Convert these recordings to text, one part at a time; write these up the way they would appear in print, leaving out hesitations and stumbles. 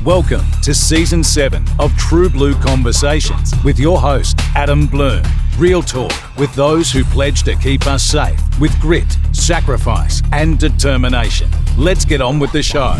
Welcome to Season 7 of True Blue Conversations with your host, Adam Bloom. Real talk with those who pledge to keep us safe with grit, sacrifice and determination. Let's get on with the show.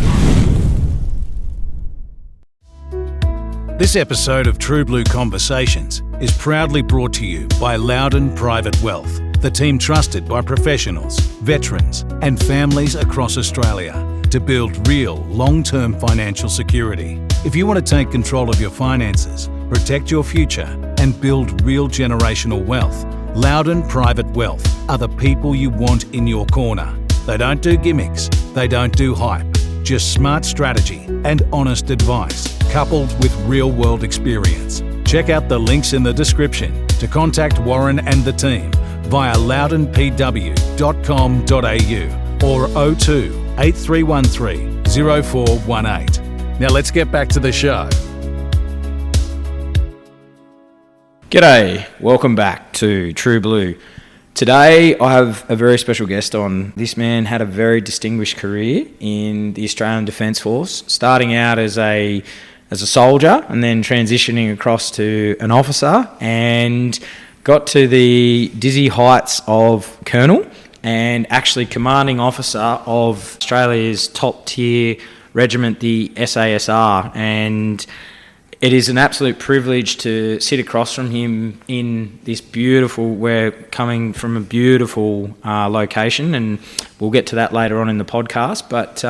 This episode of True Blue Conversations is proudly brought to you by Loudon Private Wealth, the team trusted by professionals, veterans and families across Australia to build real long-term financial security. If you want to take control of your finances, protect your future and build real generational wealth, Loudon Private Wealth are the people you want in your corner. They don't do gimmicks, they don't do hype, just smart strategy and honest advice coupled with real-world experience. Check out the links in the description to contact Warren and the team via loudonpw.com.au or 02 8313 0418. Now let's get back to the show. G'day, welcome back to True Blue. Today I have a very special guest on. This man had a very distinguished career in the Australian Defence Force, starting out as a soldier and then transitioning across to an officer and got to the dizzy heights of colonel and actually commanding officer of Australia's top tier regiment, the SASR. And it is an absolute privilege to sit across from him in this beautiful, we're coming from a beautiful location, and we'll get to that later on in the podcast. But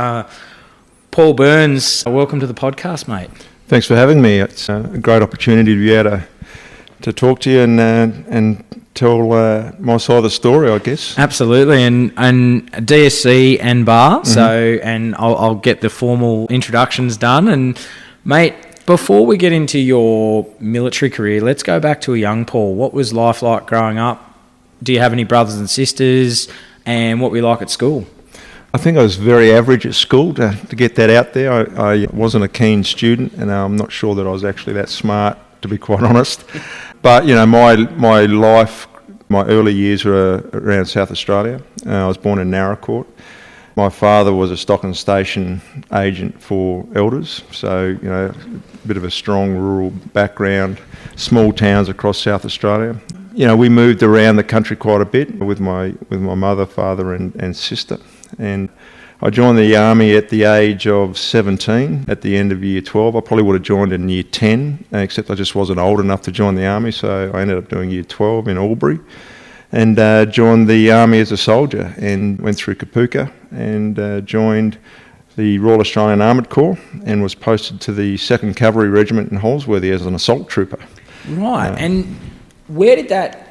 Paul Burns, welcome to the podcast, mate. Thanks for having me. It's a great opportunity to be able to talk to you and tell my side of the story, I guess. Absolutely, and DSC and bar. Mm-hmm. So, and I'll get the formal introductions done. And mate, before we get into your military career, let's go back to a young Paul. What was life like growing up? Do you have any brothers and sisters? And what were you like at school? I think I was very average at school, to get that out there. I wasn't a keen student, and I'm not sure that I was actually that smart, to be quite honest. But, you know, my life, my early years were around South Australia. I was born in Narracourt. My father was a stock and station agent for elders, so, you know, a bit of a strong rural background, small towns across South Australia. You know, we moved around the country quite a bit with my mother, father and sister. And I joined the Army at the age of 17 at the end of year 12. I probably would have joined in year 10, except I just wasn't old enough to join the Army, so I ended up doing year 12 in Albury and joined the Army as a soldier and went through Kapuka and joined the Royal Australian Armoured Corps and was posted to the 2nd Cavalry Regiment in Holsworthy as an assault trooper. Right, and where did that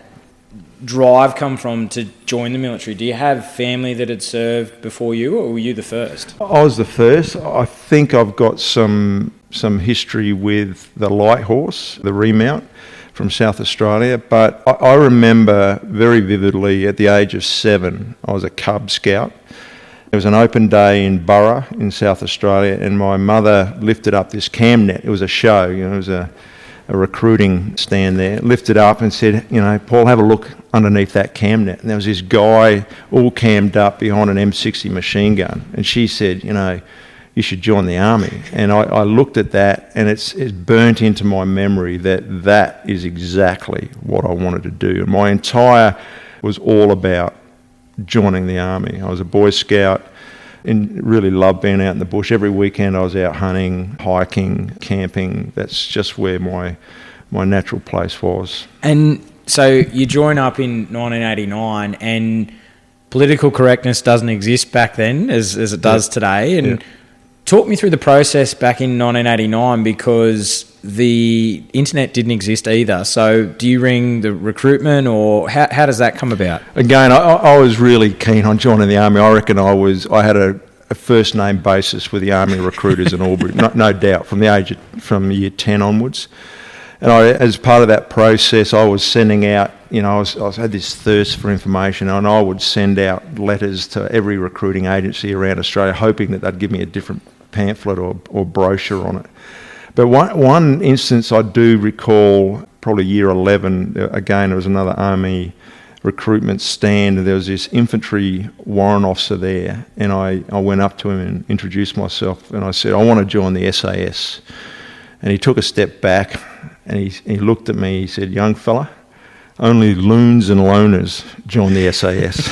drive come from to join the military? Do you have family that had served before you, or were you the first? I was the first. I think I've got some history with the light horse, the remount from South Australia, but I remember very vividly at the age of 7, I was a Cub Scout. It was an open day in Burra in South Australia, and my mother lifted up this cam net. It was a show, you know, it was a recruiting stand there, lifted up and said, you know, Paul, have a look underneath that cam net. And there was this guy all cammed up behind an M60 machine gun. And she said, you know, you should join the Army. And I looked at that, and it's burnt into my memory that is exactly what I wanted to do. And my entire was all about joining the Army. I was a Boy Scout and really loved being out in the bush. Every weekend I was out hunting, hiking, camping. That's just where my natural place was. And so you join up in 1989, and political correctness doesn't exist back then as it does today. And talk me through the process back in 1989, because the internet didn't exist either. So do you ring the recruitment, or how does that come about? Again, I was really keen on joining the Army. I reckon I had a first name basis with the Army recruiters in Albury, no doubt, from year 10 onwards. And as part of that process, I was sending out, you know, I had this thirst for information, and I would send out letters to every recruiting agency around Australia, hoping that they'd give me a different pamphlet or brochure on it. But one instance I do recall, probably year 11, again, it was another Army recruitment stand, and there was this infantry warrant officer there, and I went up to him and introduced myself, and I said, I want to join the SAS. And he took a step back, and he looked at me, he said, young fella, only loons and loners join the SAS.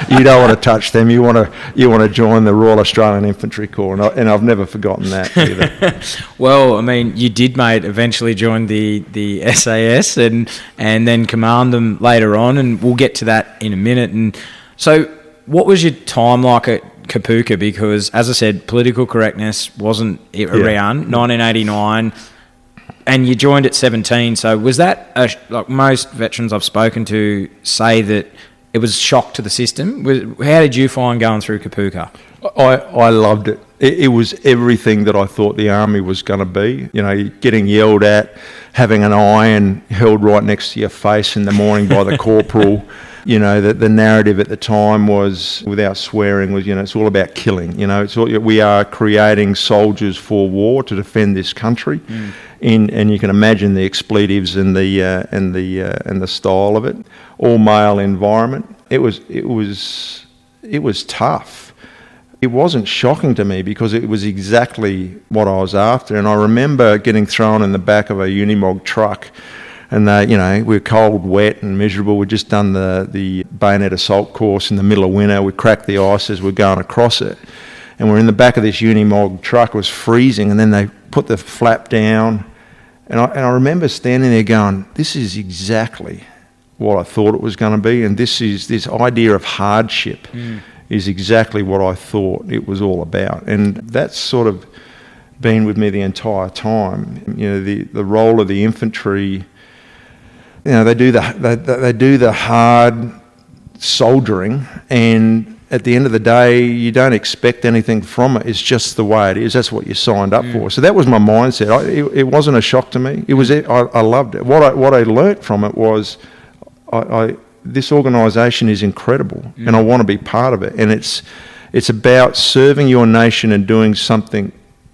You don't want to touch them. You want to join the Royal Australian Infantry Corps, and I've never forgotten that either. Well, I mean, you did, mate, eventually join the SAS and then command them later on, and we'll get to that in a minute. And so, what was your time like at Kapooka? Because, as I said, political correctness wasn't around. 1989. And you joined at 17, so was that, like most veterans I've spoken to say that it was a shock to the system? How did you find going through Kapooka? I loved it. It was everything that I thought the army was going to be. You know, getting yelled at, having an iron held right next to your face in the morning by the corporal. You know, the narrative at the time was, without swearing, was, you know, it's all about killing. You know, we are creating soldiers for war to defend this country. And you can imagine the expletives and the style of it. All male environment. It was tough. It wasn't shocking to me because it was exactly what I was after. And I remember getting thrown in the back of a Unimog truck, and we were cold, wet, and miserable. We'd just done the bayonet assault course in the middle of winter. We cracked the ice as we're going across it, and we're in the back of this Unimog truck. It was freezing, and then they put the flap down. And I remember standing there going, this is exactly what I thought it was going to be, and this idea of hardship is exactly what I thought it was all about. And that's sort of been with me the entire time. You know, the role of the infantry, you know, they do the hard soldiering, and at the end of the day, you don't expect anything from it. It's just the way it is. That's what you signed up for. So that was my mindset. It wasn't a shock to me. It was. I loved it. What I learnt from it was, this organisation is incredible, and I want to be part of it. And it's about serving your nation and doing something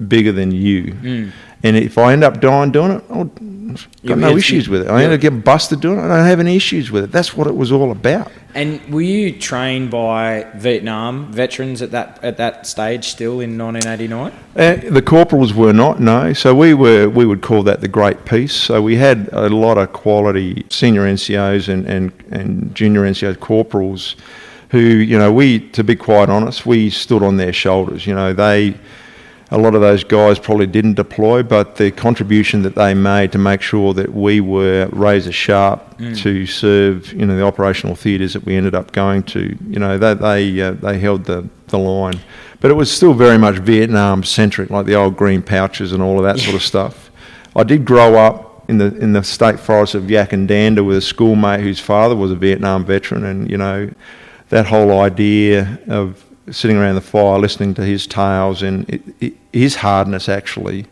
bigger than you. And if I end up dying doing it, I've got no issues with it. I end up getting busted doing it, I don't have any issues with it. That's what it was all about. And were you trained by Vietnam veterans at that stage still in 1989? The corporals were not, no. So we would call that the Great Peace. So we had a lot of quality senior NCOs and junior NCOs, corporals, who, you know, to be quite honest, we stood on their shoulders. You know, a lot of those guys probably didn't deploy, but the contribution that they made to make sure that we were razor sharp to serve, you know, the operational theatres that we ended up going to, you know, they held the line. But it was still very much Vietnam-centric, like the old green pouches and all of that sort of stuff. I did grow up in the state forest of Yakandanda with a schoolmate whose father was a Vietnam veteran, and, you know, that whole idea of sitting around the fire listening to his tales, and his hardness actually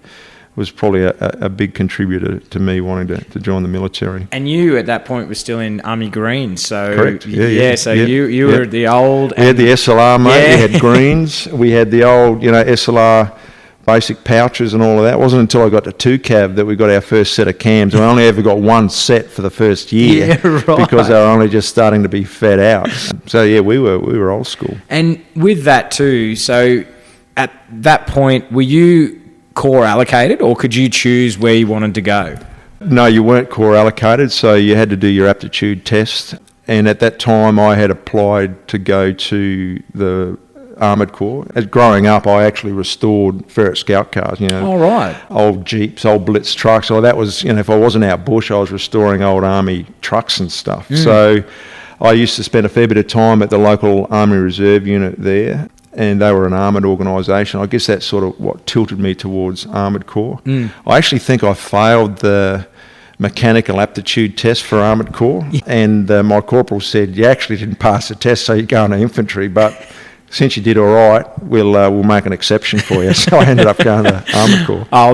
was probably a big contributor to me wanting to join the military. And you at that point were still in Army Greens, so correct. You were the old. We had the SLR, mate. We had Greens. We had the old, you know, SLR basic pouches and all of that. It wasn't until I got to 2CAV that we got our first set of cams. We only ever got one set for the first year because they were only just starting to be fed out. So yeah, we were old school. And with that too, so at that point, were you corps allocated, or could you choose where you wanted to go? No, you weren't corps allocated, so you had to do your aptitude test. And at that time, I had applied to go to the Armoured Corps. As growing up, I actually restored Ferret Scout cars, you know. Oh, right. Old Jeeps, old Blitz trucks. So that was, you know, if I wasn't out bush, I was restoring old Army trucks and stuff. So I used to spend a fair bit of time at the local Army Reserve unit there, and they were an armoured organisation. I guess that's sort of what tilted me towards Armoured Corps. I actually think I failed the mechanical aptitude test for Armoured Corps, and my corporal said, you actually didn't pass the test, so you're going to infantry, but since you did all right, we'll make an exception for you. So I ended up going to Armoured Corps. Oh,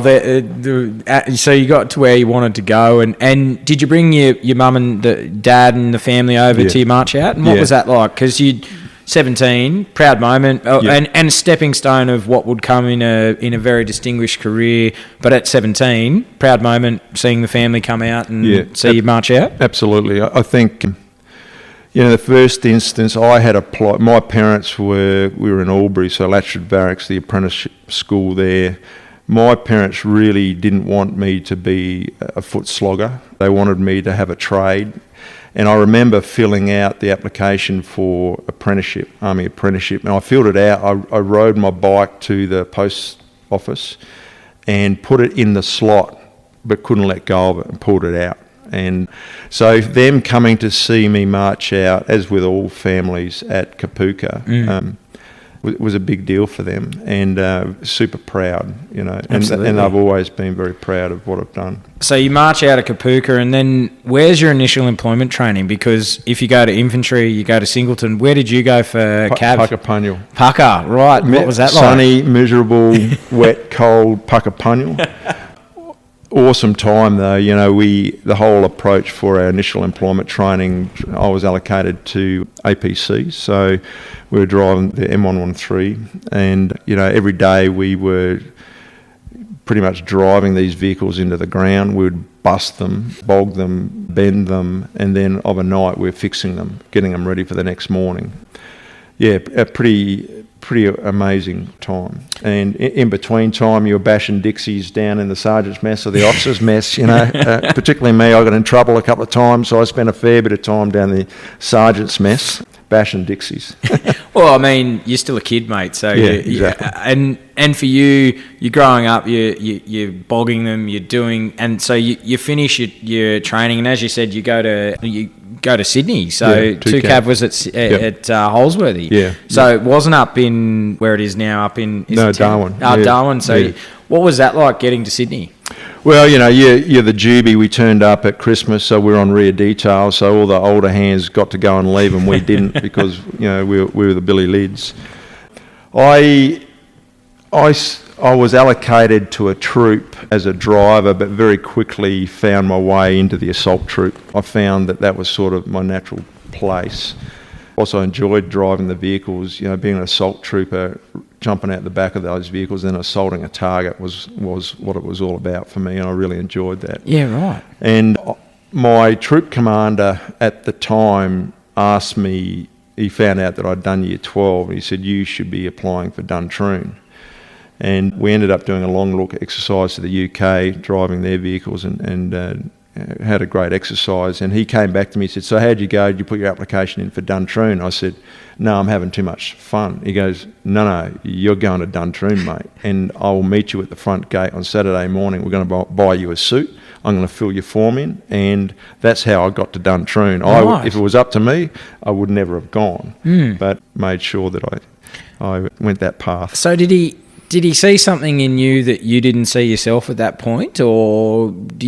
so you got to where you wanted to go, and did you bring your mum and the dad and the family over to your march out? And what was that like? Because you 17, proud moment, and a stepping stone of what would come in a very distinguished career. But at 17, proud moment, seeing the family come out and see you march out. Absolutely, I think. The first instance, I had applied. My parents we were in Albury, so Latchford Barracks, the apprenticeship school there. My parents really didn't want me to be a foot slogger. They wanted me to have a trade. And I remember filling out the application for apprenticeship, Army apprenticeship, and I filled it out. I rode my bike to the post office and put it in the slot, but couldn't let go of it and pulled it out. And so them coming to see me march out, as with all families at Kapooka, was a big deal for them, and super proud, and I've always been very proud of what I've done. So you march out of Kapooka, and then where's your initial employment training? Because if you go to infantry, you go to Singleton. Where did you go for Cav? Puckapunyal. Pucka, right. What was that like? Sunny, miserable, wet, cold Puckapunyal. Awesome time though, the whole approach for our initial employment training, I was allocated to APC, so we were driving the M113, and every day we were pretty much driving these vehicles into the ground. We would bust them, bog them, bend them, and then overnight we're fixing them, getting them ready for the next morning. Yeah, a pretty amazing time. And in between time, you were bashing Dixies down in the sergeant's mess or the officer's mess, particularly me. I got in trouble a couple of times, so I spent a fair bit of time down the sergeant's mess bashing Dixies. Well, I mean, you're still a kid, mate. So yeah, exactly. And for you're growing up, you're bogging them, you're doing, and so you finish your training, and as you said, you go to Sydney. So 2CAV was at Holsworthy. Yeah. So it wasn't up in where it is now, up in Darwin. Darwin. So what was that like getting to Sydney? Well, you're the Juby. We turned up at Christmas, so we're on rear detail. So all the older hands got to go and leave, and we didn't because we were the Billy Lids. I was allocated to a troop as a driver, but very quickly found my way into the assault troop. I found that was sort of my natural place. Also enjoyed driving the vehicles, being an assault trooper, jumping out the back of those vehicles and assaulting a target was what it was all about for me, and I really enjoyed that. Yeah, right. And my troop commander at the time asked me, he found out that I'd done year 12, and he said, you should be applying for Duntroon. And we ended up doing a long look exercise to the UK, driving their vehicles, and had a great exercise. And he came back to me and said, so how'd you go? Did you put your application in for Duntroon? I said, no, I'm having too much fun. He goes, no, you're going to Duntroon, mate, and I will meet you at the front gate on Saturday morning. We're going to buy you a suit. I'm going to fill your form in, and that's how I got to Duntroon. Right. If it was up to me, I would never have gone, but made sure that I went that path. So did he see something in you that you didn't see yourself at that point, or what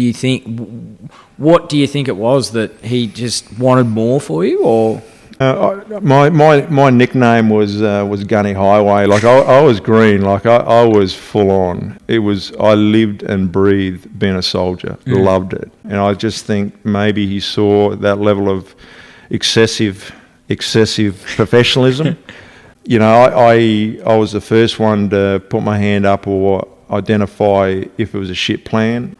do you think it was that he just wanted more for you, or? My nickname was Gunny Highway. Like I was green. Like I was full on. I lived and breathed being a soldier. Loved it, and I just think maybe he saw that level of excessive professionalism. I was the first one to put my hand up or identify if it was a shit plan,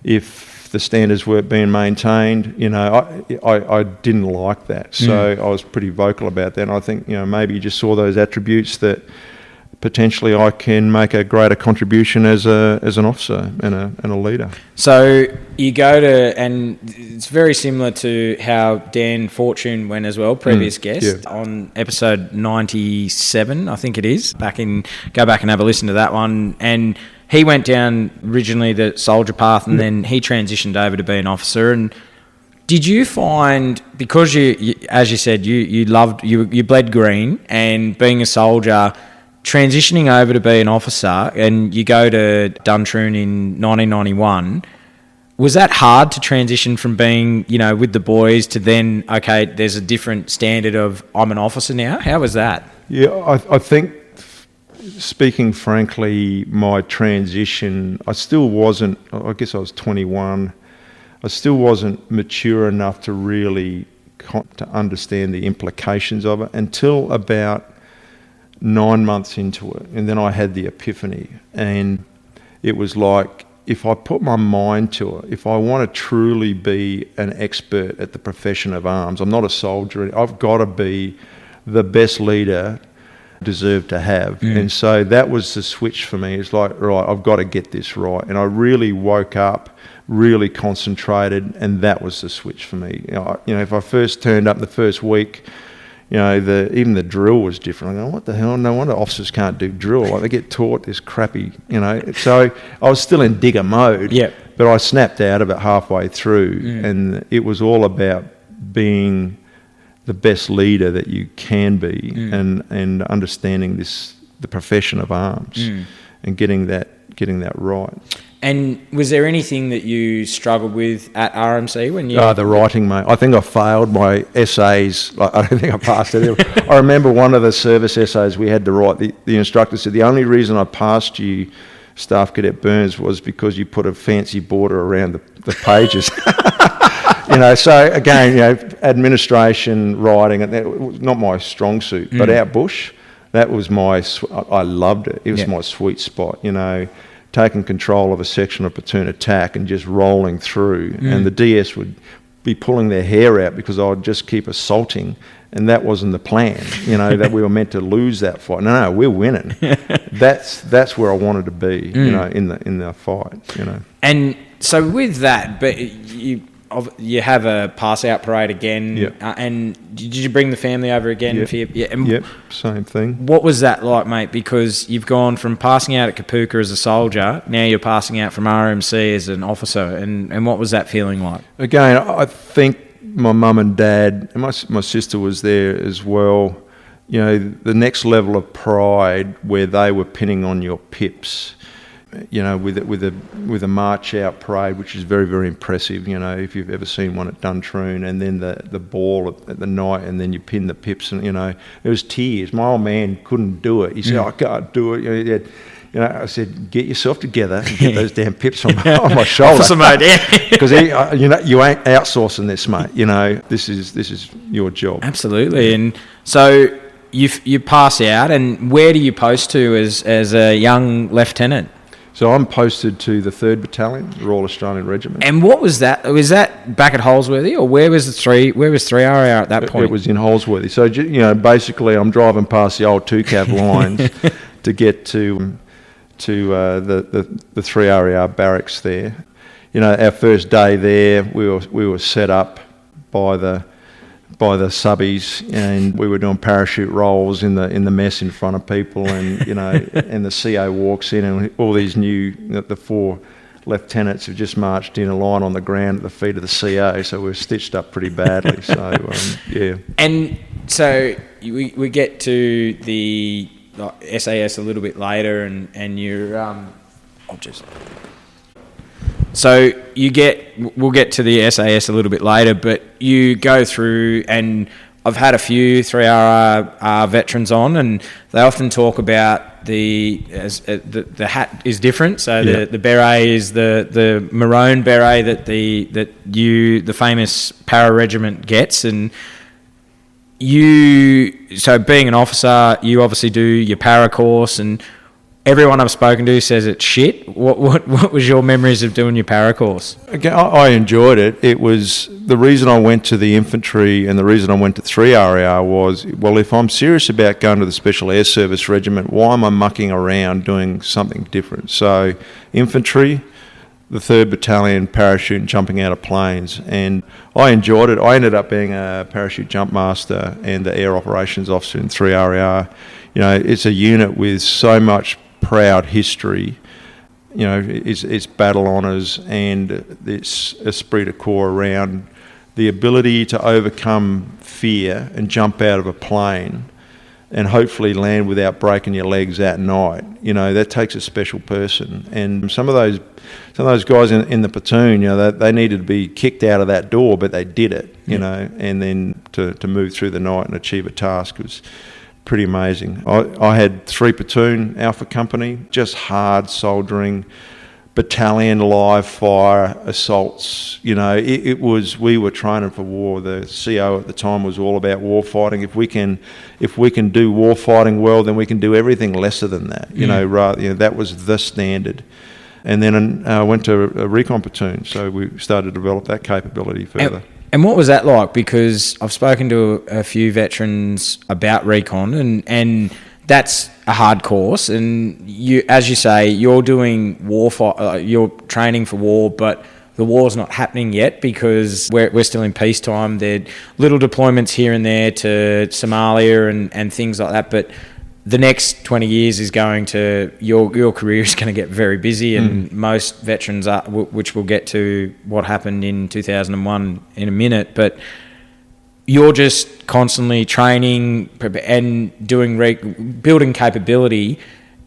if the standards weren't being maintained. I didn't like that, so I was pretty vocal about that. And I think maybe you just saw those attributes that potentially I can make a greater contribution as an officer and a leader. So you go to, and it's very similar to how Dan Fortune went as well, previous guest, on episode 97, I think it is. Go back and have a listen to that one. And he went down originally the soldier path, and then he transitioned over to be an officer. And did you find, because you as you said, you bled green, and being a soldier, transitioning over to be an officer, and you go to Duntroon in 1991, was that hard to transition from being, with the boys to then, okay, there's a different standard of I'm an officer now? How was that? Yeah, I think, speaking frankly, my transition, I still wasn't, I guess I was 21, I still wasn't mature enough to really to understand the implications of it until about 9 months into it. And then I had the epiphany, and it was like if I put my mind to it, if I want to truly be an expert at the profession of arms, I'm not a soldier, I've got to be the best leader I deserve to have. And so that was the switch for me. It's like, right, I've got to get this right. And I really woke up, really concentrated, and that was the switch for me. If I first turned up the first week, even the drill was different. I go, what the hell? No wonder officers can't do drill. Like, they get taught this crappy, So I was still in digger mode, but I snapped out of it halfway through, and it was all about being the best leader that you can be, and understanding the profession of arms, and getting that right. And was there anything that you struggled with at RMC when you... the writing, mate. I think I failed my essays. I don't think I passed it. I remember one of the service essays we had to write, the instructor said, the only reason I passed you, Staff Cadet Burns, was because you put a fancy border around the pages. So again, administration, writing, and that was not my strong suit, but out bush, that was I loved it. It was my sweet spot, taking control of a section of platoon attack and just rolling through. And the DS would be pulling their hair out because I would just keep assaulting, and that wasn't the plan, that we were meant to lose that fight. No, we're winning. That's where I wanted to be, in the fight, And so with that, but you have a pass-out parade again, and did you bring the family over again? Yep, same thing. What was that like, mate? Because you've gone from passing out at Kapooka as a soldier, now you're passing out from RMC as an officer, and what was that feeling like? Again, I think my mum and dad, and my sister was there as well, the next level of pride where they were pinning on your pips, with a march out parade, which is very, very impressive, if you've ever seen one at Duntroon, and then the ball at the night, and then you pin the pips, and it was tears. My old man couldn't do it. He said, I can't do it. I said, get yourself together and get those damn pips on my shoulder. Because you ain't outsourcing this, mate. This is your job. Absolutely. And so you pass out, and where do you post to as a young lieutenant? So I'm posted to the 3rd Battalion, Royal Australian Regiment. And what was that? Was that back at Holsworthy, or where was 3RAR at that point? It was in Holsworthy. So basically, I'm driving past the old 2CAV lines to get to the 3RAR barracks there. Our first day there, we were set up by the subbies, and we were doing parachute rolls in the mess in front of people, and and the CO walks in, and all these the 4 lieutenants have just marched in a line on the ground at the feet of the CO, so we're stitched up pretty badly. So And so we get to the SAS a little bit later, and you're So we'll get to the SAS a little bit later, but you go through, and I've had a few 3RR veterans on, and they often talk about the hat is different. So the beret is the maroon beret that the famous para regiment gets, and so being an officer, you obviously do your para course, and everyone I've spoken to says it's shit. What was your memories of doing your para course? Again, I enjoyed it. It was the reason I went to the infantry, and the reason I went to 3RAR was, well, if I'm serious about going to the Special Air Service Regiment, why am I mucking around doing something different? So infantry, the 3rd Battalion, parachute, jumping out of planes, and I enjoyed it. I ended up being a parachute jump master and the air operations officer in 3RAR. It's a unit with so much proud history. It's battle honours and its esprit de corps around the ability to overcome fear and jump out of a plane and hopefully land without breaking your legs at night. That takes a special person. And some of those guys in the platoon, they needed to be kicked out of that door, but they did it, and then to move through the night and achieve a task was pretty amazing. I had 3 platoon Alpha Company, just hard soldiering, battalion live fire assaults. We were training for war. The CO at the time was all about war fighting. If we can do war fighting well, then we can do everything lesser than that. That was the standard. And then I went to a recon platoon, so we started to develop that capability further. And what was that like? Because I've spoken to a few veterans about recon, and that's a hard course. And you, as you say, you're doing you're training for war, but the war's not happening yet because we're still in peacetime. There are little deployments here and there to Somalia and things like that, but the next 20 years is going to, your career is going to get very busy, and most veterans are, which we'll get to what happened in 2001 in a minute, but you're just constantly training and building capability.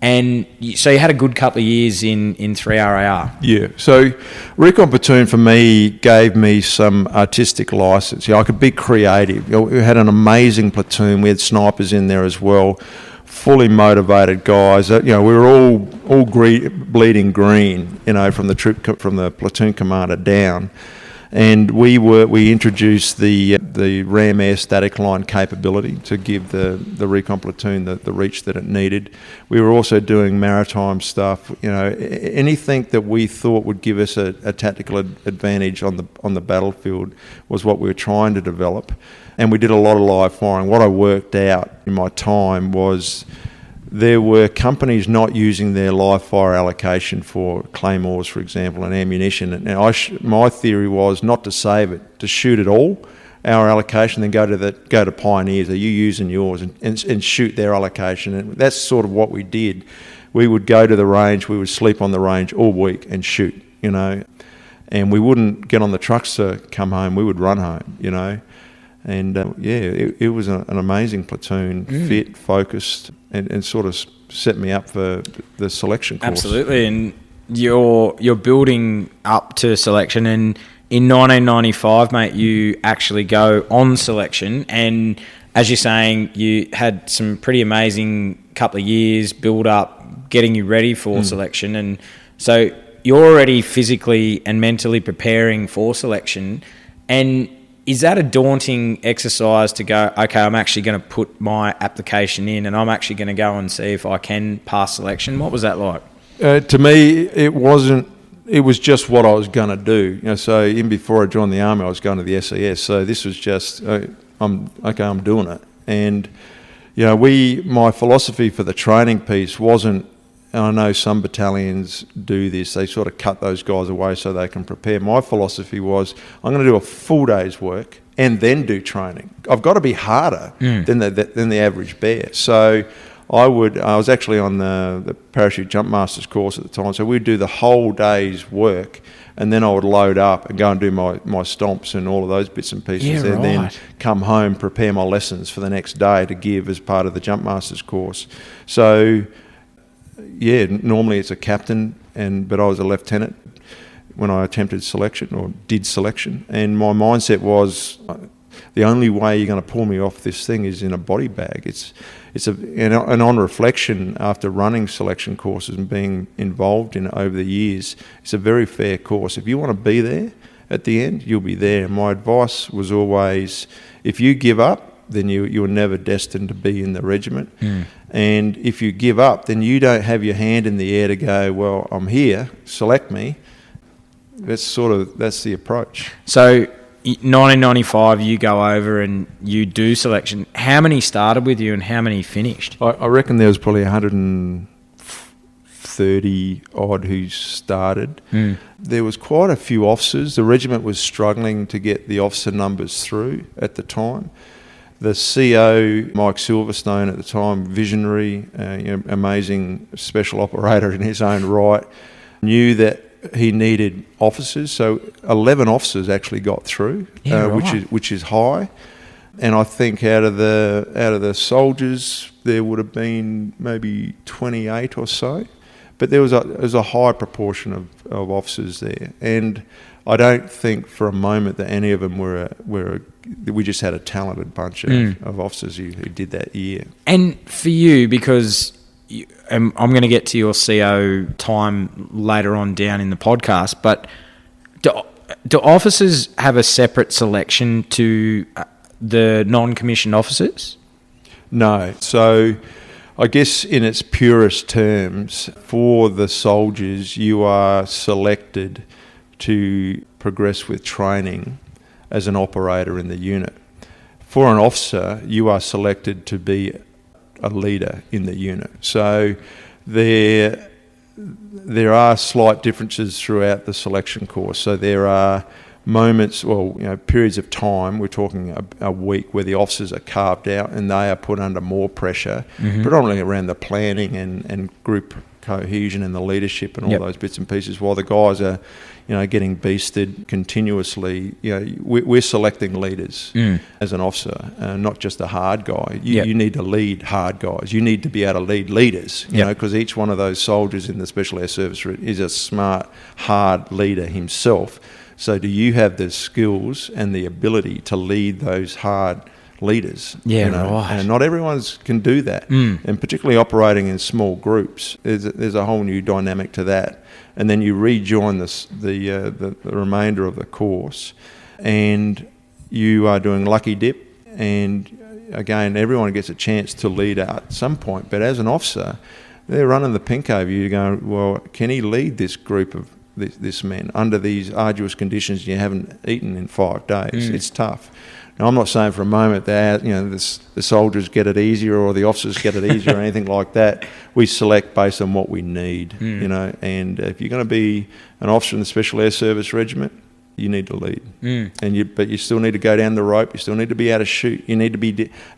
And so you had a good couple of years in 3RAR. Yeah. So recon platoon for me gave me some artistic license. I could be creative. We had an amazing platoon. We had snipers in there as well. Fully motivated guys. We were all bleeding green. From the platoon commander down. And we introduced the RAM air static line capability to give the recon platoon the reach that it needed. We were also doing maritime stuff. Anything that we thought would give us a tactical advantage on the battlefield was what we were trying to develop. And we did a lot of live firing. What I worked out in my time was there were companies not using their live fire allocation for claymores, for example, and ammunition. And my theory was not to save it, to shoot it all, our allocation, then go to Pioneers. Are you using yours? And shoot their allocation. And that's sort of what we did. We would go to the range, we would sleep on the range all week and shoot, And we wouldn't get on the trucks to come home, we would run home, And it was an amazing platoon, fit, focused, and sort of set me up for the selection course. Absolutely, and you're building up to selection. And in 1995, mate, you actually go on selection. And as you're saying, you had some pretty amazing couple of years build up, getting you ready for selection. And so you're already physically and mentally preparing for selection. And is that a daunting exercise to go, okay, I'm actually going to put my application in and I'm actually going to go and see if I can pass selection? What was that like? To me, it wasn't. It was just what I was going to do. So even before I joined the army, I was going to the SAS. So this was just, I'm doing it. And my philosophy for the training piece wasn't. And I know some battalions do this. They sort of cut those guys away so they can prepare. My philosophy was, I'm going to do a full day's work and then do training. I've got to be harder than the average bear. So I was actually on the parachute jump masters course at the time. So we'd do the whole day's work, and then I would load up and go and do my stomps and all of those bits and pieces, and then come home, prepare my lessons for the next day to give as part of the jump masters course. So normally it's a captain, but I was a lieutenant when I attempted selection or did selection, and my mindset was the only way you're going to pull me off this thing is in a body bag. And on reflection, after running selection courses and being involved in it over the years, it's a very fair course. If you want to be there at the end, you'll be there. And my advice was always, if you give up, then you were never destined to be in the regiment. And if you give up, then you don't have your hand in the air to go, well, I'm here, select me. That's the approach. So 1995, you go over and you do selection. How many started with you and how many finished? I reckon there was probably 130 odd who started. There was quite a few officers. The regiment was struggling to get the officer numbers through at the time. The CO, Mike Silverstone at the time, visionary, amazing special operator in his own right, knew that he needed officers. So 11 officers actually got through, which is high. And I think out of the soldiers, there would have been maybe 28 or so. But there was a high proportion of officers there. And I don't think for a moment that any of them we just had a talented bunch of officers who did that year. And for you, because I'm going to get to your CO time later on down in the podcast, but do officers have a separate selection to the non-commissioned officers? No. So I guess in its purest terms, for the soldiers, you are selected to progress with training as an operator in the unit. For an officer, you are selected to be a leader in the unit. So there are slight differences throughout the selection course. So there are moments, periods of time, we're talking a week, where the officers are carved out and they are put under more pressure, predominantly around the planning and group cohesion and the leadership and all those bits and pieces, while the guys are, getting beasted continuously. We're selecting leaders as an officer, not just a hard guy. You need to lead hard guys. You need to be able to lead leaders, because each one of those soldiers in the Special Air Service is a smart, hard leader himself. So do you have the skills and the ability to lead those hard leaders? Yeah, right. And not everyone can do that. And particularly operating in small groups, there's a whole new dynamic to that. And then you rejoin the remainder of the course, and you are doing lucky dip. And again, everyone gets a chance to lead at some point. But as an officer, they're running the pink over you, going, well, can he lead this group of this man under these arduous conditions? You haven't eaten in 5 days. It's tough. Now, I'm not saying for a moment that the soldiers get it easier or the officers get it easier or anything like that. We select based on what we need, and if you're going to be an officer in the Special Air Service Regiment, you need to lead. But you still need to go down the rope. You still need to be able to shoot. You need to be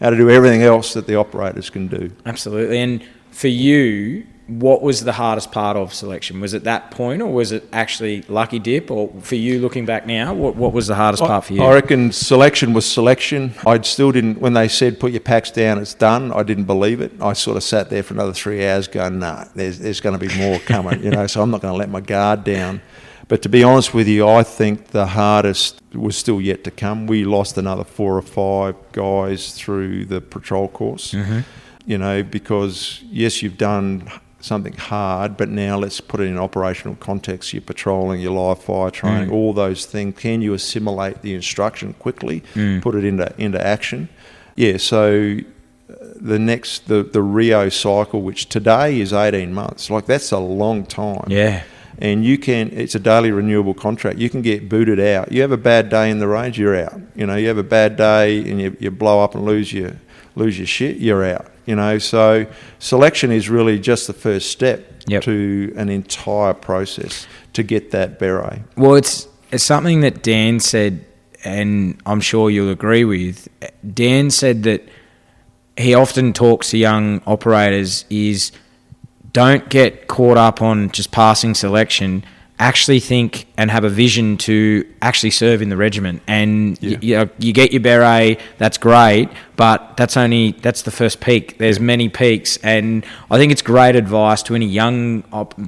able to do everything else that the operators can do. Absolutely. And for you, what was the hardest part of selection? Was it that point, or was it actually lucky dip? Or for you, looking back now, what was the hardest part for you? I reckon selection was selection. I still didn't, when they said put your packs down, it's done, I didn't believe it. I sort of sat there for another 3 hours going, nah, there's going to be more coming, so I'm not going to let my guard down. But to be honest with you, I think the hardest was still yet to come. We lost another 4 or 5 guys through the patrol course, because yes, you've done something hard, but now let's put it in operational context. You're patrolling, your live fire training, all those things. Can you assimilate the instruction quickly, put it into action? Yeah, so the Rio cycle, which today is 18 months, that's a long time. Yeah. And it's a daily renewable contract. You can get booted out. You have a bad day in the range, you're out. You have a bad day and you blow up and lose your shit, you're out. So selection is really just the first step to an entire process to get that beret. Well, it's something that Dan said, and I'm sure you'll agree with. Dan said that he often talks to young operators is don't get caught up on just passing selection. Actually think and have a vision to actually serve in the regiment. And you get your beret, that's great, but that's the first peak. There's many peaks, and I think it's great advice to any young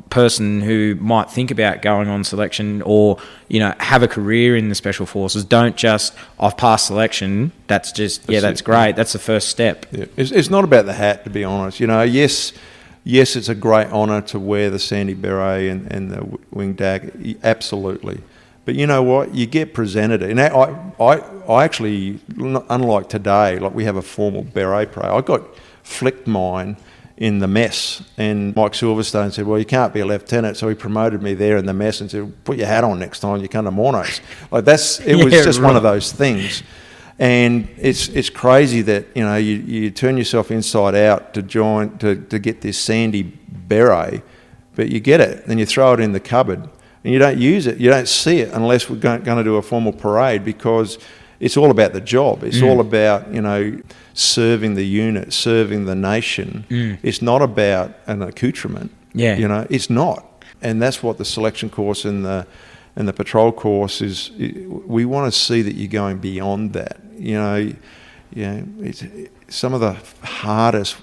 person who might think about going on selection or have a career in the Special Forces. Don't just, I've passed selection, that's great. That's the first step. Yeah. It's not about the hat, to be honest. Yes, it's a great honour to wear the Sandy Beret and the wing dag, absolutely. But you know what? You get presented it. And I actually, unlike today, we have a formal beret parade. I got flicked mine in the mess, and Mike Silverstone said, well, you can't be a lieutenant, so he promoted me there in the mess and said, put your hat on next time you come to Mornos. It was just one of those things. And it's crazy that you turn yourself inside out to get this Sandy beret, but you get it, then you throw it in the cupboard, and you don't use it, you don't see it unless we're going to do a formal parade, because it's all about the job. It's all about serving the unit, serving the nation. It's not about an accoutrement. Yeah, it's not, and that's what the selection course and the patrol course is. We want to see that you're going beyond that. It's some of the hardest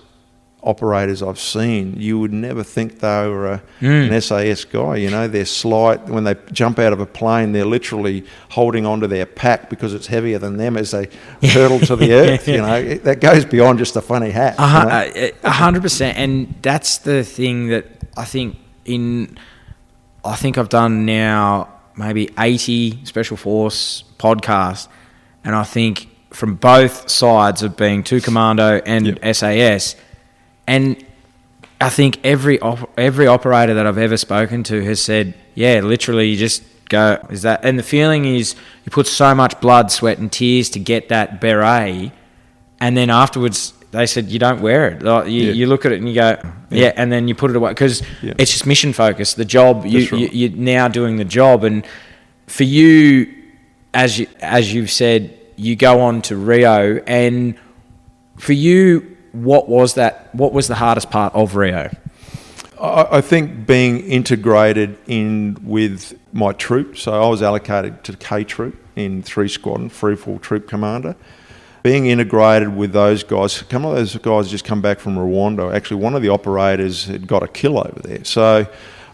operators I've seen. You would never think they were an SAS guy. They're slight. When they jump out of a plane, they're literally holding onto their pack because it's heavier than them as they hurtle to the earth. That goes beyond just a funny hat. 100%. And that's the thing that I think I've done now maybe 80 Special Force podcasts, and I think from both sides of being 2 Commando and SAS, And I think every operator that I've ever spoken to has said, yeah, literally you just go, is that, and the feeling is you put so much blood, sweat and tears to get that beret, and then afterwards they said you don't wear it. Like, you look at it and you go, yeah, and then you put it away because it's just mission focused. The job, you're now doing the job. And for you, as you've said, you go on to Rio, and for you, what was the hardest part of Rio? I think being integrated in with my troop. So I was allocated to K Troop in 3 Squadron, Freefall Troop Commander. Being integrated with those guys, some of those guys just come back from Rwanda. Actually, one of the operators had got a kill over there. So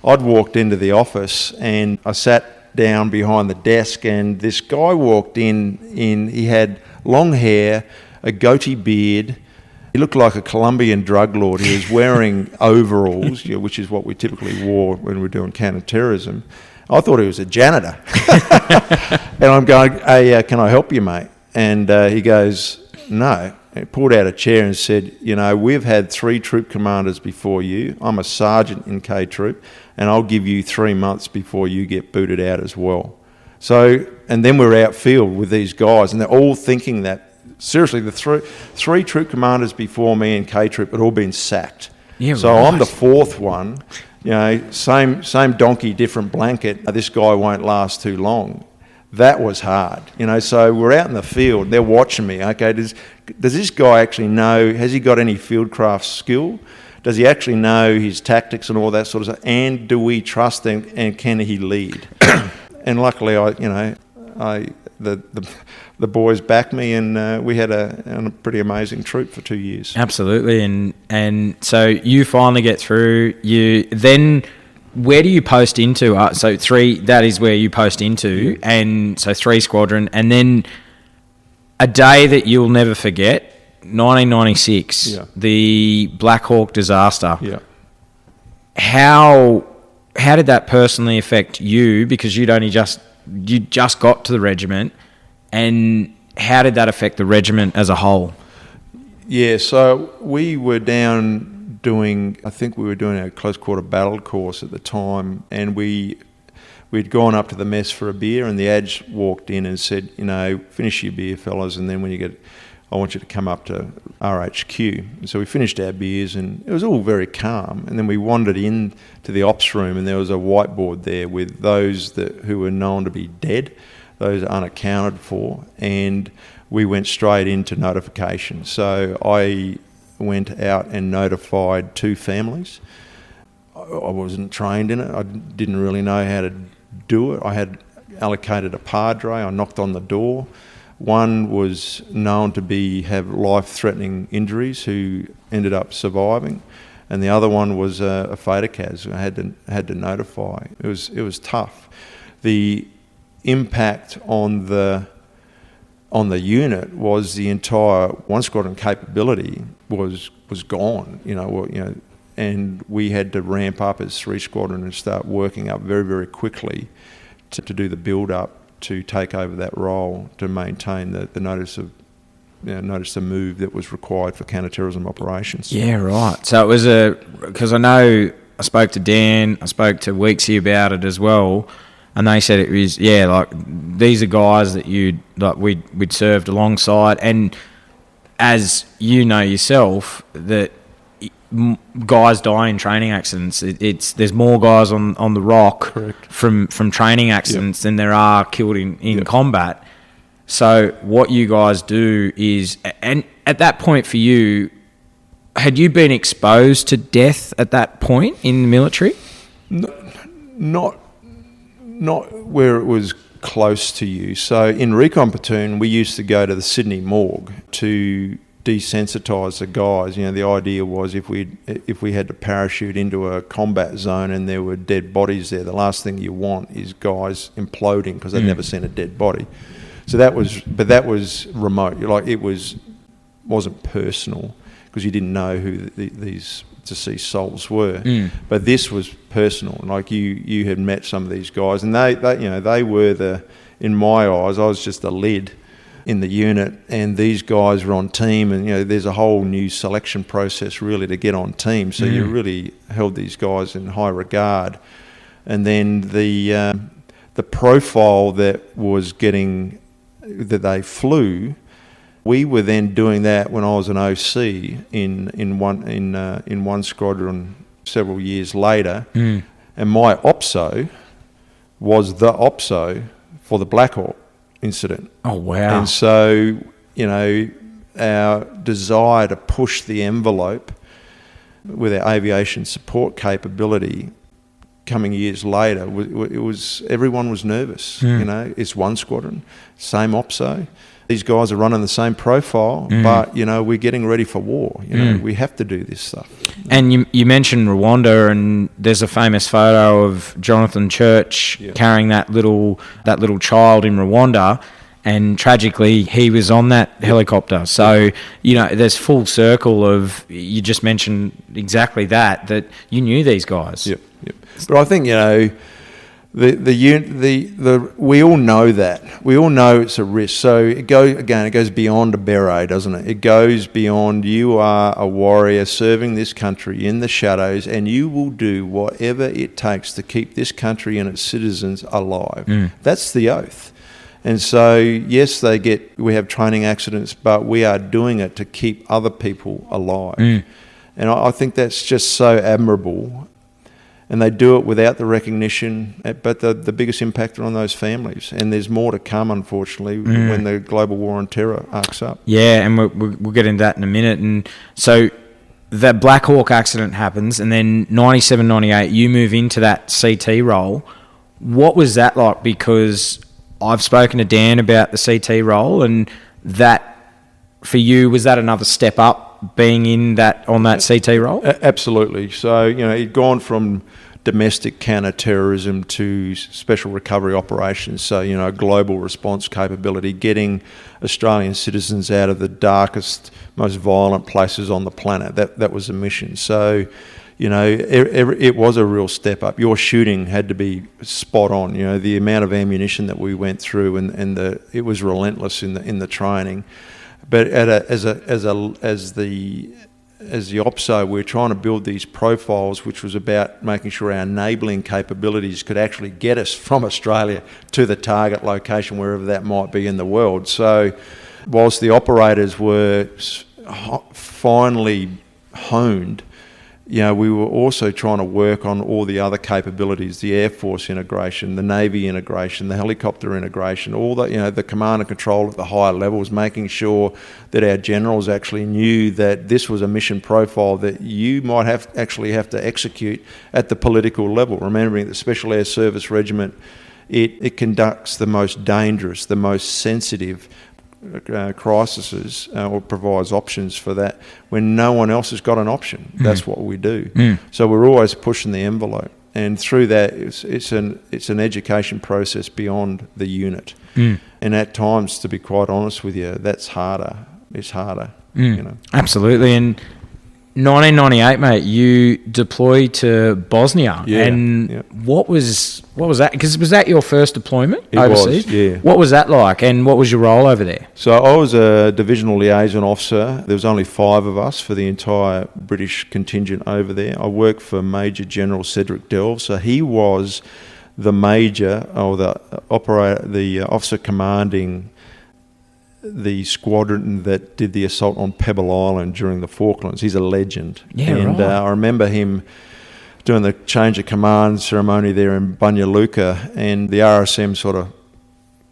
I'd walked into the office and I sat down behind the desk, and this guy walked in he had long hair, a goatee beard. He looked like a Colombian drug lord. He was wearing overalls, which is what we typically wore when we were doing counter-terrorism. I thought he was a janitor. And I'm going, hey, can I help you, mate? And he goes, no. He pulled out a chair and said, we've had 3 troop commanders before you. I'm a sergeant in K Troop, and I'll give you 3 months before you get booted out as well. So, and then we're outfield with these guys, and they're all thinking that. Seriously, the three troop commanders before me in K Troop had all been sacked. Yeah, so right. I'm the 4th one. Same donkey, different blanket. This guy won't last too long. That was hard. So we're out in the field. They're watching me. Okay, does this guy actually know? Has he got any fieldcraft skill? Does he actually know his tactics and all that sort of stuff? And do we trust him? And can he lead? And luckily, the boys backed me, and we had a pretty amazing troop for 2 years. Absolutely, and so you finally get through. You then, where do you post into? So 3, that is where you post into, and so 3 Squadron, and then a day that you'll never forget, 1996, the Black Hawk disaster. Yeah. How did that personally affect you? Because you just got to the regiment. And how did that affect the regiment as a whole? Yeah, so we were down doing our close quarter battle course at the time, and we'd gone up to the mess for a beer, and the adj walked in and said, finish your beer, fellas, and then I want you to come up to RHQ. And so we finished our beers, and it was all very calm. And then we wandered in to the ops room, and there was a whiteboard there with those who were known to be dead, those unaccounted for, and we went straight into notification. So I went out and notified 2 families. I wasn't trained in it. I didn't really know how to do it. I had allocated a padre. I knocked on the door. One was known to have life-threatening injuries who ended up surviving, and the other one was a FATACAS. I had to notify. It was tough. The impact on the unit was the entire 1 Squadron capability was gone, and we had to ramp up as 3 Squadron and start working up very, very quickly to do the build-up to take over that role, to maintain the notice of move that was required for counter-terrorism operations. Yeah, right. So it was because I know I spoke to Dan, I spoke to Weeksy about it as well, and they said it was, these are guys that we'd served alongside, and as you know yourself, that guys die in training accidents. There's more guys on the rock from training accidents than there are killed in combat. So what you guys do is, and at that point for you, had you been exposed to death at that point in the military? Not where it was close to you. So in recon platoon, we used to go to the Sydney morgue to desensitise the guys. The idea was if we had to parachute into a combat zone and there were dead bodies there, the last thing you want is guys imploding because they've never seen a dead body. So that was remote. It wasn't personal because you didn't know who these deceased souls were. But this was personal. You had met some of these guys, and they were in my eyes, I was just a lid in the unit, and these guys were on team, and there's a whole new selection process really to get on team. So you really held these guys in high regard. And then the profile that they flew, we were then doing that when I was an OC in one squadron several years later, and my OPSO was the OPSO for the Black Hawk incident. Oh, wow. And so, our desire to push the envelope with our aviation support capability coming years later, everyone was nervous. It's one squadron, same OPSO. These guys are running the same profile, but, we're getting ready for war. We have to do this stuff. And you mentioned Rwanda, and there's a famous photo of Jonathan Church carrying that little child in Rwanda, and tragically he was on that helicopter. So, there's full circle of, you just mentioned exactly that you knew these guys. Yep. But I think, we all know that. We all know it's a risk. So it goes beyond a beret, doesn't it? It goes beyond, you are a warrior serving this country in the shadows, and you will do whatever it takes to keep this country and its citizens alive. That's the oath. And so, yes, we have training accidents, but we are doing it to keep other people alive. And I think that's just so admirable. And they do it without the recognition, but the biggest impact are on those families. And there's more to come, unfortunately, when the global war on terror arcs up. Yeah, and we'll get into that in a minute. And so that Black Hawk accident happens, and then 97, 98, you move into that CT role. What was that like? Because I've spoken to Dan about the CT role, and that, for you, was that another step up, being on that CT role? Absolutely. So, it'd gone from domestic counter-terrorism to special recovery operations. So, global response capability, getting Australian citizens out of the darkest, most violent places on the planet. That was a mission. So, it was a real step up. Your shooting had to be spot on. The amount of ammunition that we went through, and it was relentless in the training. But as the OPSO, we're trying to build these profiles, which was about making sure our enabling capabilities could actually get us from Australia to the target location, wherever that might be in the world. So whilst the operators were finally honed, we were also trying to work on all the other capabilities, the Air Force integration, the Navy integration, the helicopter integration, all that, the command and control at the higher levels, making sure that our generals actually knew that this was a mission profile that you might have to execute at the political level. Remembering that the Special Air Service Regiment, it conducts the most dangerous, the most sensitive crises, or provides options for that when no one else has got an option. That's what we do. So we're always pushing the envelope, and through that it's an education process beyond the unit. And at times, to be quite honest with you, that's harder. It's harder. Absolutely. And 1998, mate, you deployed to Bosnia. What was that? Because was that your first deployment overseas? Was, yeah. What was that like, and what was your role over there? So I was a divisional liaison officer. There was only 5 of us for the entire British contingent over there. I worked for Major General Cedric Delve, so he was the major, or the officer commanding the squadron that did the assault on Pebble Island during the Falklands. He's a legend. Right. I remember him doing the change of command ceremony there in Banja Luka, and the RSM sort of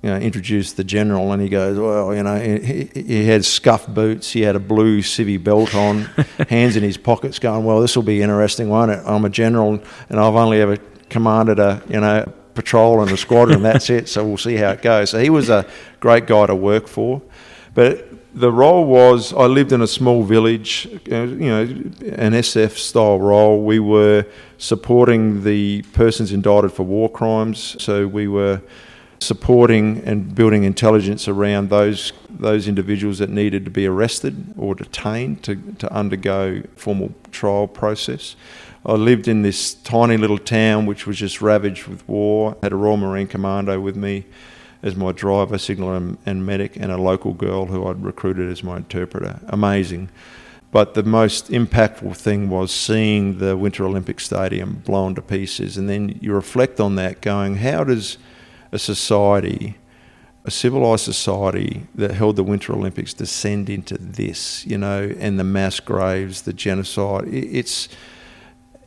introduced the general, and he goes, well, he had scuffed boots, he had a blue civvy belt on, hands in his pockets, going, well, this will be interesting, won't it? I'm a general, and I've only ever commanded a patrol and a squadron, that's it, so we'll see how it goes. So he was a great guy to work for. But the role was, I lived in a small village, an SF style role. We were supporting the persons indicted for war crimes, so we were supporting and building intelligence around those individuals that needed to be arrested or detained to undergo formal trial process. I lived in this tiny little town which was just ravaged with war. I had a Royal Marine Commando with me, as my driver, signaller and medic, and a local girl who I'd recruited as my interpreter. Amazing. But the most impactful thing was seeing the Winter Olympic Stadium blown to pieces. And then you reflect on that going, how does a society, a civilised society that held the Winter Olympics descend into this, and the mass graves, the genocide?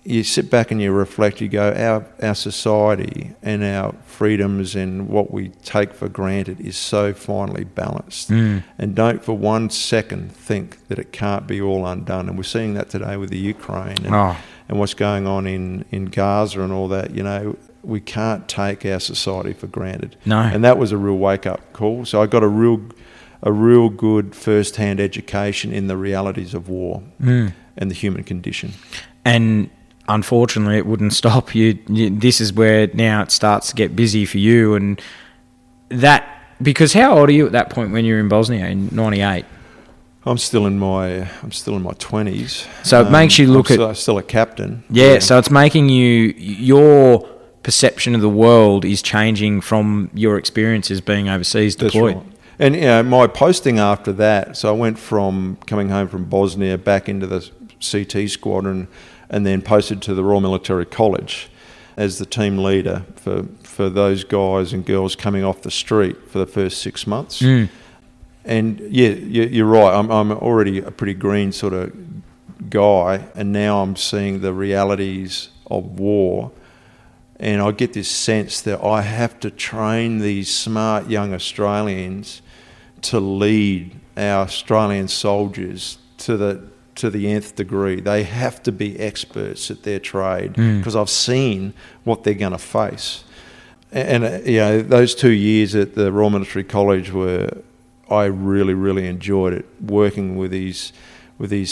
You sit back and you reflect, you go, our society and our freedoms and what we take for granted is so finely balanced. And don't for 1 second think that it can't be all undone. And we're seeing that today with the Ukraine and what's going on in Gaza and all that. We can't take our society for granted. No. And that was a real wake-up call. So I got a real good first-hand education in the realities of war and the human condition. And unfortunately, it wouldn't stop you. This is where now it starts to get busy for you, and that because how old are you at that point when you're in Bosnia in '98? I'm still in my 20s. So it makes you look I'm still a captain. Yeah, so it's making your perception of the world is changing from your experiences being overseas deployed. That's right. And my posting after that, so I went from coming home from Bosnia back into the CT Squadron, and then posted to the Royal Military College as the team leader for those guys and girls coming off the street for the first 6 months. And you're right, I'm already a pretty green sort of guy, and now I'm seeing the realities of war, and I get this sense that I have to train these smart young Australians to lead our Australian soldiers to the nth degree. They have to be experts at their trade because I've seen what they're going to face. And those 2 years at the Royal Military College I really, really enjoyed it, working with these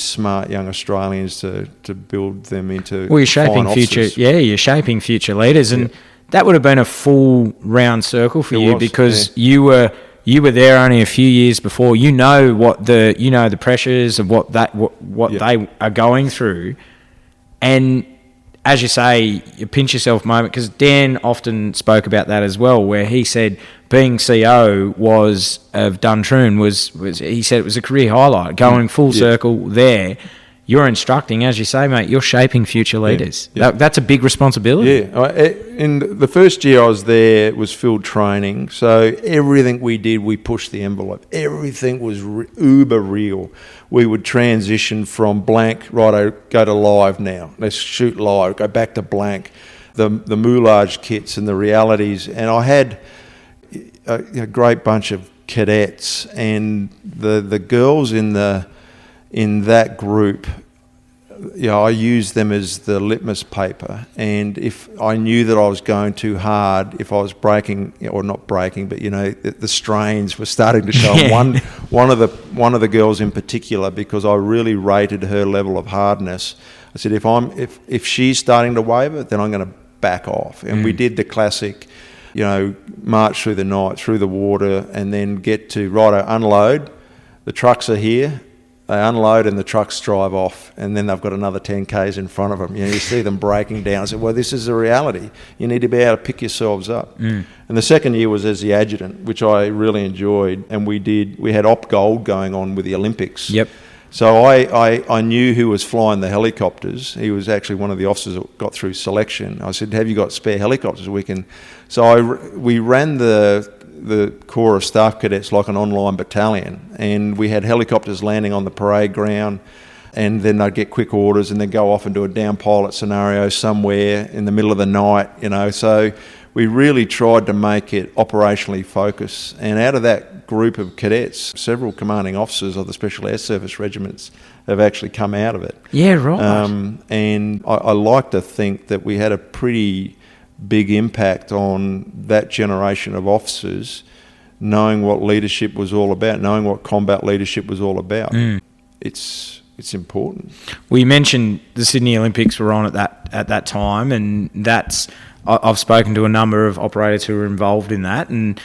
smart young Australians to build them into you're shaping officers. you're shaping future leaders, and that would have been a full round circle for you because you were there only a few years before. You know the pressures of what they are going through, and as you say, you pinch yourself moment, because Dan often spoke about that as well, where he said being CO of Duntroon was he said it was a career highlight, going full circle there. You're instructing, as you say, mate, you're shaping future leaders. That's a big responsibility. Yeah. In the first year I was there was field training, so everything we did, we pushed the envelope. Everything was uber real. We would transition from blank, righto, go to live now. Let's shoot live, go back to blank. The moulage kits and the realities. And I had a great bunch of cadets, and the girls in that group, I used them as the litmus paper. And if I knew that I was going too hard, if I was breaking or not breaking, but the strains were starting to show. One of the girls in particular, because I really rated her level of hardness, I said, if she's starting to waver, then I'm going to back off. And we did the classic, march through the night, through the water, and then get to righto, unload. The trucks are here. They unload and the trucks drive off, and then they've got another 10 Ks in front of them. You see them breaking down. I said, well, this is a reality. You need to be able to pick yourselves up. And the second year was as the adjutant, which I really enjoyed, and we had Op Gold going on with the Olympics. Yep. So I knew who was flying the helicopters. He was actually one of the officers that got through selection. I said, have you got spare helicopters we can... So we ran the Corps of Staff Cadets like an online battalion, and we had helicopters landing on the parade ground, and then they'd get quick orders and then go off and do a down pilot scenario somewhere in the middle of the night, So we really tried to make it operationally focused, and out of that group of cadets, several commanding officers of the Special Air Service Regiments have actually come out of it. Yeah, right. And I like to think that we had a pretty big impact on that generation of officers, knowing what leadership was all about, knowing what combat leadership was all about. It's important. Well, you mentioned the Sydney Olympics were on at that time, and I've spoken to a number of operators who were involved in that, and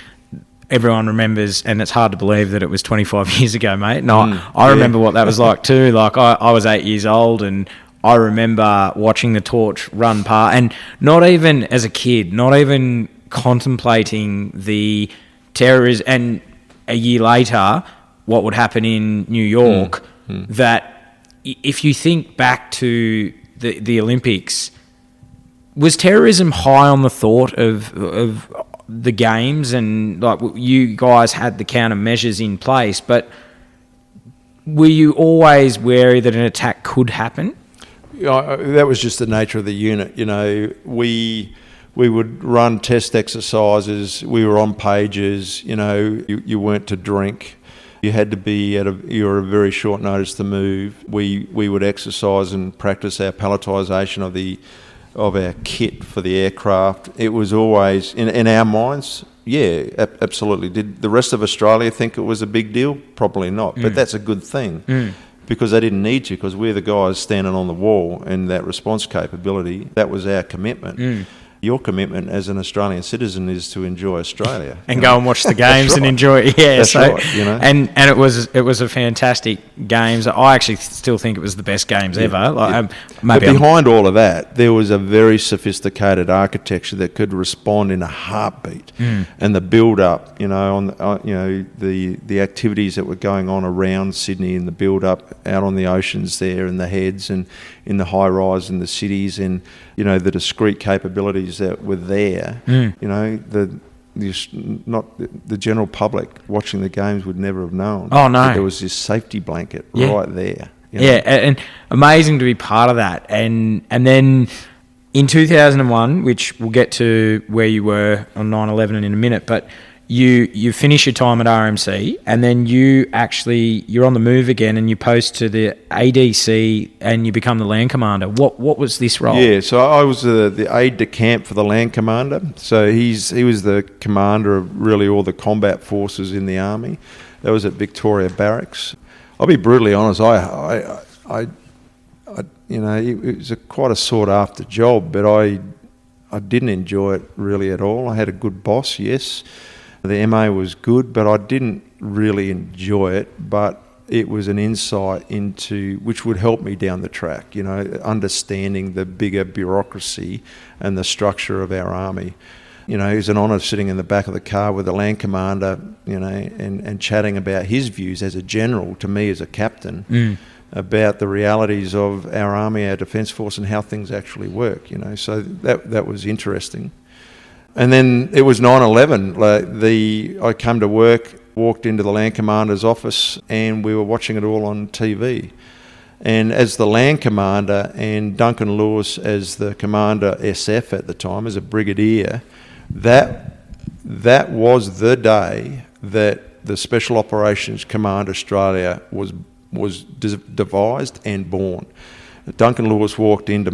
everyone remembers, and it's hard to believe that it was 25 years ago, mate. And I remember what that was like too. Like I was 8 years old, and I remember watching the torch run past, and not even as a kid, not even contemplating the terrorism, and a year later, what would happen in New York, that if you think back to the Olympics, was terrorism high on the thought of the games? And like, you guys had the countermeasures in place, but were you always wary that an attack could happen? That was just the nature of the unit. We would run test exercises. We were on pages. You weren't to drink. You had to be you were a very short notice to move. We would exercise and practice our palletisation of our kit for the aircraft. It was always in our minds. Yeah, absolutely. Did the rest of Australia think it was a big deal? Probably not. But that's a good thing because they didn't need to, because we're the guys standing on the wall, and that response capability, that was our commitment. Your commitment as an Australian citizen is to enjoy Australia and go and watch the games and enjoy it. Yeah, that's right. And it was a fantastic games. I actually still think it was the best games ever. But behind all of that, there was a very sophisticated architecture that could respond in a heartbeat, and the build up, the activities that were going on around Sydney, and the build up out on the oceans there, and the heads, and in the high rise in the cities, and the discrete capabilities that were there. The general public watching the games would never have known. Oh no! There was this safety blanket right there. Yeah, and amazing to be part of that. And then in 2001, which we'll get to where you were on 9/11 in a minute, but you finish your time at RMC, and then you're on the move again, and you post to the ADC, and you become the land commander. What was this role? Yeah, so I was the aide de camp for the land commander. So he was the commander of really all the combat forces in the army. That was at Victoria Barracks. I'll be brutally honest. It was quite a sought after job, but I didn't enjoy it really at all. I had a good boss, yes. The MA was good, but I didn't really enjoy it. But it was an insight into which would help me down the track, understanding the bigger bureaucracy and the structure of our army. It was an honour sitting in the back of the car with the land commander, and chatting about his views as a general to me as a captain about the realities of our army, our defence force, and how things actually work. So that was interesting. And then it was 9/11. I came to work, walked into the land commander's office, and we were watching it all on TV. And as the land commander, and Duncan Lewis as the commander SF at the time, as a brigadier, that was the day that the Special Operations Command Australia was devised and born. Duncan Lewis walked into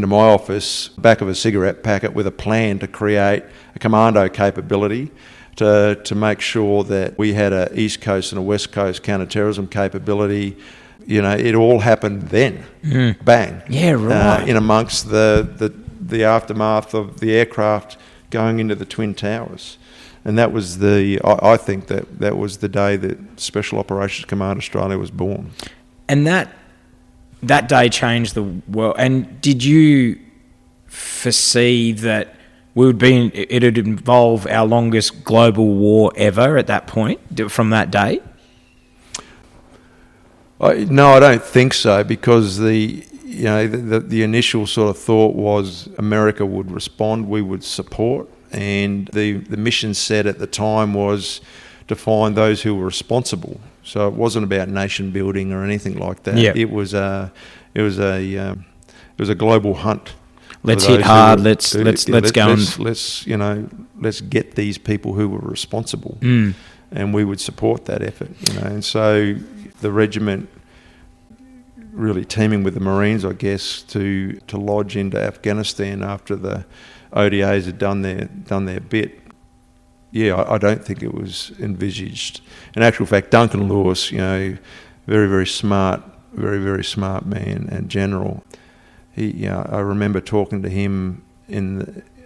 my office, back of a cigarette packet, with a plan to create a commando capability to make sure that we had a East Coast and a West Coast counter-terrorism capability. It all happened then. Bang. Yeah, right. In amongst the aftermath of the aircraft going into the Twin Towers. And that was I think that was the day that Special Operations Command Australia was born. And that day changed the world. And did you foresee that it'd involve our longest global war ever at that point, from that day? No, I don't think so, because the initial sort of thought was America would respond, we would support, and the mission set at the time was to find those who were responsible. So it wasn't about nation building or anything like that. Yep. It was a global hunt. Let's hit hard. Let's get these people who were responsible, and we would support that effort. And so the regiment, really teaming with the Marines, I guess, to lodge into Afghanistan after the ODAs had done their bit. Yeah, I don't think it was envisaged. In actual fact, Duncan Lewis, very, very smart, very, very smart man and general. I remember talking to him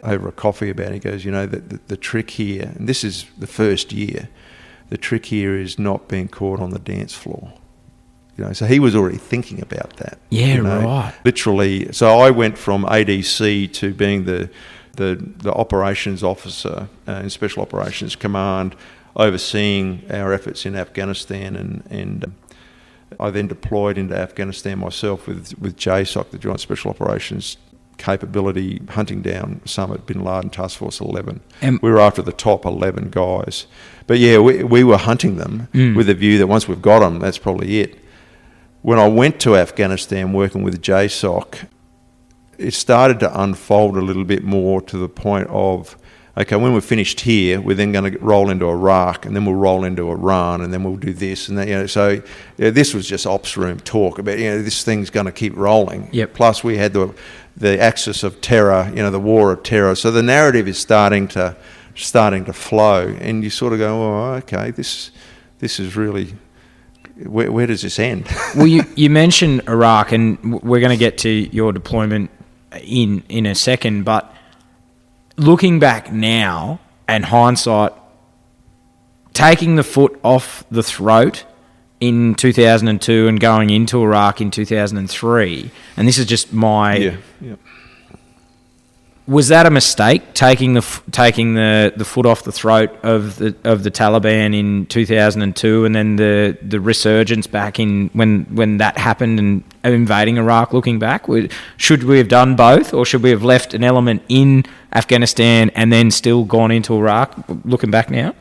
over a coffee about it. He goes, the trick here, and this is the first year, the trick here is not being caught on the dance floor. So he was already thinking about that. Yeah, right. Literally. So I went from ADC to being the the operations officer in Special Operations Command, overseeing our efforts in Afghanistan, and I then deployed into Afghanistan myself with JSOC, the Joint Special Operations Capability, hunting down Osama bin Laden Task Force 11. We were after the top 11 guys. But yeah, we were hunting them with a view that once we've got them, that's probably it. When I went to Afghanistan working with JSOC, it started to unfold a little bit more to the point of, okay, when we're finished here, we're then going to roll into Iraq, and then we'll roll into Iran, and then we'll do this and that. So this was just ops room talk about, this thing's going to keep rolling. Yep. Plus, we had the axis of terror, the war of terror. So the narrative is starting to flow, and you sort of go, oh, okay, this is really, where does this end? Well, you mentioned Iraq, and we're going to get to your deployment in a second, but looking back now and hindsight, taking the foot off the throat in 2002 and going into Iraq in 2003, and this is just my... Yeah. Was that a mistake, taking the foot off the throat of the Taliban in 2002, and then the resurgence back in when that happened and invading Iraq? Looking back, should we have done both, or should we have left an element in Afghanistan and then still gone into Iraq? Looking back now,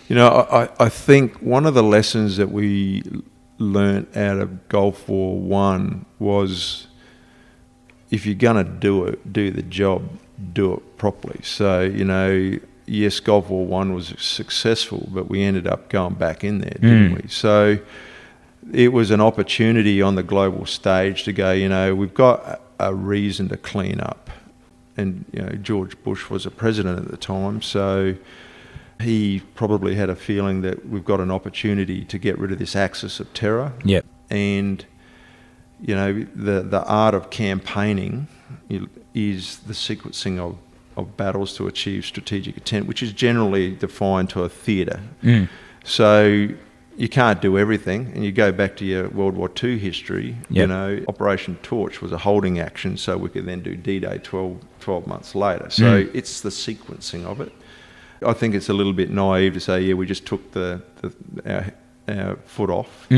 I think one of the lessons that we learnt out of Gulf War One was, if you're going to do the job, do it properly. So, yes, Gulf War One was successful, but we ended up going back in there, didn't we? So it was an opportunity on the global stage to go, we've got a reason to clean up. And, George Bush was a president at the time, so he probably had a feeling that we've got an opportunity to get rid of this axis of terror. Yep. And the art of campaigning is the sequencing of battles to achieve strategic intent, which is generally defined to a theatre. So you can't do everything, and you go back to your World War II history. Yep. Operation Torch was a holding action, so we could then do D-Day 12 months later. So it's the sequencing of it. I think it's a little bit naive to say, we just took our foot off.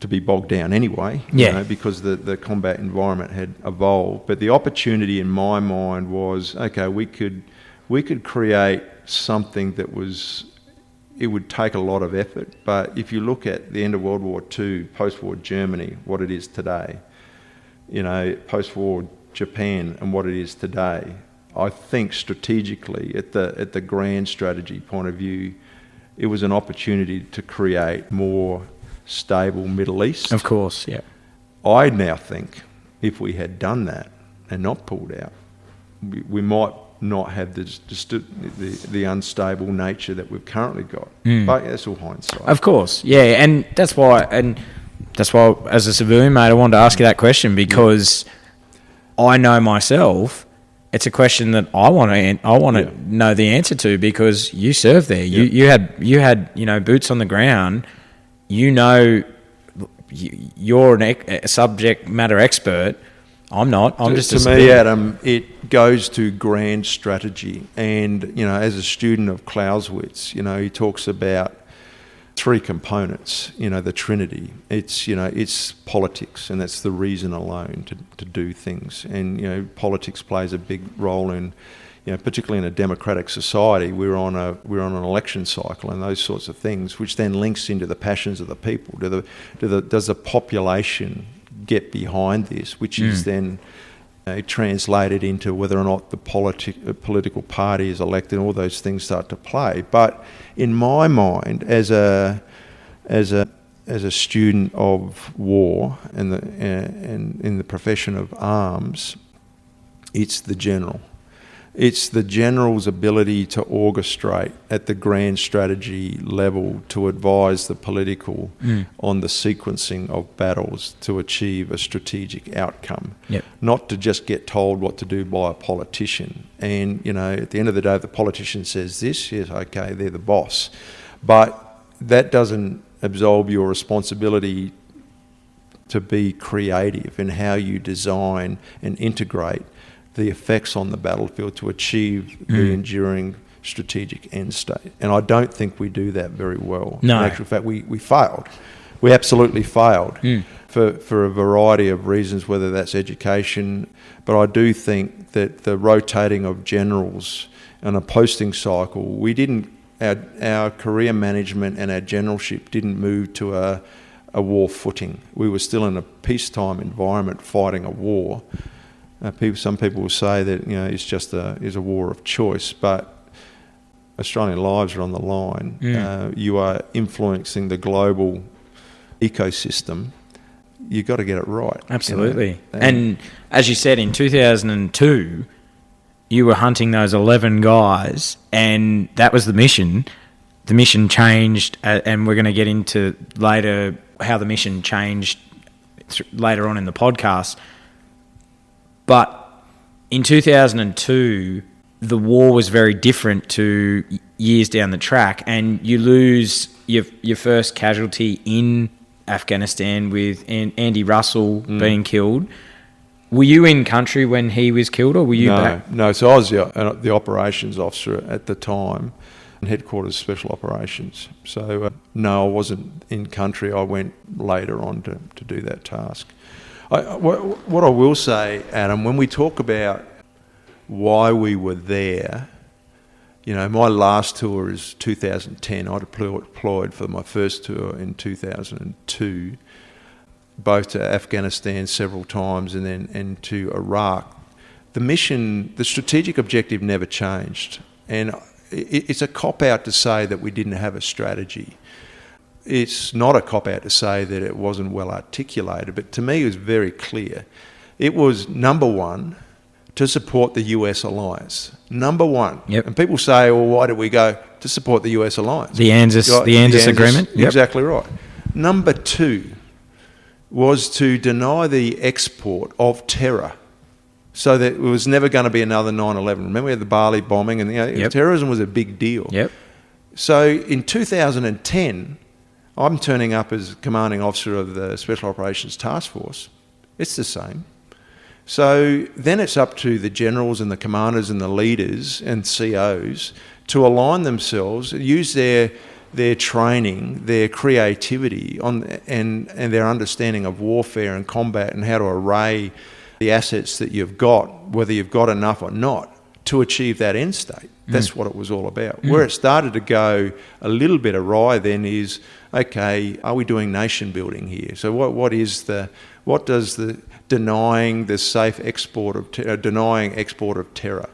To be bogged down anyway, because the combat environment had evolved. But the opportunity in my mind was, okay, we could create something that it would take a lot of effort. But if you look at the end of World War II, post-war Germany, what it is today, post-war Japan and what it is today, I think strategically, at the grand strategy point of view, it was an opportunity to create more stable Middle East. Of course, yeah. I now think if we had done that and not pulled out, we might not have the unstable nature that we've currently got. But that's all hindsight. Of course, yeah, and that's why, as a civilian, mate, I wanted to ask you that question, because I know myself, it's a question that I want to know the answer to, because you served there. You had boots on the ground. You're a subject matter expert. I'm not. I'm just a civilian. To me, Adam, it goes to grand strategy. And, as a student of Clausewitz, he talks about three components, the Trinity. It's politics, and that's the reason alone to do things. And, politics plays a big role in, particularly in a democratic society. We're on an election cycle and those sorts of things, which then links into the passions of the people. Does the population get behind this, which is then translated into whether or not the political party is elected, and all those things start to play. But in my mind, as a student of war and in the profession of arms, it's the general. It's the general's ability to orchestrate at the grand strategy level to advise the political on the sequencing of battles to achieve a strategic outcome. Yep. Not to just get told what to do by a politician. And, at the end of the day, if the politician says this, yes, okay, they're the boss. But that doesn't absolve your responsibility to be creative in how you design and integrate the effects on the battlefield to achieve the enduring strategic end state. And I don't think we do that very well. No. In actual fact, we failed. We absolutely failed for a variety of reasons, whether that's education. But I do think that the rotating of generals and a posting cycle, we didn't, our career management and our generalship didn't move to a war footing. We were still in a peacetime environment fighting a war. Some people will say that it's a war of choice, but Australian lives are on the line. You are influencing the global ecosystem. You've got to get it right. Absolutely. And as you said, in 2002, you were hunting those 11 guys, and that was the mission. The mission changed, and we're going to get into later how the mission changed later on in the podcast. But in 2002, the war was very different to years down the track, and you lose your first casualty in Afghanistan with Andy Russell being killed. Were you in country when he was killed, or were you back? No, so I was the operations officer at the time, headquarters special operations. So no, I wasn't in country. I went later on to do that task. What I will say, Adam, when we talk about why we were there, my last tour is 2010. I deployed for my first tour in 2002, both to Afghanistan several times and to Iraq. The mission, the strategic objective never changed. And it's a cop-out to say that we didn't have a strategy. It's not a cop-out to say that it wasn't well articulated, but to me it was very clear. It was, number one, to support the US alliance. Number one. Yep. And people say, well, why did we go? To support the US alliance. The ANZUS agreement? Yep. Exactly right. Number two was to deny the export of terror, so that it was never going to be another 9/11. Remember we had the Bali bombing, and terrorism was a big deal. Yep. So in 2010, I'm turning up as commanding officer of the Special Operations Task Force. It's the same. So then it's up to the generals and the commanders and the leaders and COs to align themselves, use their training, their creativity and their understanding of warfare and combat and how to array the assets that you've got, whether you've got enough or not, to achieve that end state. That's what it was all about. Where it started to go a little bit awry then is, okay, are we doing nation building here? So what does the denying the safe export of denying export of terror?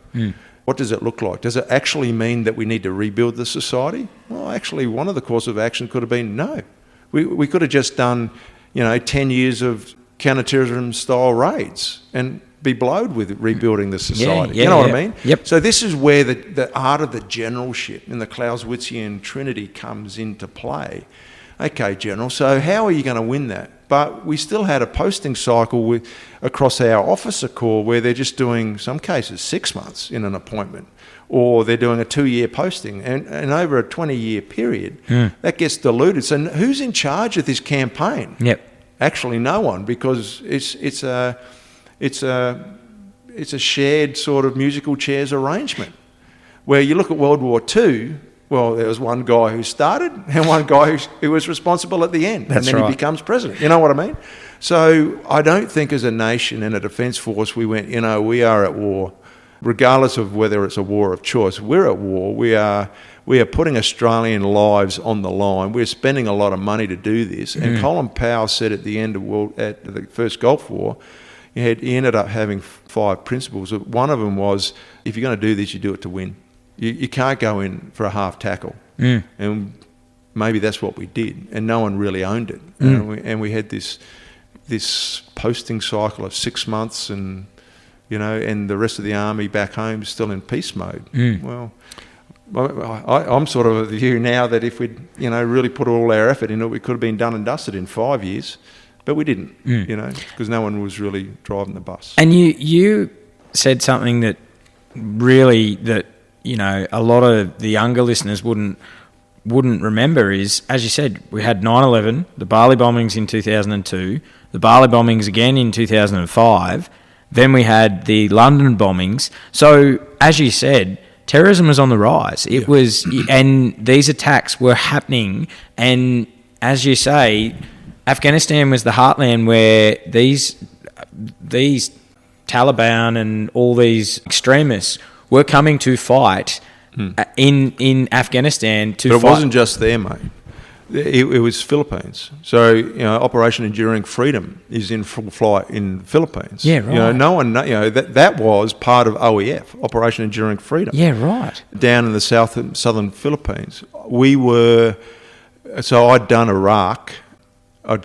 What does it look like? Does it actually mean that we need to rebuild the society? Well, actually, one of the course of action could have been no. We could have just done, 10 years of counter-terrorism style raids and be blowed with rebuilding the society. You know what I mean? Yep. So this is where the art of the generalship and the Clausewitzian trinity comes into play. Okay, General, so how are you going to win that? But we still had a posting cycle across our officer corps where they're just doing, some cases, 6 months in an appointment, or they're doing a 2-year posting. And over a 20-year period, that gets diluted. So who's in charge of this campaign? Yep. Actually, no one, because it's a shared sort of musical chairs arrangement. Where you look at World War II, well, there was one guy who started and one guy who was responsible at the end. That's and then right. He becomes president. You know what I mean? So I don't think as a nation and a defence force we went, we are at war. Regardless of whether it's a war of choice, we're at war. We are putting Australian lives on the line. We're spending a lot of money to do this. And Colin Powell said at the end of at the first Gulf War, he ended up having 5 principles. One of them was, if you're going to do this, you do it to win. You can't go in for a half tackle. And maybe that's what we did. And no one really owned it. And we had this posting cycle of 6 months and the rest of the army back home is still in peace mode. Well, I'm sort of of the view now that if we'd really put all our effort into it, we could have been done and dusted in 5 years. But we didn't, because no one was really driving the bus. And you said something that really a lot of the younger listeners wouldn't remember is, as you said, we had 9/11, the Bali bombings in 2002, the Bali bombings again in 2005. Then we had the London bombings. So, as you said, terrorism was on the rise. It was, and these attacks were happening. And as you say, Afghanistan was the heartland where these Taliban and all these extremists were coming to fight in Afghanistan to But it fight. wasn't just there, mate. It was Philippines. So, Operation Enduring Freedom is in full flight in the Philippines. Yeah, right. No one, that was part of OEF, Operation Enduring Freedom. Yeah, right. Down in the southern Philippines. So I'd done Iraq.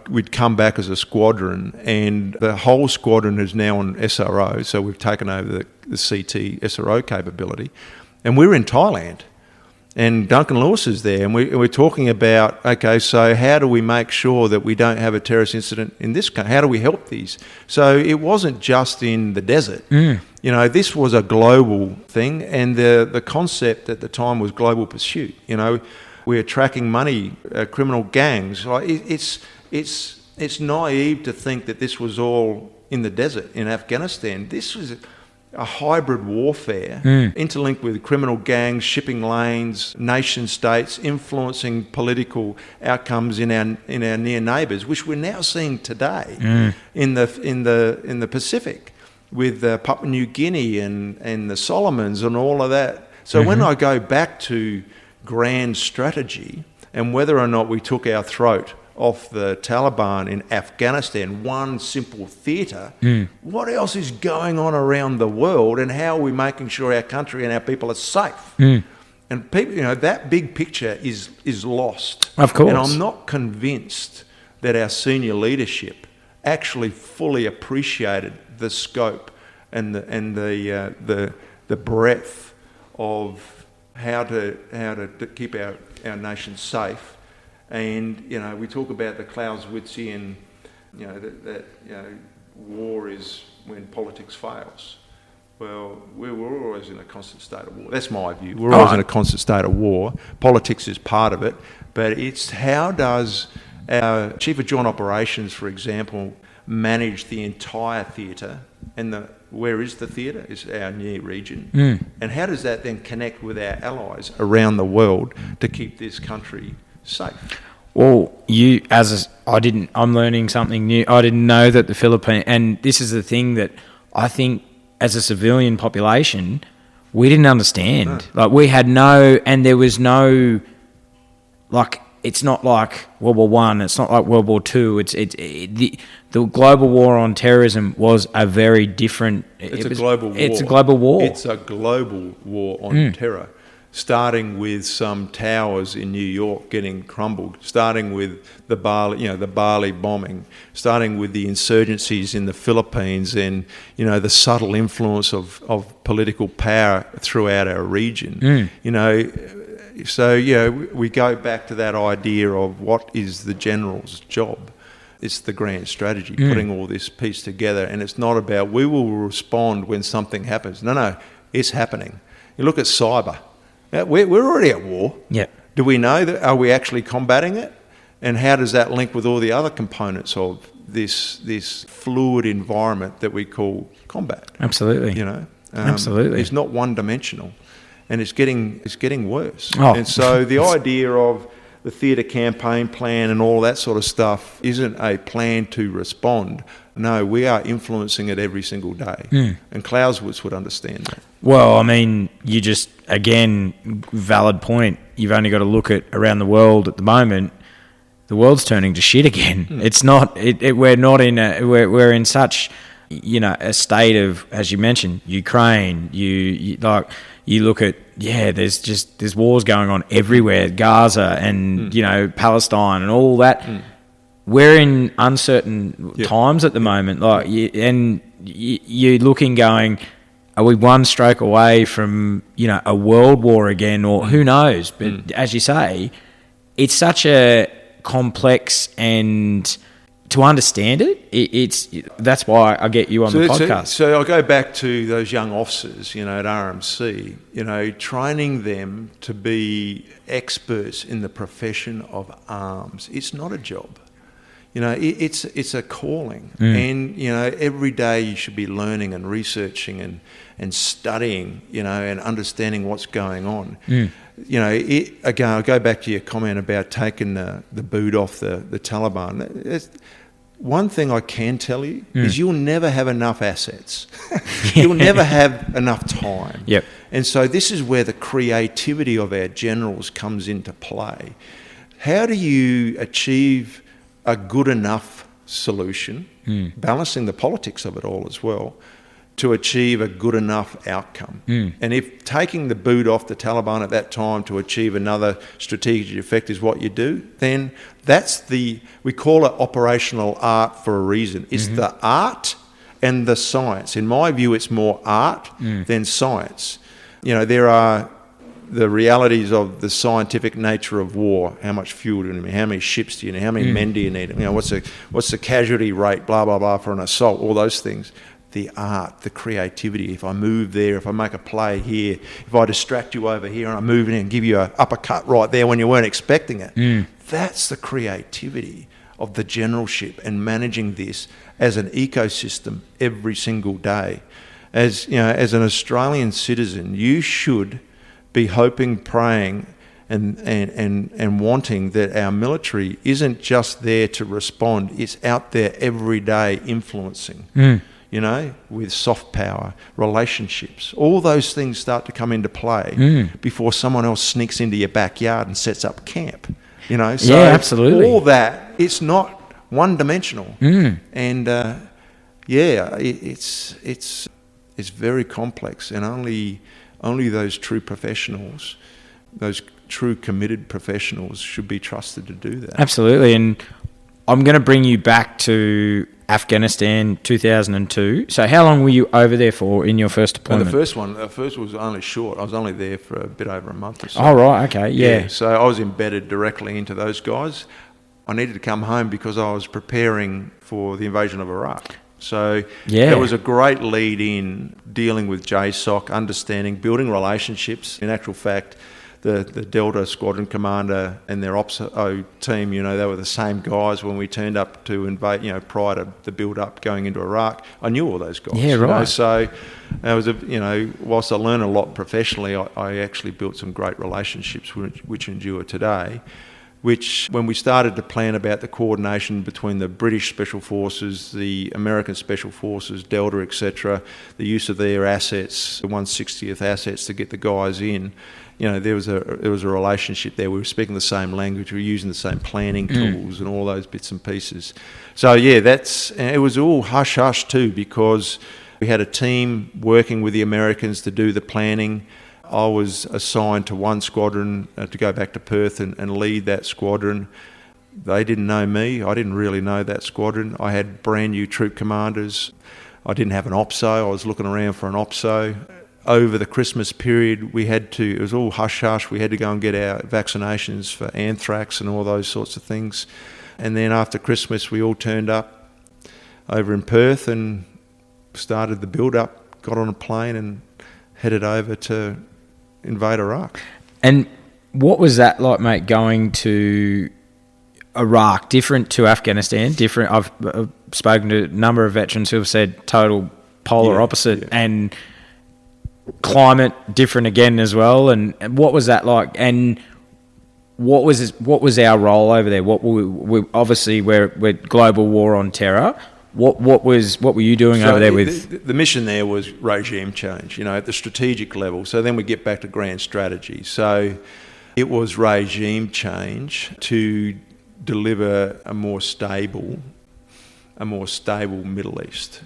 We'd come back as a squadron, and the whole squadron is now on SRO, so we've taken over the CT SRO capability. And we're in Thailand. And Duncan Lewis is there, and we're talking about, okay, so how do we make sure that we don't have a terrorist incident in this country? How do we help these? So it wasn't just in the desert. This was a global thing, and the concept at the time was global pursuit. We're tracking money, criminal gangs. It's naive to think that this was all in the desert in Afghanistan. This was a hybrid warfare interlinked with criminal gangs, shipping lanes, nation states, influencing political outcomes in our near neighbours, which we're now seeing today in the Pacific with Papua New Guinea and the Solomons and all of that. So when I go back to grand strategy and whether or not we took our throat off the Taliban in Afghanistan, one simple theatre, what else is going on around the world, and how are we making sure our country and our people are safe? And people, that big picture is lost. Of course. And I'm not convinced that our senior leadership actually fully appreciated the scope and the breadth of how to keep our nation safe. And we talk about the Clausewitzian, that war is when politics fails. Well, we're always in a constant state of war. That's my view. We're always in a constant state of war. Politics is part of it, but it's how does our Chief of Joint Operations, for example, manage the entire theatre, and where is the theatre? It's our near region. And how does that then connect with our allies around the world to keep this country safe? Well, I'm learning something new. I didn't know that the Philippines, and this is the thing that I think as a civilian population, we didn't understand. No. Like, we had and there was no, like, it's not like World War One. It's not like World War Two. The global war on terrorism was a very different. It's a global war. It's a global war. It's a global war on terror, starting with some towers in New York getting crumbled, starting with the Bali bombing, starting with the insurgencies in the Philippines, and the subtle influence of political power throughout our region. So, we go back to that idea of what is the general's job. It's the grand strategy, putting all this piece together. And it's not about we will respond when something happens. No, it's happening. You look at cyber. We're already at war. Yeah. Do we know that? Are we actually combating it? And how does that link with all the other components of this fluid environment that we call combat? Absolutely. Absolutely. It's not one-dimensional. And it's getting worse. Oh. And so the idea of the theatre campaign plan and all that sort of stuff isn't a plan to respond. No, we are influencing it every single day. And Clausewitz would understand that. Well, I mean, you just, again, valid point. You've only got to look at around the world at the moment. The world's turning to shit again. It's not. We're not in. We're in such, a state of, as you mentioned, Ukraine. You look at, there's wars going on everywhere, Gaza and, Palestine and all that. We're in uncertain times at the moment. You're looking going, are we one stroke away from, a world war again, or who knows? But as you say, it's such a complex, and to understand that's why I get you on the podcast. So I'll go back to those young officers, at RMC, training them to be experts in the profession of arms. It's not a job. it's a calling. And, every day you should be learning and researching and studying, and understanding what's going on. Again, I'll go back to your comment about taking the boot off the Taliban. One thing I can tell you is you'll never have enough assets. You'll never have enough time. Yep. And so this is where the creativity of our generals comes into play. How do you achieve a good enough solution, balancing the politics of it all as well, to achieve a good enough outcome? And if taking the boot off the Taliban at that time to achieve another strategic effect is what you do, then we call it operational art for a reason. It's the art and the science. In my view, it's more art than science. There are the realities of the scientific nature of war. How much fuel do you need? How many ships do you need? How many men do you need? What's the casualty rate? Blah blah blah for an assault. All those things. The art, the creativity. If I move there, if I make a play here, if I distract you over here and I move in and give you an uppercut right there when you weren't expecting it, that's the creativity of the generalship and managing this as an ecosystem every single day. As an Australian citizen, you should be hoping, praying, and wanting that our military isn't just there to respond; it's out there every day influencing. With soft power, relationships, all those things start to come into play before someone else sneaks into your backyard and sets up camp. So absolutely. All that, it's not one-dimensional, and it's very complex, and only those true professionals, those true committed professionals, should be trusted to do that. Absolutely, and I'm going to bring you back to Afghanistan 2002. So how long were you over there for in your first deployment? The first was only short. I was only there for a bit over a month or so. Oh, right, okay, yeah. So I was embedded directly into those guys. I needed to come home because I was preparing for the invasion of Iraq. So there was a great lead in dealing with JSOC, understanding, building relationships. In actual fact, the Delta Squadron commander and their ops team, they were the same guys when we turned up to invade, prior to the build-up going into Iraq. I knew all those guys. Yeah, right. So it was, whilst I learned a lot professionally, I actually built some great relationships which endure today. Which, when we started to plan about the coordination between the British Special Forces, the American Special Forces, Delta, etc., the use of their assets, the 160th assets to get the guys in, there was a relationship there. We were speaking the same language, we were using the same planning tools and all those bits and pieces. So it was all hush-hush too, because we had a team working with the Americans to do the planning. I was assigned to one squadron to go back to Perth and lead that squadron. They didn't know me. I didn't really know that squadron. I had brand new troop commanders. I didn't have an OPSO. I was looking around for an OPSO. Over the Christmas period, it was all hush-hush. We had to go and get our vaccinations for anthrax and all those sorts of things. And then after Christmas, we all turned up over in Perth and started the build-up, got on a plane and headed over to invade Iraq. And what was that like, mate, going to Iraq? Different to Afghanistan? Different? I've spoken to a number of veterans who have said total polar opposite, and climate different again as well. And what was that like? And what was our role over there? We obviously we're global war on terror. What were you doing over there with? The mission there was regime change, at the strategic level. So then we get back to grand strategy. So it was regime change to deliver a more stable Middle East,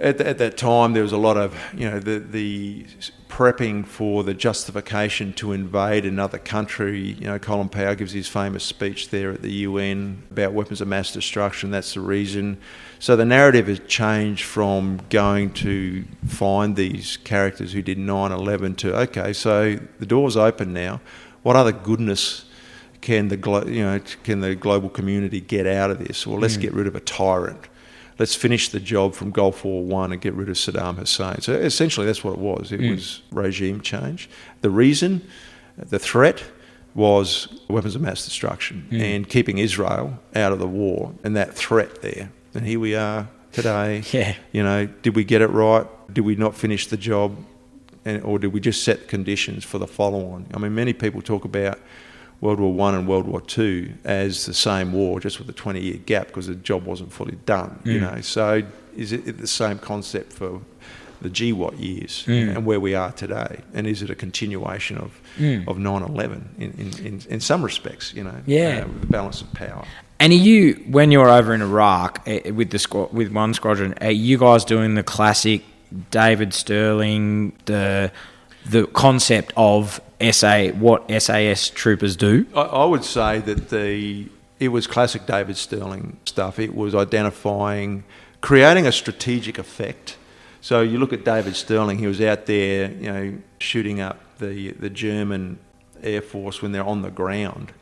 At that time, there was a lot of, the prepping for the justification to invade another country. Colin Powell gives his famous speech there at the UN about weapons of mass destruction. That's the reason. So the narrative has changed from going to find these characters who did 9/11 to, okay, so the door's open now. What other goodness can the global community get out of this? Well, let's get rid of a tyrant. Let's finish the job from Gulf War I and get rid of Saddam Hussein. So essentially that's what it was. It was regime change. The reason, the threat, was weapons of mass destruction and keeping Israel out of the war and that threat there. And here we are today. Yeah. You know, did we get it right? Did we not finish the job? Or did we just set conditions for the follow-on? I mean, many people talk about World War I and World War II as the same war, just with a 20-year gap because the job wasn't fully done, you know. So is it the same concept for the GWAT years and where we are today? And is it a continuation of 9/11 in some respects, you know, with the balance of power? And are you, when you're over in Iraq with one squadron, are you guys doing the classic David Sterling, the concept of what SAS troopers do? I would say that it was classic David Sterling stuff. It was identifying, creating a strategic effect. So you look at David Sterling, he was out there, you know, shooting up the German Air Force when they're on the ground,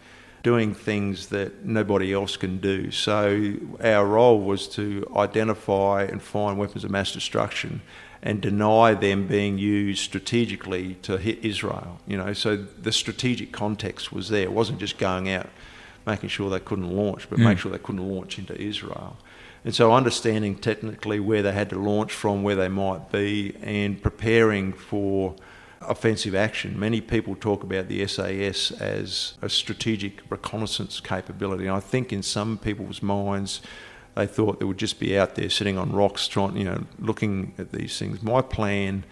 doing things that nobody else can do. So our role was to identify and find weapons of mass destruction and deny them being used strategically to hit Israel. You know, so the strategic context was there. It wasn't just going out making sure they couldn't launch, but make sure they couldn't launch into Israel. And so understanding technically where they had to launch from, where they might be, and preparing for offensive action. Many people talk about the SAS as a strategic reconnaissance capability. And I think in some people's minds, they thought they would just be out there sitting on rocks, trying, you know, looking at these things. My plan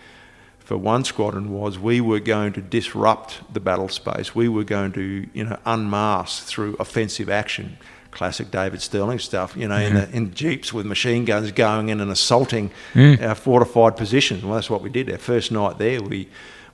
for one squadron was we were going to disrupt the battle space. We were going to, you know, unmask through offensive action. Classic David Sterling stuff, you know, in jeeps with machine guns going in and assaulting our fortified positions. Well, that's what we did. Our first night there, we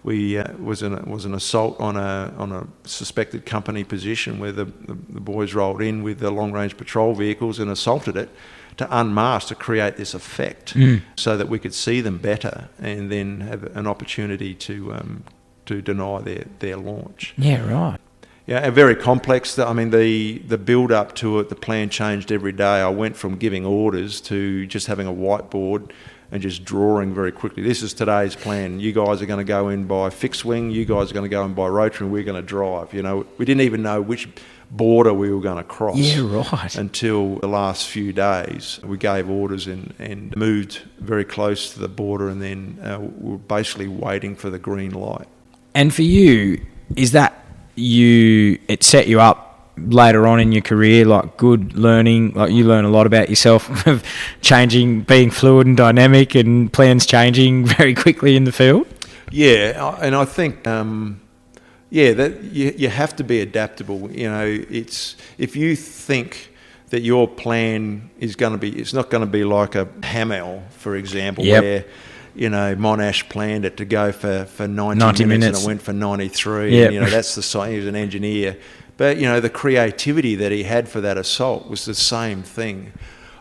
was an assault on a suspected company position where the boys rolled in with the long range patrol vehicles and assaulted it to unmask, to create this effect, so that we could see them better and then have an opportunity to deny their launch. Yeah, right. Yeah, very complex. I mean, the build up to it, the plan changed every day. I went from giving orders to just having a whiteboard and just drawing very quickly. This is today's plan. You guys are going to go in by fixed wing. You guys are going to go in by rotary, and we're going to drive. You know, we didn't even know which border we were going to cross. Yeah, right. Until the last few days, we gave orders and moved very close to the border, and then we were basically waiting for the green light. And for you, is that it set you up later on in your career, like good learning, like you learn a lot about yourself of changing, being fluid and dynamic and plans changing very quickly in the field? Yeah, and I think, that you have to be adaptable. You know, it's, if you think that your plan is going to be, it's not going to be like a Hamel, for example, where, you know, Monash planned it to go for 90 minutes and it went for 93. Yep. And, you know, that's the sign. He was an engineer. But, you know, the creativity that he had for that assault was the same thing.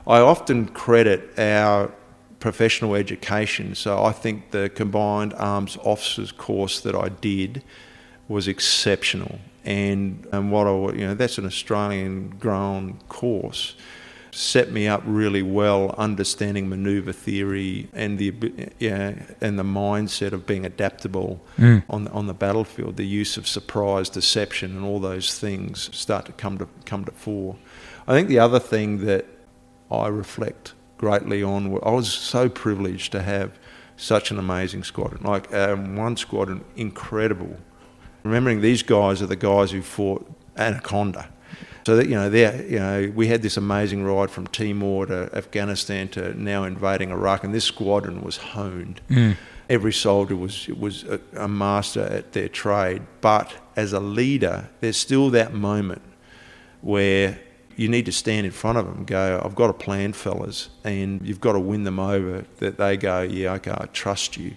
I often credit our professional education. So I think the Combined Arms Officers course that I did was exceptional. And that's an Australian grown course. Set me up really well, understanding manoeuvre theory and the mindset of being adaptable on the battlefield. The use of surprise, deception, and all those things start to come to fore. I think the other thing that I reflect greatly on, I was so privileged to have such an amazing squadron. Like one squadron, incredible. Remembering these guys are the guys who fought Anaconda. So that, we had this amazing ride from Timor to Afghanistan to now invading Iraq, and this squadron was honed. Every soldier was a master at their trade, but as a leader, there's still that moment where you need to stand in front of them and go, I've got a plan, fellas, and you've got to win them over, that they go, yeah, okay, I trust you.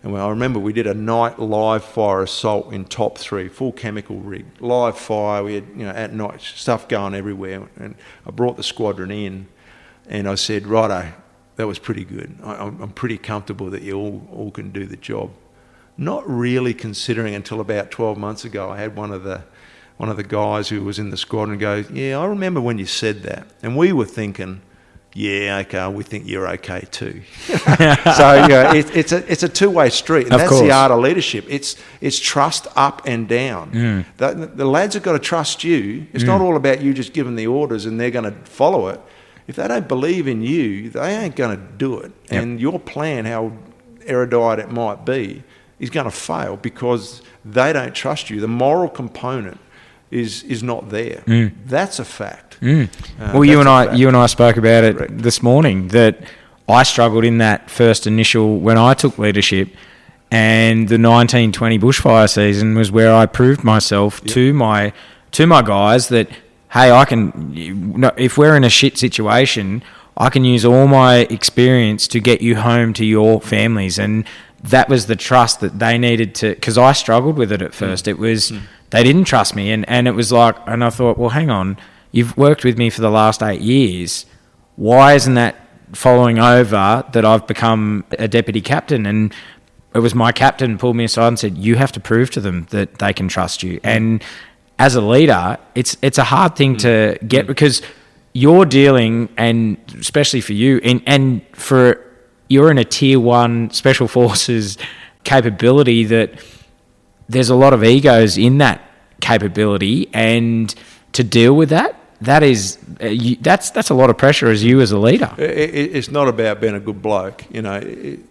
And I remember we did a night live fire assault in Top 3, full chemical rig, live fire. We had, at night, stuff going everywhere. And I brought the squadron in and I said, righto, that was pretty good. I'm pretty comfortable that you all can do the job. Not really considering until about 12 months ago, I had one of the guys who was in the squadron go, yeah, I remember when you said that. And we were thinking, yeah, okay, we think you're okay too. So it's a two-way street, and that's the art of leadership. It's trust up and down. The lads have got to trust you. It's not all about you just giving the orders and they're going to follow it. If they don't believe in you, they ain't going to do it. Yep. And your plan, how erudite it might be, is going to fail because they don't trust you. The moral component is not there. That's a fact. Well, you and I spoke about it this morning, that I struggled in that first initial when I took leadership, and the 1920 bushfire season was where I proved myself to my guys that, hey, I can, if we're in a shit situation, I can use all my experience to get you home to your families. And that was the trust that they needed to, because I struggled with it at first. It was, they didn't trust me. And it was like, and I thought, well, hang on, you've worked with me for the last 8 years. Why isn't that following over that I've become a deputy captain? And it was my captain pulled me aside and said, you have to prove to them that they can trust you. And as a leader, it's a hard thing to get, because you're dealing, and especially for you, and for you're in a tier 1 special forces capability, that there's a lot of egos in that capability, and to deal with that's a lot of pressure as a leader. It's not about being a good bloke. It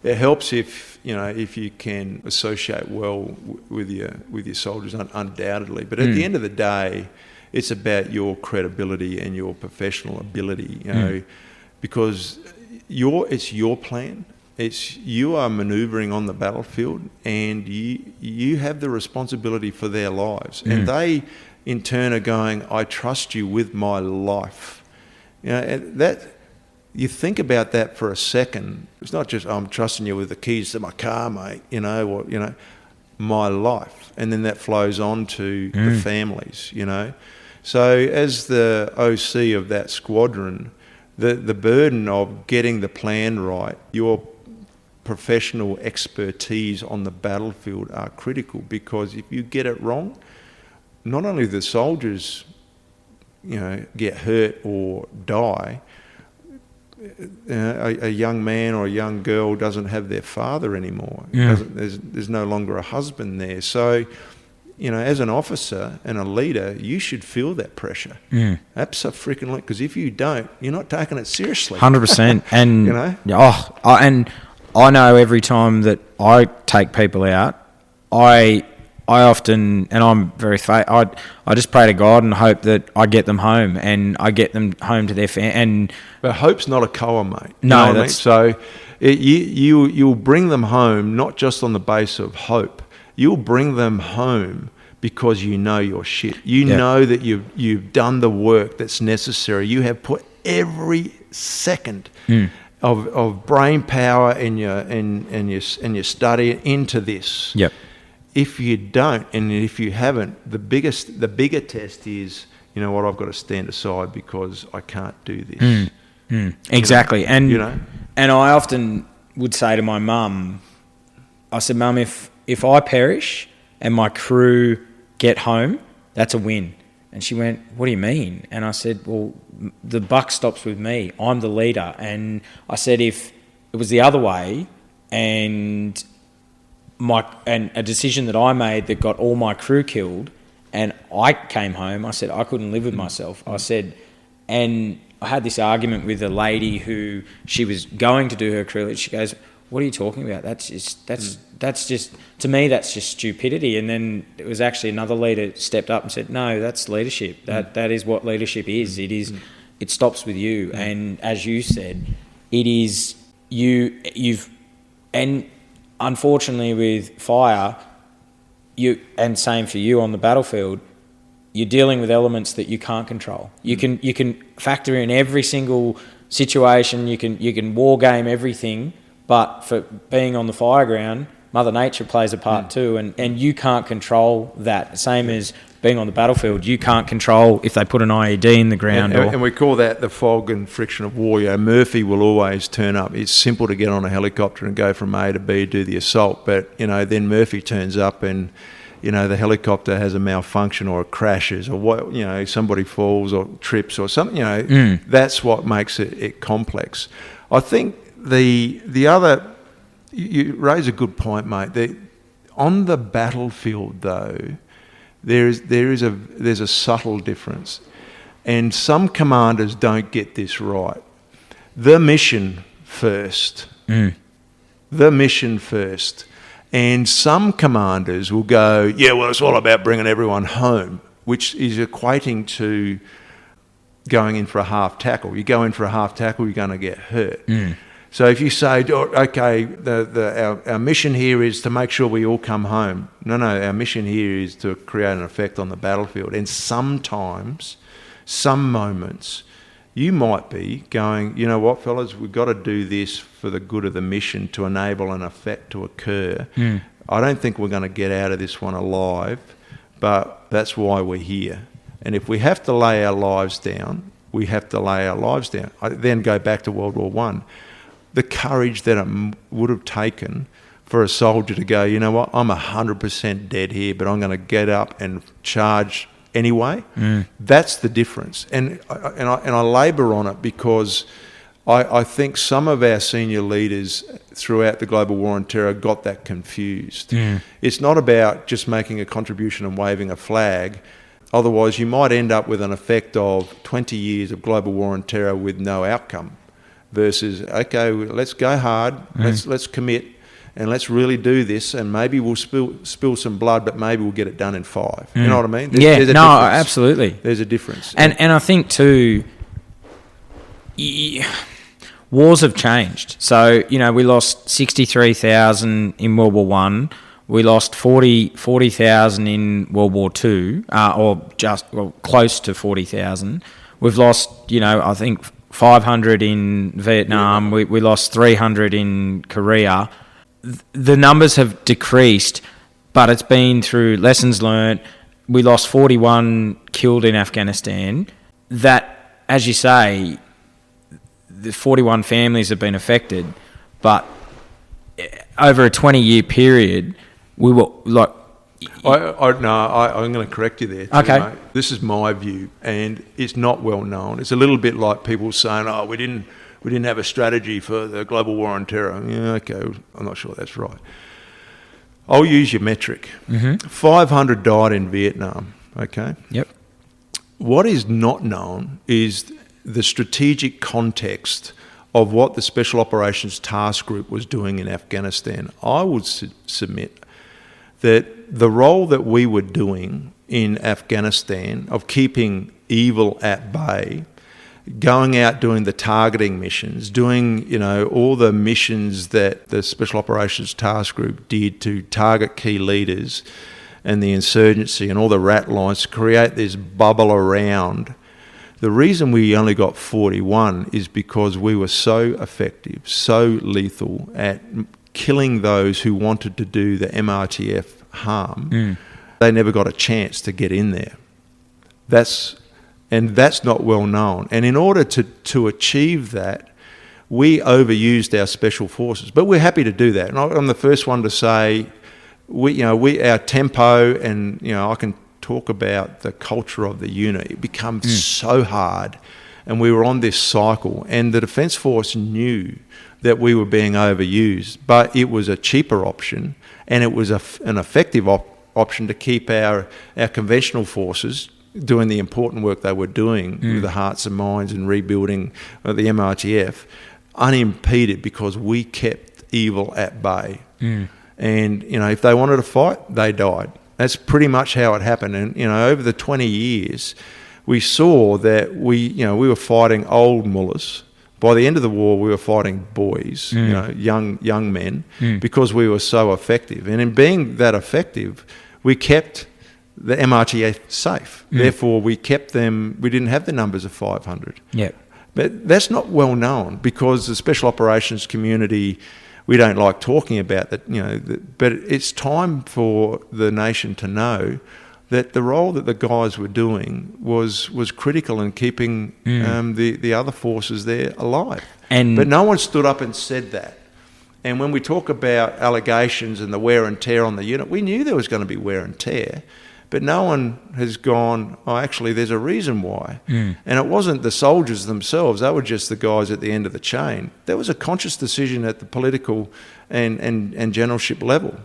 helps if you can associate well with your soldiers, undoubtedly. But at the end of the day, it's about your credibility and your professional ability. Because it's your plan. You are manoeuvring on the battlefield, and you have the responsibility for their lives, and they in turn are going, I trust you with my life. You think about that for a second. It's not just, I'm trusting you with the keys to my car, mate, my life. And then that flows on to the families, So as the OC of that squadron, the burden of getting the plan right, your professional expertise on the battlefield are critical, because if you get it wrong, not only the soldiers, get hurt or die, a young man or a young girl doesn't have their father anymore. There's no longer a husband there. So, as an officer and a leader, you should feel that pressure. Absolutely, because if you don't, you're not taking it seriously. 100%. And and I know every time that I take people out, I often, and I'm very I just pray to God and hope that I get them home, and I get them home to their family. But hope's not a koa, mate. No, that's... So you'll bring them home not just on the base of hope. You'll bring them home because you know your shit. You know that you've done the work that's necessary. You have put every second of brain power and your study into this. Yep. If you don't, and if you haven't, the bigger test is, I've got to stand aside because I can't do this. Exactly. And and I often would say to my mum, I said, Mum, if I perish and my crew get home, that's a win. And she went, what do you mean? And I said, well, the buck stops with me. I'm the leader. And I said, if it was the other way, and a decision that I made that got all my crew killed, and I came home, I said I couldn't live with myself. I said, and I had this argument with a lady who she was going to do her crew. She goes, what are you talking about? That's just to me, that's just stupidity. And then it was actually another leader stepped up and said, no, that's leadership. That is what leadership is. It stops with you. And as you said, it is you've and unfortunately with fire, and same for you on the battlefield, you're dealing with elements that you can't control. You can factor in every single situation, you can war game everything, but for being on the fire ground, Mother Nature plays a part too, and you can't control that. Same as being on the battlefield, you can't control if they put an IED in the ground. And we call that the fog and friction of war. Murphy will always turn up. It's simple to get on a helicopter and go from A to B, do the assault, but then Murphy turns up and the helicopter has a malfunction or it crashes or what, somebody falls or trips or something, that's what makes it complex. I think the other, you raise a good point, mate. On the battlefield, though, there's a subtle difference, and some commanders don't get this right. The mission first. The mission first. And some commanders will go, yeah, well, it's all about bringing everyone home, which is equating to going in for a half tackle. You go in for a half tackle, you're going to get hurt. So if you say, okay, our mission here is to make sure we all come home. No, our mission here is to create an effect on the battlefield. And sometimes, some moments, you might be going, you know what, fellas, we've got to do this for the good of the mission to enable an effect to occur. I don't think we're going to get out of this one alive, but that's why we're here. And if we have to lay our lives down, we have to lay our lives down. I then go back to World War I. The courage that it would have taken for a soldier to go, you know what, I'm 100% dead here, but I'm going to get up and charge anyway. That's the difference. And I labour on it because I think some of our senior leaders throughout the global war on terror got that confused. It's not about just making a contribution and waving a flag. Otherwise, you might end up with an effect of 20 years of global war on terror with no outcome versus, okay, let's go hard, let's commit, and let's really do this, and maybe we'll spill some blood, but maybe we'll get it done in 5. You know what I mean? There's a difference. Absolutely. There's a difference. And I think too, wars have changed. So, we lost 63,000 in World War I. We lost 40,000 in World War II, close to 40,000. We've lost, I think 500 in Vietnam. We lost 300 in Korea. The numbers have decreased, but it's been through lessons learned. We lost 41 killed in Afghanistan. That, as you say, the 41 families have been affected, but over a 20-year period, we were like... I'm going to correct you there too, okay, mate. This is my view, and it's not well known. It's a little bit like people saying, we didn't have a strategy for the global war on terror. Yeah, okay, I'm not sure that's right. I'll use your metric. 500 died in Vietnam, okay? Yep. What is not known is the strategic context of what the Special Operations Task Group was doing in Afghanistan. I would submit that the role that we were doing in Afghanistan of keeping evil at bay, going out doing the targeting missions, doing, all the missions that the Special Operations Task Group did to target key leaders and the insurgency and all the rat lines to create this bubble around. The reason we only got 41 is because we were so effective, so lethal at killing those who wanted to do the MRTF harm. They never got a chance to get in there. That's not well known. And in order to achieve that, we overused our special forces. But we're happy to do that. And I'm the first one to say, our tempo, and I can talk about the culture of the unit. It becomes so hard, and we were on this cycle. And the Defence Force knew that we were being overused, but it was a cheaper option, and it was an effective option to keep our conventional forces doing the important work they were doing with the hearts and minds and rebuilding the MRTF unimpeded, because we kept evil at bay. And, if they wanted to fight, they died. That's pretty much how it happened. And, over the 20 years, we saw that we were fighting old mullahs. By the end of the war, we were fighting boys, young men, because we were so effective. And in being that effective, we kept the MRTF safe. Therefore, we kept them. We didn't have the numbers of 500. Yep. But that's not well known, because the special operations community, we don't like talking about that. But it's time for the nation to know that the role that the guys were doing was critical in keeping the other forces there alive. But no one stood up and said that. And when we talk about allegations and the wear and tear on the unit, we knew there was going to be wear and tear, but no one has gone, oh, actually, there's a reason why. And it wasn't the soldiers themselves. They were just the guys at the end of the chain. There was a conscious decision at the political and generalship level.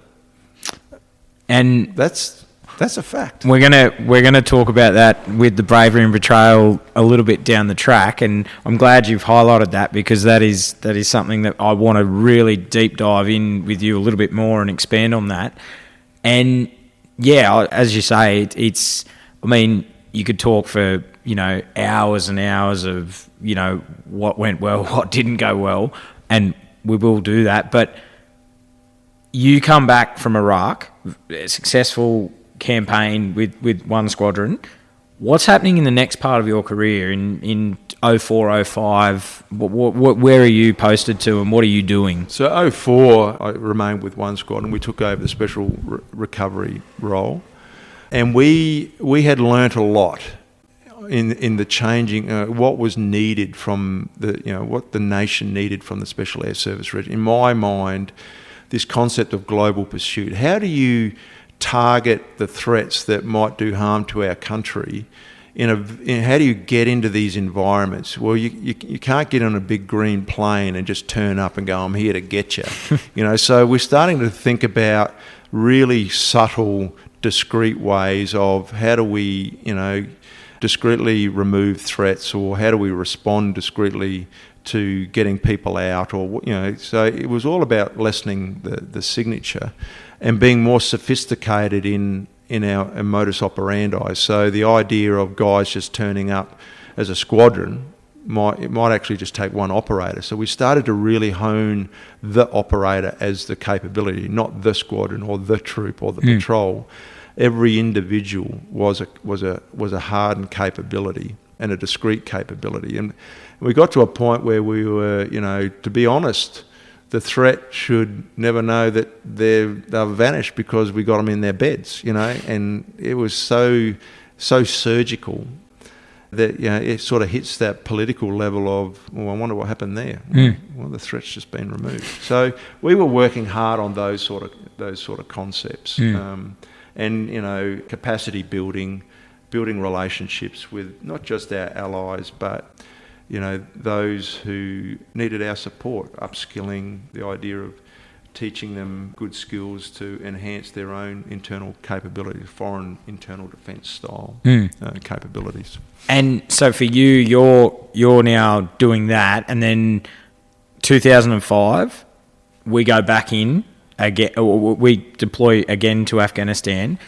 And That's a fact. we're gonna talk about that with the bravery and betrayal a little bit down the track, and I'm glad you've highlighted that, because that is something that I want to really deep dive in with you a little bit more and expand on that. And yeah, as you say, it's. I mean, you could talk for hours and hours of what went well, what didn't go well, and we will do that. But you come back from Iraq, a successful campaign with one squadron. What's happening in the next part of your career in 04, 05? Where are you posted to, and what are you doing? So 04, I remained with one squadron. We took over the special recovery role, and we had learnt a lot in the changing what was needed from what the nation needed from the Special Air Service Regiment. In my mind, this concept of global pursuit. How do you target the threats that might do harm to our country? How do you get into these environments? Well, you can't get on a big green plane and just turn up and go, I'm here to get you. So we're starting to think about really subtle, discrete ways of how do we, discreetly remove threats, or how do we respond discreetly to getting people out, or so it was all about lessening the signature and being more sophisticated in our modus operandi. So the idea of guys just turning up as a squadron might actually just take one operator. So we started to really hone the operator as the capability, not the squadron or the troop or the patrol. Every individual was a hardened capability and a discrete capability. And we got to a point where we were, to be honest, the threat should never know that they've vanished because we got them in their beds, and it was so surgical that it sort of hits that political level of, well, I wonder what happened there. Well, the threat's just been removed. So we were working hard on those sort of concepts. And capacity building relationships with not just our allies, but those who needed our support, upskilling, the idea of teaching them good skills to enhance their own internal capabilities, foreign internal defence style capabilities. And so for you, you're now doing that, and then 2005, we go back in. Again, we deploy again to Afghanistan.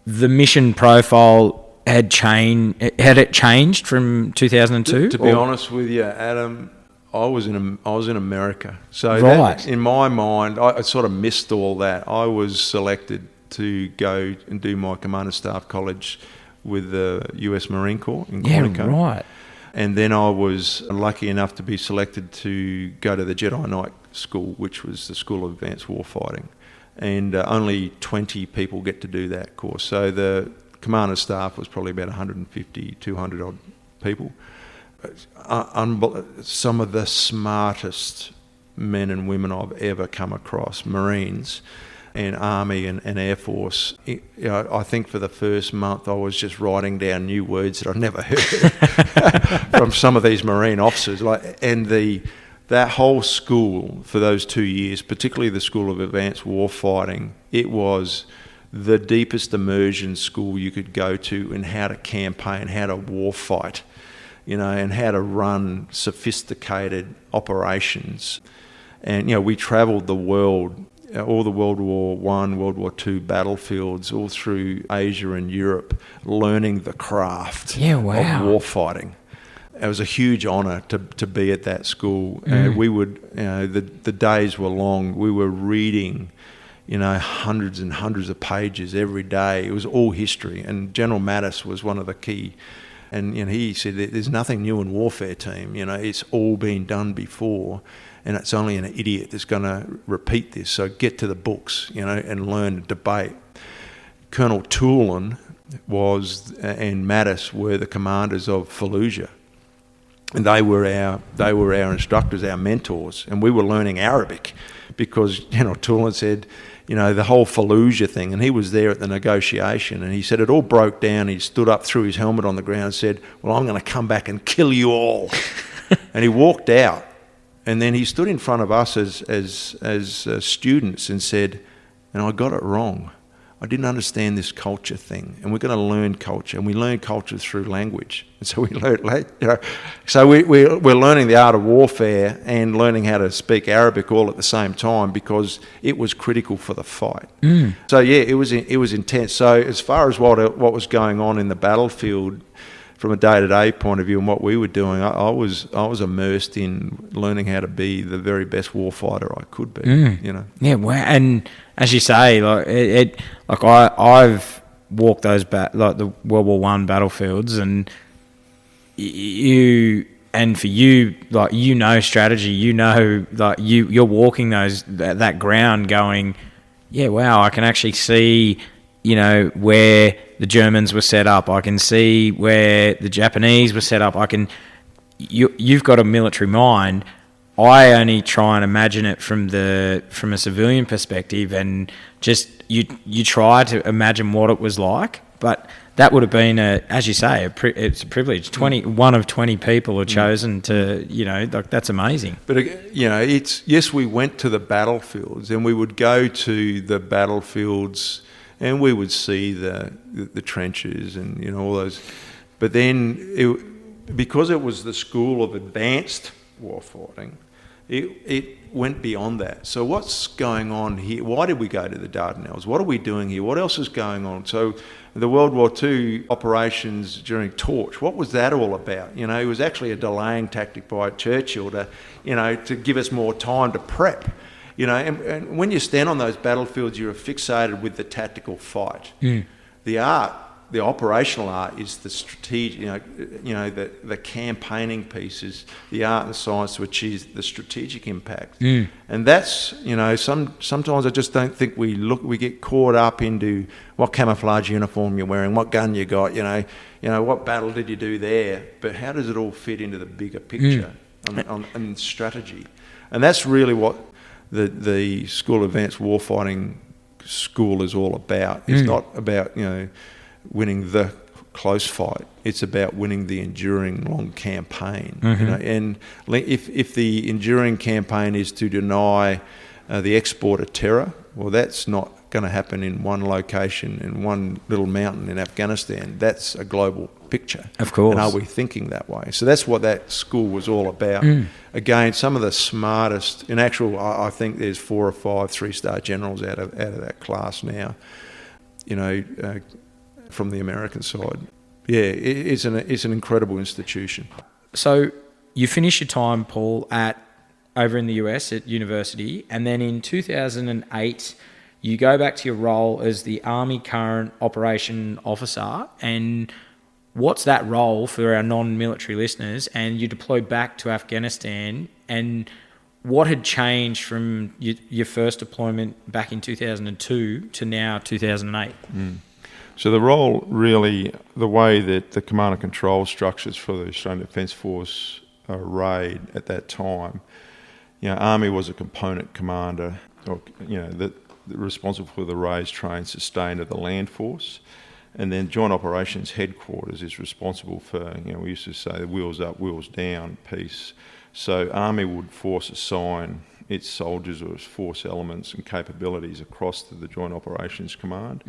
The mission profile had it changed from 2002? To be honest with you, Adam, I was in America, so right. That, in my mind, I sort of missed all that. I was selected to go and do my Commander Staff College with the US Marine Corps in Quantico. Yeah, right. And then I was lucky enough to be selected to go to the Jedi Knight School, which was the School of Advanced Warfighting. And only 20 people get to do that course. So the commander staff was probably about 150, 200 odd people. Some of the smartest men and women I've ever come across, Marines and Army and Air Force. I think for the first month I was just writing down new words that I'd never heard from some of these Marine officers. That whole school for those 2 years, particularly the School of Advanced Warfighting, it was the deepest immersion school you could go to in how to campaign, how to warfight, and how to run sophisticated operations. And, we travelled the world, all the World War I, World War II battlefields, all through Asia and Europe, learning the craft of warfighting. It was a huge honour to be at that school. We would, the days were long. We were reading, hundreds and hundreds of pages every day. It was all history. And General Mattis was one of the key. And he said, there's nothing new in warfare, team. It's all been done before. And it's only an idiot that's going to repeat this. So get to the books, and learn and debate. Colonel Toulon and Mattis were the commanders of Fallujah. and they were our instructors, our mentors, and we were learning Arabic because General Toolan said, the whole Fallujah thing, and he was there at the negotiation, and he said it all broke down. He stood up, threw his helmet on the ground, and said, "Well, I'm going to come back and kill you all." And he walked out, and then he stood in front of us as students and said, "And I got it wrong. I didn't understand this culture thing, and we're going to learn culture, and we learn culture through language." And so we learned, so we're learning the art of warfare and learning how to speak Arabic all at the same time because it was critical for the fight. So yeah, it was intense. So as far as what was going on in the battlefield, from a day-to-day point of view and what we were doing, I was immersed in learning how to be the very best warfighter I could be. Yeah, wow. And as you say, I've walked those the World War I battlefields, and for you, strategy, you're walking that ground, going, yeah, wow, I can actually see, where the Germans were set up. I can see where the Japanese were set up. You've got a military mind. I only try and imagine it from a civilian perspective, and just you try to imagine what it was like. But that would have been, as you say, it's a privilege. 1 of 20 people are chosen to, that's amazing. But yes, we went to the battlefields, and we would go to the battlefields, and we would see the trenches and all those. But then, because it was the school of advanced warfighting, it went beyond that. So what's going on here? Why did we go to the Dardanelles? What are we doing here? What else is going on? So the World War II operations during Torch, what was that all about? It was actually a delaying tactic by Churchill to give us more time to prep. And when you stand on those battlefields, you're fixated with the tactical fight. The art, the operational art, is the strategic. The campaigning piece is the art and science to achieve the strategic impact. And that's sometimes I just don't think we get caught up into what camouflage uniform you're wearing, what gun you got, what battle did you do there, but how does it all fit into the bigger picture and strategy? And that's really what the School of Advanced Warfighting school is all about. It's not about winning the close fight. It's about winning the enduring long campaign. And if the enduring campaign is to deny the export of terror, well, that's not going to happen in one location in one little mountain in Afghanistan. That's a global picture. Of course. And are we thinking that way? So that's what that school was all about. Again, some of the smartest, in actual, I think there's 4 or 5 3-star generals out of that class now, from the American side. Yeah, it's an incredible institution. So you finish your time, Paul, over in the US at university, and then in 2008 you go back to your role as the Army Current Operation Officer. And what's that role for our non-military listeners? And you deployed back to Afghanistan, and what had changed from your first deployment back in 2002 to now 2008? So the role, really, the way that the command and control structures for the Australian Defence Force are arrayed at that time, Army was a component commander, responsible for the raise, train, sustain of the land force, and then Joint Operations Headquarters is responsible for, we used to say the wheels up, wheels down piece. So Army would force assign its soldiers or its force elements and capabilities across to the Joint Operations Command.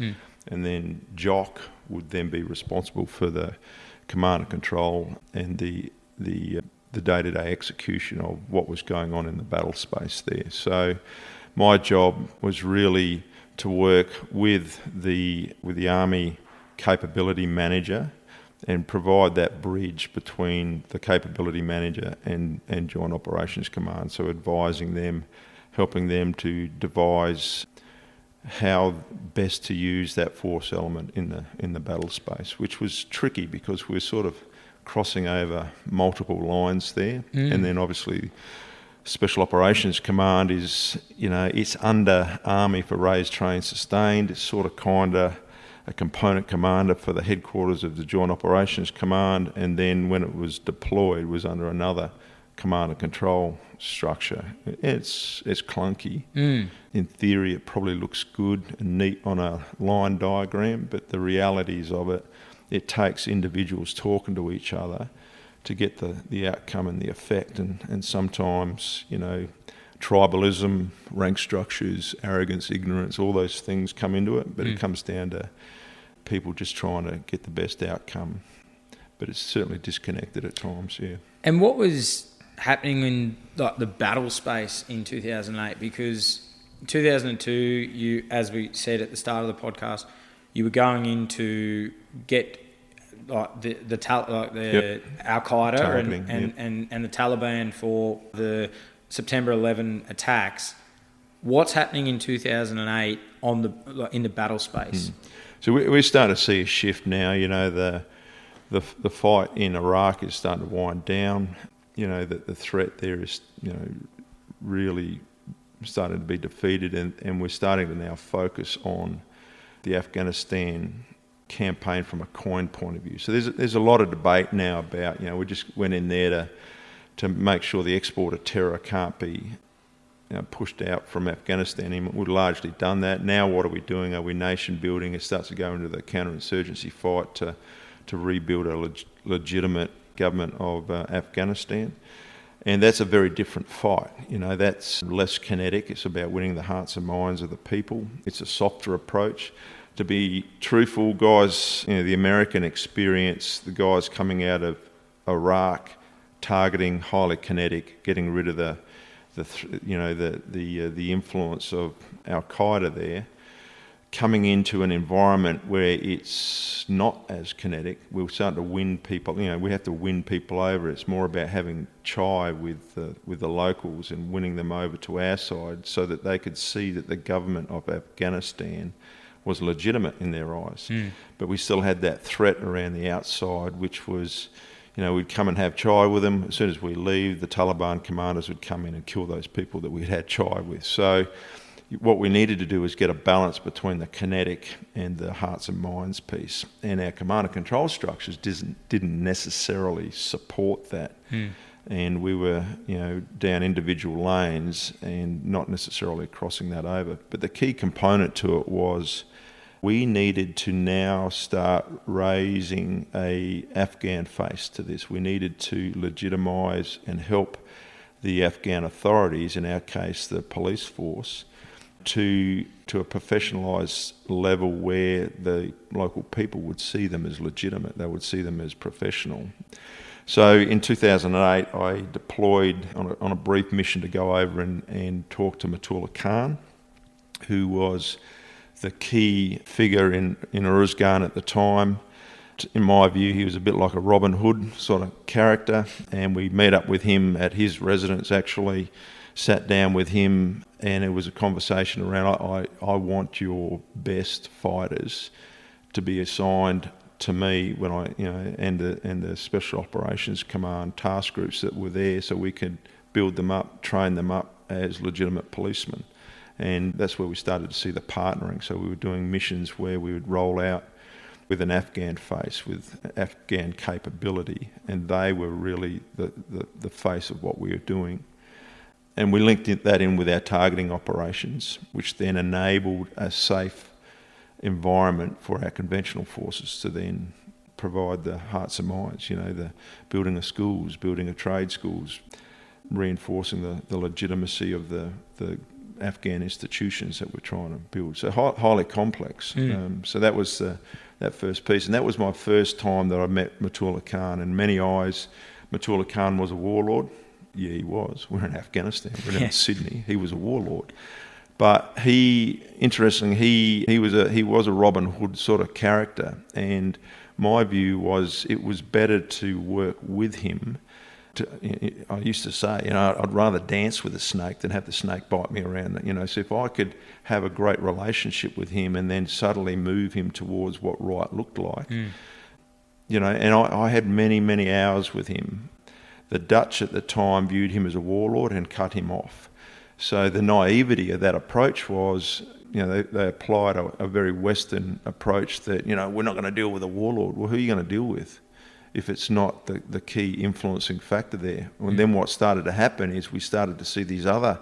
And then JOC would then be responsible for the command and control and the day-to-day execution of what was going on in the battle space there. So my job was really to work with the Army capability manager and provide that bridge between the capability manager and Joint Operations Command. So advising them, helping them to devise how best to use that force element in the battle space, which was tricky because we're sort of crossing over multiple lines there. And then obviously Special Operations Command is, it's under Army for raised, trained, sustained. It's sort of a component commander for the headquarters of the Joint Operations Command, and then when it was deployed was under another command and control structure. It's clunky. In theory, it probably looks good and neat on a line diagram, but the realities of it takes individuals talking to each other to get the outcome and the effect, and sometimes, tribalism, rank structures, arrogance, ignorance, all those things come into it, but it comes down to people just trying to get the best outcome. But it's certainly disconnected at times, yeah. And what was happening in the battle space in 2008? Because in 2002, you, as we said at the start of the podcast, you were going in to get the Al-Qaeda and the Taliban for the September 11 attacks. What's happening in 2008 in the battle space? So we're starting to see a shift now. The fight in Iraq is starting to wind down. The threat there is really starting to be defeated, and we're starting to now focus on the Afghanistan campaign from a coin point of view. So there's a lot of debate now about, we just went in there to make sure the export of terror can't be pushed out from Afghanistan, and we've largely done that. Now what are we doing? Are we nation building? It starts to go into the counterinsurgency fight to rebuild a legitimate government of Afghanistan. And that's a very different fight. That's less kinetic. It's about winning the hearts and minds of the people. It's a softer approach. To be truthful, guys, the American experience, the guys coming out of Iraq, targeting, highly kinetic, getting rid of the influence of Al-Qaeda there, coming into an environment where it's not as kinetic. We're starting to win people. We have to win people over. It's more about having chai with the locals and winning them over to our side, so that they could see that the government of Afghanistan was legitimate in their eyes. But we still had that threat around the outside, which was, we'd come and have chai with them. As soon as we leave, the Taliban commanders would come in and kill those people that we'd had chai with. So what we needed to do was get a balance between the kinetic and the hearts and minds piece. And our command and control structures didn't necessarily support that. And we were, down individual lanes and not necessarily crossing that over. But the key component to it was we needed to now start raising a Afghan face to this. We needed to legitimise and help the Afghan authorities, in our case the police force, to a professionalised level where the local people would see them as legitimate. They would see them as professional. So in 2008, I deployed on a brief mission to go over and talk to Matullah Khan, who was the key figure in Uruzgan at the time. In my view, he was a bit like a Robin Hood sort of character, and we met up with him at his residence, actually, sat down with him, and it was a conversation around, I want your best fighters to be assigned to me when and the Special Operations Command task groups that were there, so we could build them up, train them up as legitimate policemen. And that's where we started to see the partnering. So we were doing missions where we would roll out with an Afghan face, with Afghan capability, and they were really the face of what we were doing. And we linked that in with our targeting operations, which then enabled a safe environment for our conventional forces to then provide the hearts and minds, the building of schools, building of trade schools, reinforcing the legitimacy of the Afghan institutions that we're trying to build. So highly complex. So that was that first piece. And that was my first time that I met Matullah Khan. In many eyes, Matullah Khan was a warlord. Yeah, he was. We're in Afghanistan. We're in Sydney. He was a warlord. But interestingly, he was a Robin Hood sort of character. And my view was it was better to work with him. I used to say, I'd rather dance with a snake than have the snake bite me around. So if I could have a great relationship with him and then subtly move him towards what right looked like, and I had many, many hours with him. The Dutch at the time viewed him as a warlord and cut him off. So the naivety of that approach was, they applied a very Western approach that, we're not going to deal with a warlord. Well, who are you going to deal with if it's not the key influencing factor there? And then what started to happen is we started to see these other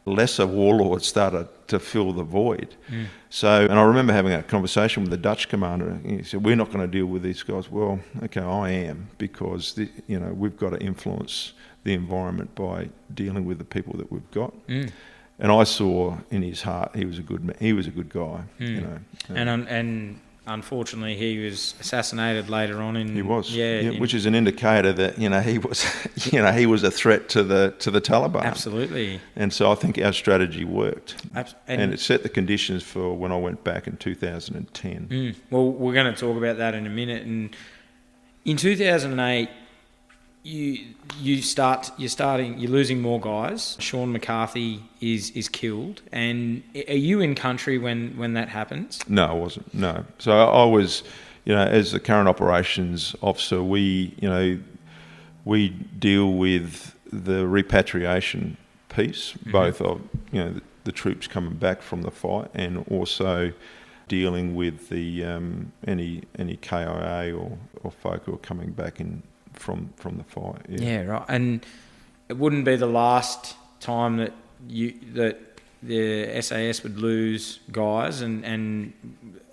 lesser warlords started to fill the void. And I remember having a conversation with the Dutch commander, and he said, we're not going to deal with these guys. Well, okay, I am, because we've got to influence the environment by dealing with the people that we've got. And I saw in his heart he was a good man. He was a good guy. And unfortunately, he was assassinated later on. He was, which is an indicator that he was a threat to the Taliban. Absolutely. And so I think our strategy worked, and it set the conditions for when I went back in 2010. Well, we're going to talk about that in a minute. And in 2008, you're losing more guys. Sean McCarthy is killed, and are you in country when that happens? No, I wasn't. No, so I was, as the current operations officer, we deal with the repatriation piece, both of the troops coming back from the fight, and also dealing with the any KIA or folk who are coming back in from the fight. Yeah, right. And it wouldn't be the last time that the SAS would lose guys, and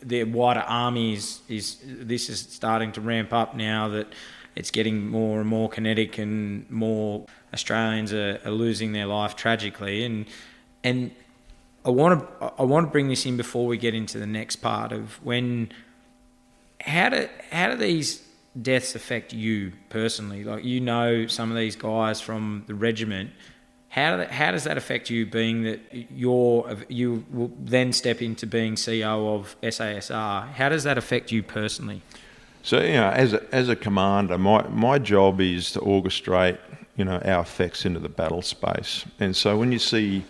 the wider army is starting to ramp up now that it's getting more and more kinetic, and more Australians are losing their life tragically. And I want to bring this in before we get into the next part of how do these deaths affect you personally? Like, some of these guys from the regiment. How does that affect you, being that you will then step into being CEO of SASR? How does that affect you personally? So, as a commander, my job is to orchestrate, our effects into the battle space. And so when you see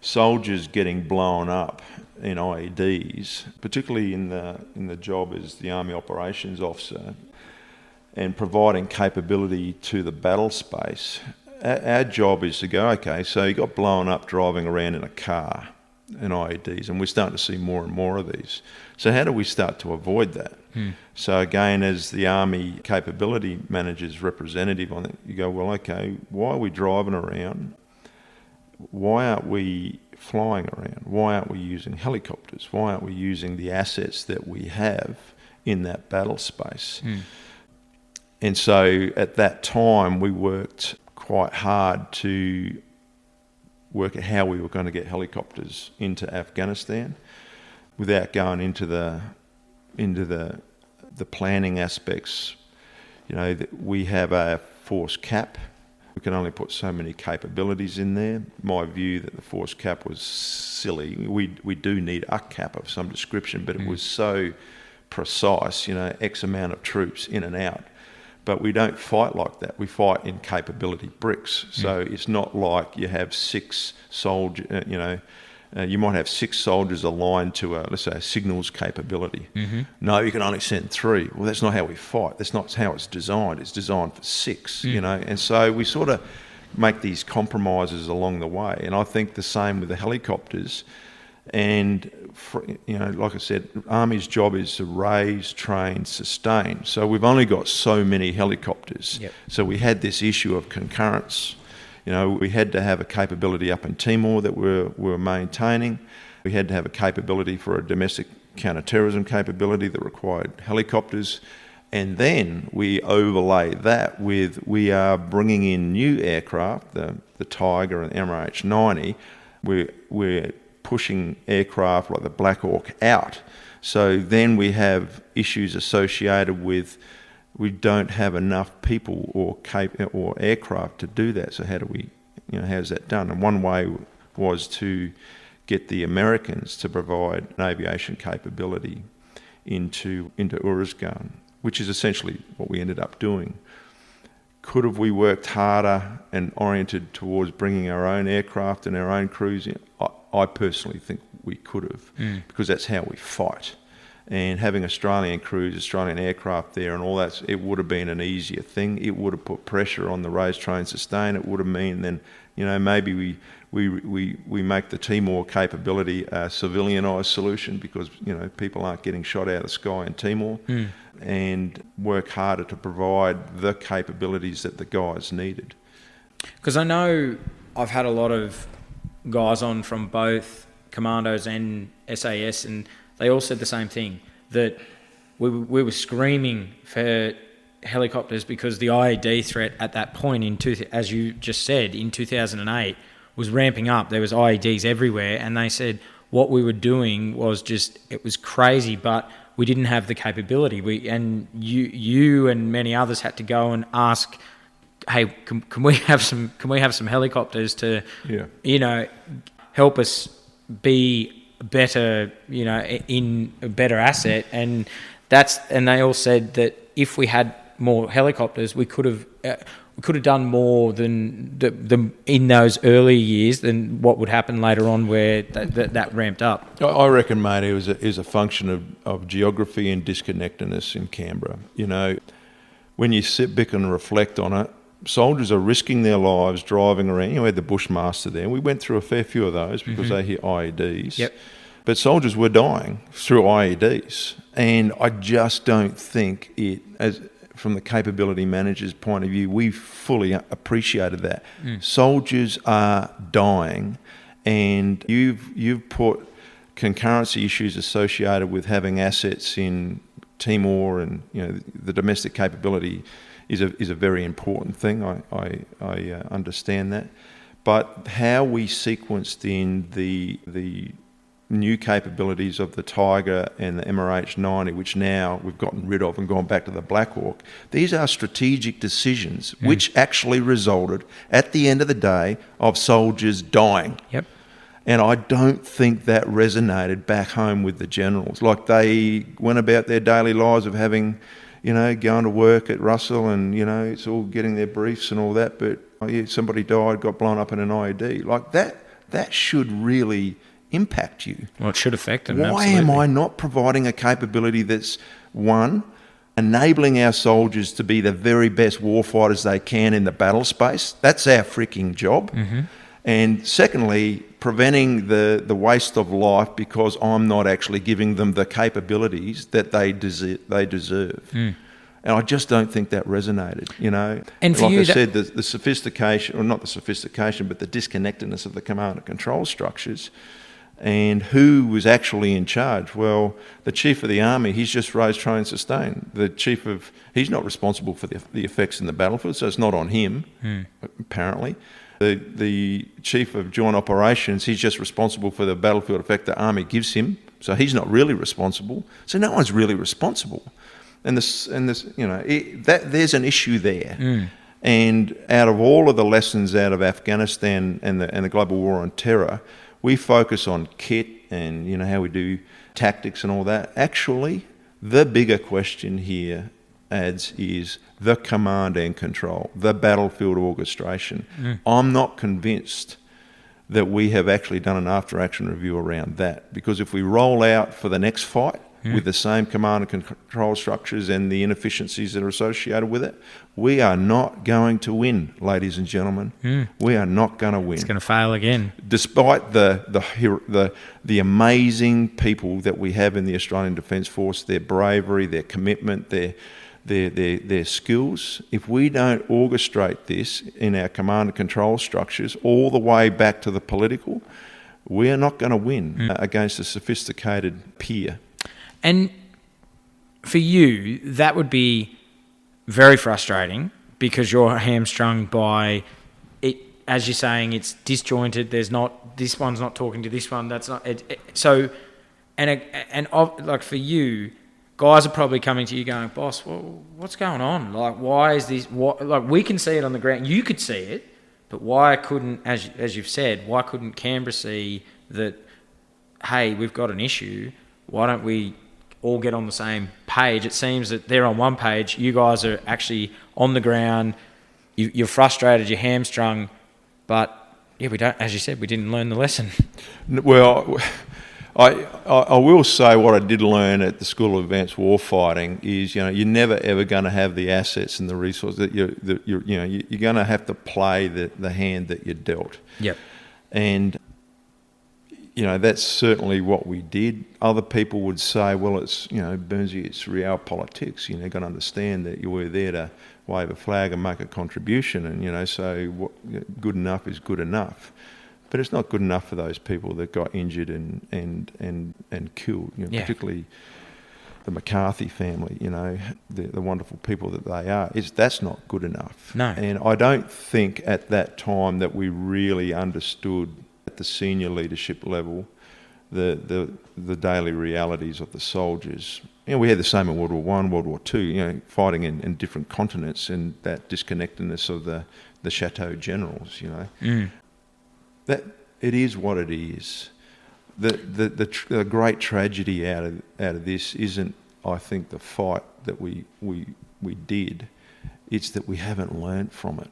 soldiers getting blown up in IEDs, particularly in the job as the Army Operations Officer, and providing capability to the battle space, our job is to go, okay, so you got blown up driving around in a car in IEDs, and we're starting to see more and more of these. So how do we start to avoid that? So again, as the Army Capability Manager's representative on it, you go, well, okay, why are we driving around? Why aren't we flying around? Why aren't we using helicopters? Why aren't we using the assets that we have in that battle space? And so at that time, we worked quite hard to work out how we were going to get helicopters into Afghanistan without going into the planning aspects. We have a force cap. We can only put so many capabilities in there. My view that the force cap was silly. We do need a cap of some description, but it was so precise, X amount of troops in and out. But we don't fight like that. We fight in capability bricks. So it's not like you have 6 soldiers, you might have 6 soldiers aligned to let's say a signals capability. No, you can only send 3. Well, that's not how we fight. That's not how it's designed. It's designed for 6, And so we sort of make these compromises along the way. And I think the same with the helicopters. And, like I said, Army's job is to raise, train, sustain. So we've only got so many helicopters. So we had this issue of concurrence. We had to have a capability up in Timor that we were maintaining. We had to have a capability for a domestic counter-terrorism capability that required helicopters. And then we overlay that with, we are bringing in new aircraft, the Tiger and the MH-90. We're pushing aircraft like the Black Hawk out. So then we have issues associated with, we don't have enough people or aircraft to do that. So how do we, how's that done? And one way was to get the Americans to provide an aviation capability into Uruzgan, which is essentially what we ended up doing. Could have we worked harder and oriented towards bringing our own aircraft and our own crews in? I personally think we could have, because that's how we fight. and having Australian crews, Australian aircraft there and all that, it would have been an easier thing. It would have put pressure on the raise, train, sustain. It would have meant then, maybe we make the Timor capability a civilianised solution because, people aren't getting shot out of the sky in Timor, and work harder to provide the capabilities that the guys needed. Because I know I've had a lot of guys on from both Commandos and SAS, and they all said the same thing, that we were screaming for helicopters because the IED threat at that point, as you just said, in 2008, was ramping up. There was IEDs everywhere, and they said what we were doing was it was crazy, but we didn't have the capability. You and many others had to go and ask, hey, can we have some helicopters to, help us be better, in a better asset, and they all said that if we had more helicopters, we could have done more than in those early years than what would happen later on, where that ramped up. I reckon, mate, it was a function of geography and disconnectedness in Canberra. When you sit back and reflect on it, soldiers are risking their lives driving around. We had the Bushmaster there. We went through a fair few of those because they hit IEDs. Yep. But soldiers were dying through IEDs. And I just don't think from the capability manager's point of view, we fully appreciated that. Soldiers are dying, and you've put concurrency issues associated with having assets in Timor, and the domestic capability is a very important thing. I understand that, but how we sequenced in the new capabilities of the Tiger and the MRH-90, which now we've gotten rid of and gone back to the Black Hawk, these are strategic decisions which actually resulted, at the end of the day, of soldiers dying. Yep. And I don't think that resonated back home with the generals. Like, they went about their daily lives of having, going to work at Russell and, it's all getting their briefs and all that, but somebody died, got blown up in an IED. Like, that should really impact you. Well, it should affect them. Why absolutely. am I not providing a capability that's, one, enabling our soldiers to be the very best warfighters they can in the battle space? That's our freaking job. And secondly, preventing the waste of life because I'm not actually giving them the capabilities that they deserve. And I just don't think that resonated, And for like you, I said, the sophistication, or not the sophistication, but the disconnectedness of the command and control structures. And who was actually in charge? Well, the Chief of the Army, he's just raised, train, sustain. He's not responsible for the effects in the battlefield, so it's not on him, apparently. The Chief of Joint Operations, he's just responsible for the battlefield effect the Army gives him, so he's not really responsible. So no one's really responsible. And there's an issue there. And out of all of the lessons out of Afghanistan and the global war on terror, we focus on kit and how we do tactics and all that. Actually, the bigger question here, Ads, is the command and control, the battlefield orchestration. I'm not convinced that we have actually done an after-action review around that, because if we roll out for the next fight with the same command and control structures and the inefficiencies that are associated with it, we are not going to win, ladies and gentlemen. We are not going to win. It's going to fail again. Despite the amazing people that we have in the Australian Defence Force, their bravery, their commitment, their skills, if we don't orchestrate this in our command and control structures all the way back to the political, we are not going to win against a sophisticated peer. And for you, that would be very frustrating because you're hamstrung by it. As you're saying, it's disjointed. There's not, this one's not talking to this one. That's not so. And like for you, guys are probably coming to you going, boss, well, what's going on? Like, why is this? Like, we can see it on the ground. You could see it, but why couldn't, as you've said, why couldn't Canberra see that? Hey, we've got an issue. Why don't we all get on the same page? It seems that they're on one page. You guys are actually on the ground. You're frustrated. You're hamstrung. But yeah, we don't. As you said, we didn't learn the lesson. Well, I will say what I did learn at the School of Advanced Warfighting is, you're never ever going to have the assets and the resources that you're going to have to play the hand that you're dealt. Yep. And that's certainly what we did. Other people would say, well, it's Burnsy, it's realpolitics. You've got to understand that you were there to wave a flag and make a contribution, and so good enough is good enough. But it's not good enough for those people that got injured and killed, particularly the McCarthy family, the wonderful people that they are. That's not good enough. No. And I don't think at that time that we really understood at the senior leadership level the daily realities of the soldiers. We had the same in World War I, World War II, fighting in different continents, and that disconnectedness of the chateau generals, That it is what it is. The great tragedy out of this isn't, I think, the fight that we did. It's that we haven't learnt from it,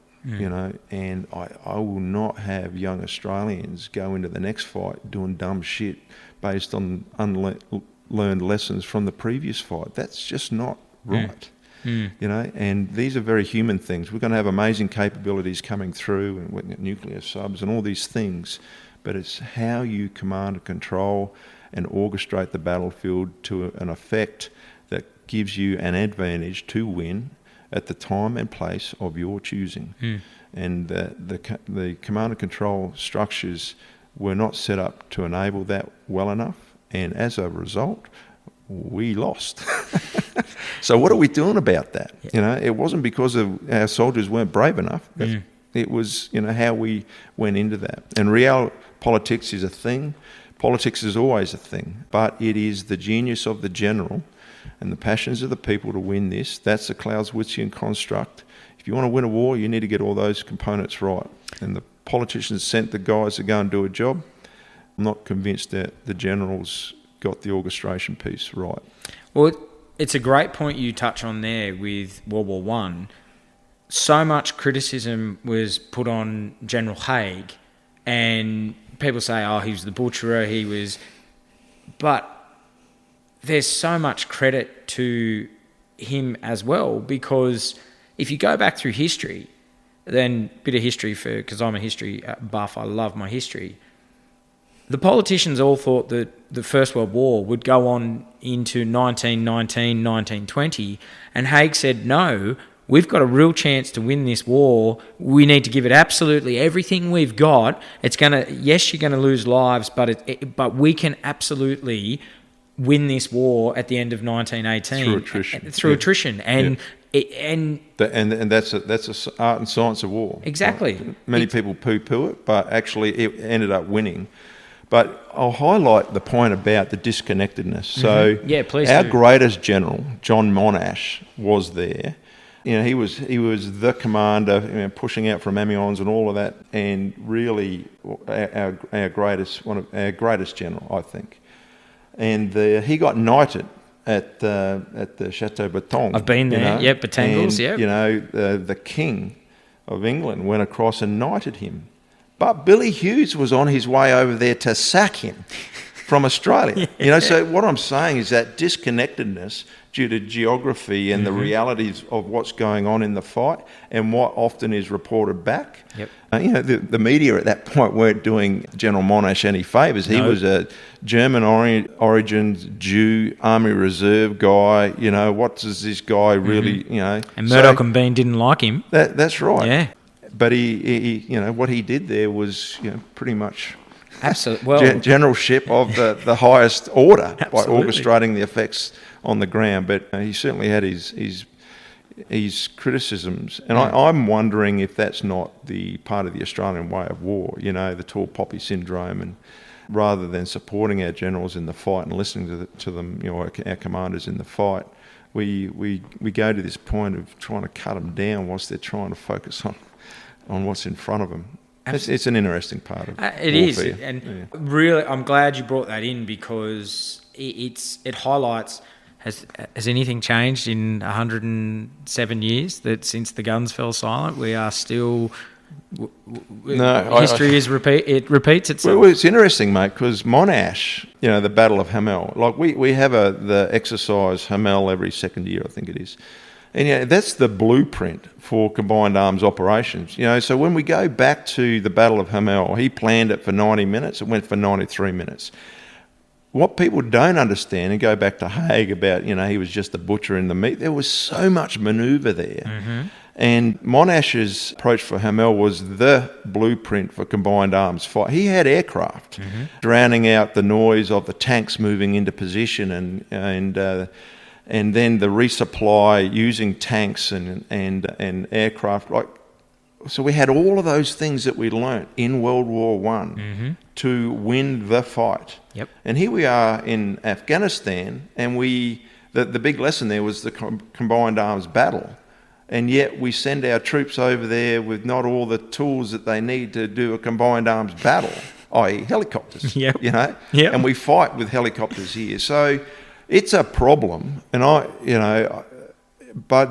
And I will not have young Australians go into the next fight doing dumb shit based on unlearned lessons from the previous fight. That's just not right. And these are very human things. We're going to have amazing capabilities coming through, and we're going to get nuclear subs and all these things, but it's how you command and control and orchestrate the battlefield to an effect that gives you an advantage to win at the time and place of your choosing. And the command and control structures were not set up to enable that well enough, and as a result, we lost. So what are we doing about that? It wasn't because of our soldiers weren't brave enough. It was, how we went into that. And realpolitics is a thing. Politics is always a thing. But it is the genius of the general and the passions of the people to win this. That's the Clausewitzian construct. If you want to win a war, you need to get all those components right. And the politicians sent the guys to go and do a job. I'm not convinced that the generals got the orchestration piece right. Well, it's a great point you touch on there with World War One. So much criticism was put on General Haig, and people say, oh, he was the butcherer, but there's so much credit to him as well, because if you go back through history, then a bit of history because I'm a history buff, I love my history. The politicians all thought that the First World War would go on into 1919, 1920, and Haig said, no, we've got a real chance to win this war. We need to give it absolutely everything we've got. Yes, you're going to lose lives, but we can absolutely win this war at the end of 1918 through attrition. Through attrition, and that's a art and science of war. Exactly. Many people poo-poo it, but actually it ended up winning. But I'll highlight the point about the disconnectedness. So please our do. greatest general, John Monash, was there. He was the commander, pushing out from Amiens and all of that, and really our greatest general, I think. And he got knighted at the Chateau Breton. I've been there. Yep, Batangles. Yep. The King of England went across and knighted him. But Billy Hughes was on his way over there to sack him from Australia. So what I'm saying is that disconnectedness due to geography and the realities of what's going on in the fight and what often is reported back. Yep. The media at that point weren't doing General Monash any favours. He was a German origin Jew, Army Reserve guy. What does this guy really, And Murdoch and Bean didn't like him. That's right. Yeah. But he what he did there was, pretty much absolutely well generalship of the highest order by Absolutely. orchestrating the effects on the ground. But he certainly had his criticisms, and I'm wondering if that's not the part of the Australian way of war. The tall poppy syndrome, and rather than supporting our generals in the fight and listening to them, our commanders in the fight, we go to this point of trying to cut them down whilst they're trying to focus on what's in front of them. It's an interesting part of it warfare. is, and really, I'm glad you brought that in, because it highlights. Has anything changed in 107 years that since the guns fell silent? We are still History repeats itself. Well, it's interesting, mate, because Monash, the Battle of Hamel, like we have the exercise Hamel every second year, I think it is. And that's the blueprint for combined arms operations. So when we go back to the Battle of Hamel, he planned it for 90 minutes. It went for 93 minutes. What people don't understand, and go back to Haig about, he was just a butcher in the meat, there was so much manoeuvre there. Mm-hmm. And Monash's approach for Hamel was the blueprint for combined arms fight. He had aircraft, drowning out the noise of the tanks moving into position and then the resupply using tanks and aircraft. So we had all of those things that we learnt in World War One to win the fight. Yep. And here we are in Afghanistan, and the big lesson there was the combined arms battle. And yet we send our troops over there with not all the tools that they need to do a combined arms battle, i.e. helicopters. Yep. Yep. And we fight with helicopters here. So it's a problem, but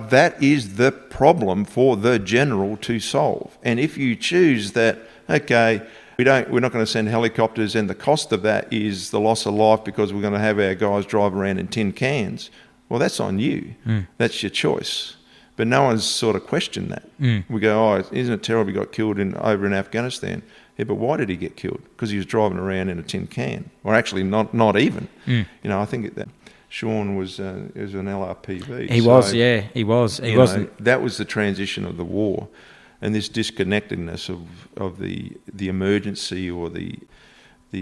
that is the problem for the general to solve. And if you choose that, okay, we're not going to send helicopters, and the cost of that is the loss of life because we're going to have our guys drive around in tin cans, well, that's on you. That's your choice. But no one's sort of questioned that. We go, isn't it terrible he got killed over in Afghanistan? Yeah, but why did he get killed? Because he was driving around in a tin can, or actually not even. I think that Sean was an LRPV. He was. He wasn't. That was the transition of the war, and this disconnectedness of the emergency or the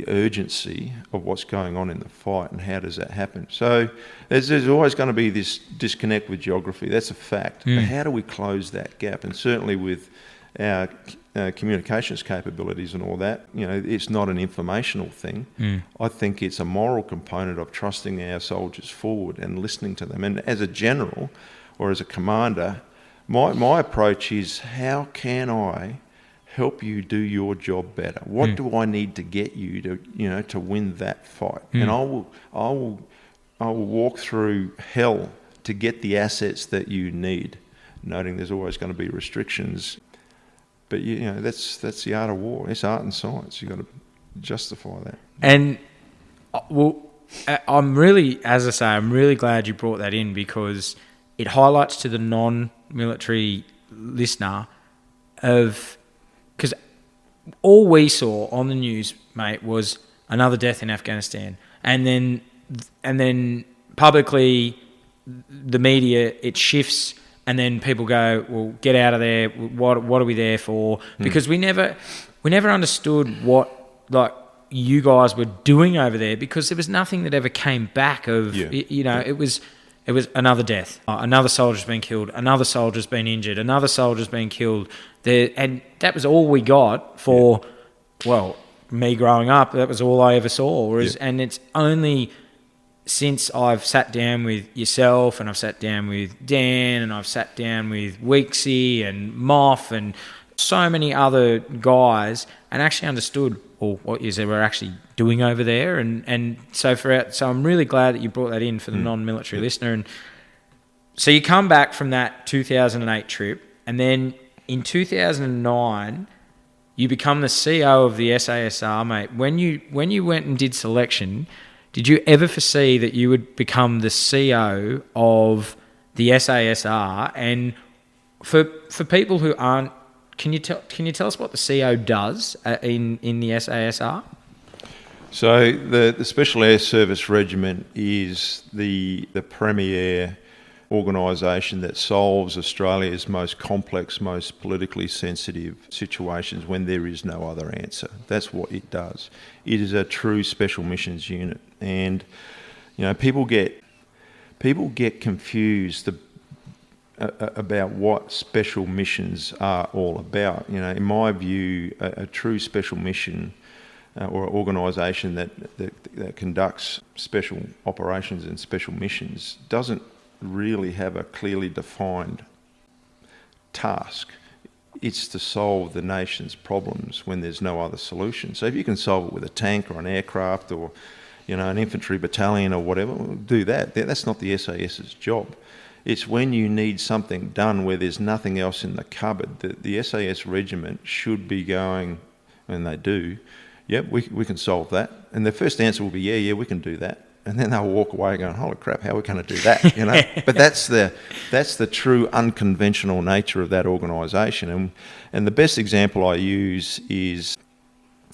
urgency of what's going on in the fight, and how does that happen. So there's always going to be this disconnect with geography. That's a fact. But how do we close that gap? And certainly with our communications capabilities and all that, it's not an informational thing. I think it's a moral component of trusting our soldiers forward and listening to them. And as a general or as a commander, my approach is, how can I help you do your job better? What do I need to get you to win that fight? And I will walk through hell to get the assets that you need, noting there's always going to be restrictions. But that's the art of war. It's art and science. You've got to justify that. And I'm really glad you brought that in, because it highlights to the non-military listener because all we saw on the news, mate, was another death in Afghanistan, and then publicly the media, it shifts. And then people go, well, get out of there. What are we there for? Because we never understood what you guys were doing over there, because there was nothing that ever came back of. It was another death, another soldier's been killed, another soldier's been injured, another soldier's been killed. And that was all we got for me growing up. That was all I ever saw. And it's only since I've sat down with yourself, and I've sat down with Dan, and I've sat down with Weeksy and Moff and so many other guys, and actually understood what is they were actually doing over there. And so I'm really glad that you brought that in for the non-military listener. And so you come back from that 2008 trip, and then in 2009 you become the CO of the SASR, mate. When you went and did selection, did you ever foresee that you would become the CO of the SASR? And for people who aren't, can you tell us what the CO does in the SASR? So the Special Air Service Regiment is the premier organisation that solves Australia's most complex, most politically sensitive situations when there is no other answer. That's what it does. It is a true special missions unit, and people get confused about what special missions are all about. In my view, a true special mission or organisation that conducts special operations and special missions doesn't really have a clearly defined task. It's to solve the nation's problems when there's no other solution. So if you can solve it with a tank or an aircraft or an infantry battalion or whatever, do that. That's not the SAS's job. It's when you need something done where there's nothing else in the cupboard that the SAS regiment should be going, and they do, yep, we can solve that. And the first answer will be, yeah, we can do that. And then they'll walk away going, holy crap, how are we going to do that? You know. But that's the true unconventional nature of that organisation. And the best example I use is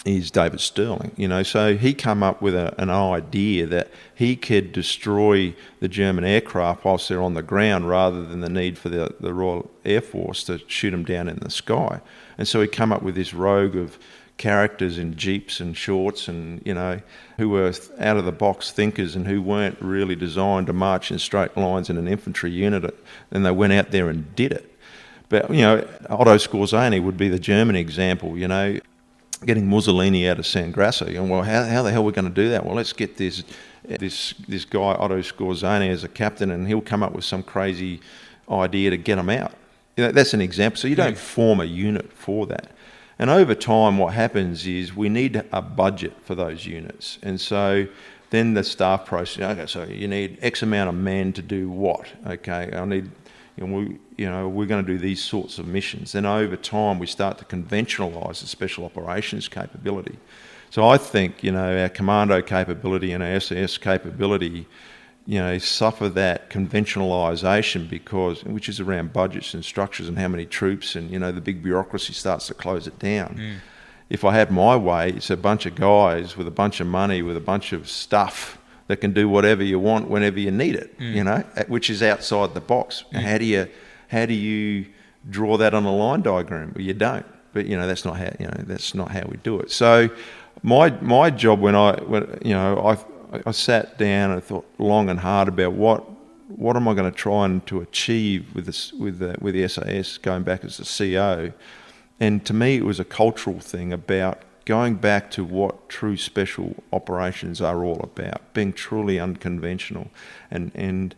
David Sterling. You know, so he come up with an idea that he could destroy the German aircraft whilst they're on the ground rather than the need for the Royal Air Force to shoot them down in the sky. And so he come up with this rogue of characters in jeeps and shorts and, you know, who were out of the box thinkers and who weren't really designed to march in straight lines in an infantry unit, and they went out there and did it. But, you know, Otto Skorzeny would be the German example, you know, getting Mussolini out of San Grasso. And, well, how the hell are we going to do that? Well, let's get this guy, Otto Skorzeny, as a captain, and he'll come up with some crazy idea to get him out. You know, that's an example. So you don't form a unit for that. And over time, what happens is we need a budget for those units. And so then the staff process, okay, so you need X amount of men to do what? Okay, I need, we're going to do these sorts of missions. Then over time, we start to conventionalise the special operations capability. So I think, you know, our commando capability and our SAS capability, you know, suffer that conventionalisation which is around budgets and structures and how many troops, and, you know, the big bureaucracy starts to close it down. If I had my way, it's a bunch of guys with a bunch of money, with a bunch of stuff that can do whatever you want whenever you need it, you know, which is outside the box. How do you draw that on a line diagram? Well, you don't. But, you know, that's not how we do it. So my job when I sat down and thought long and hard about what am I going to try and to achieve with the SAS going back as the CO, and to me it was a cultural thing about going back to what true special operations are all about, being truly unconventional, and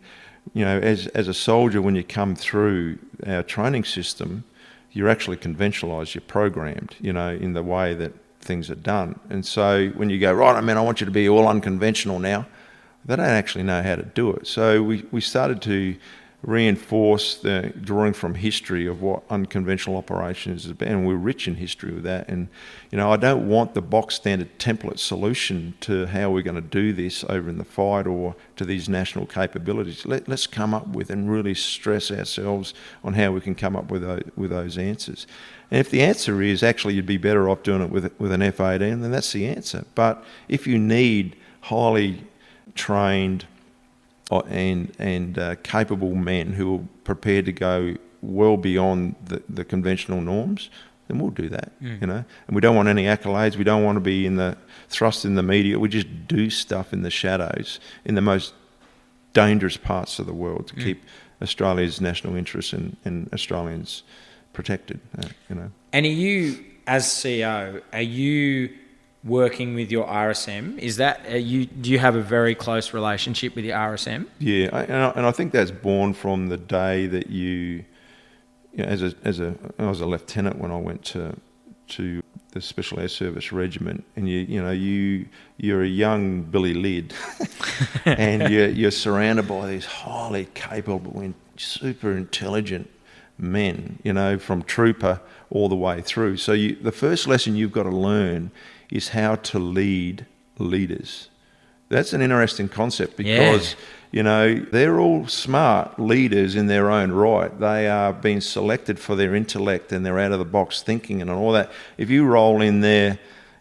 you know, as a soldier, when you come through our training system, you're actually conventionalised, you're programmed, you know, in the way that things are done. And so when you go, right, I want you to be all unconventional now, they don't actually know how to do it. So we started to reinforce the drawing from history of what unconventional operations is about, and we're rich in history with that. And, you know, I don't want the box standard template solution to how we're going to do this over in the fight or to these national capabilities. Let's come up with and really stress ourselves on how we can come up with those answers. And if the answer is actually you'd be better off doing it with an F-18, then that's the answer. But if you need highly trained and capable men who are prepared to go well beyond the conventional norms, then we'll do that, you know. And we don't want any accolades. We don't want to be thrust in the media. We just do stuff in the shadows, in the most dangerous parts of the world, to keep Australia's national interests and Australians protected, you know. And are you, as CEO, are you working with your RSM? Do you have a very close relationship with your RSM? Yeah, and I think that's born from the day that I was a lieutenant when I went to the Special Air Service Regiment, and you're a young Billy Lid, and you're surrounded by these highly capable and super intelligent men, you know, from trooper all the way through. So the first lesson you've got to learn is how to lead leaders. That's an interesting concept because, you know, they're all smart leaders in their own right. They are being selected for their intellect and their out-of-the-box thinking and all that. If you roll in there,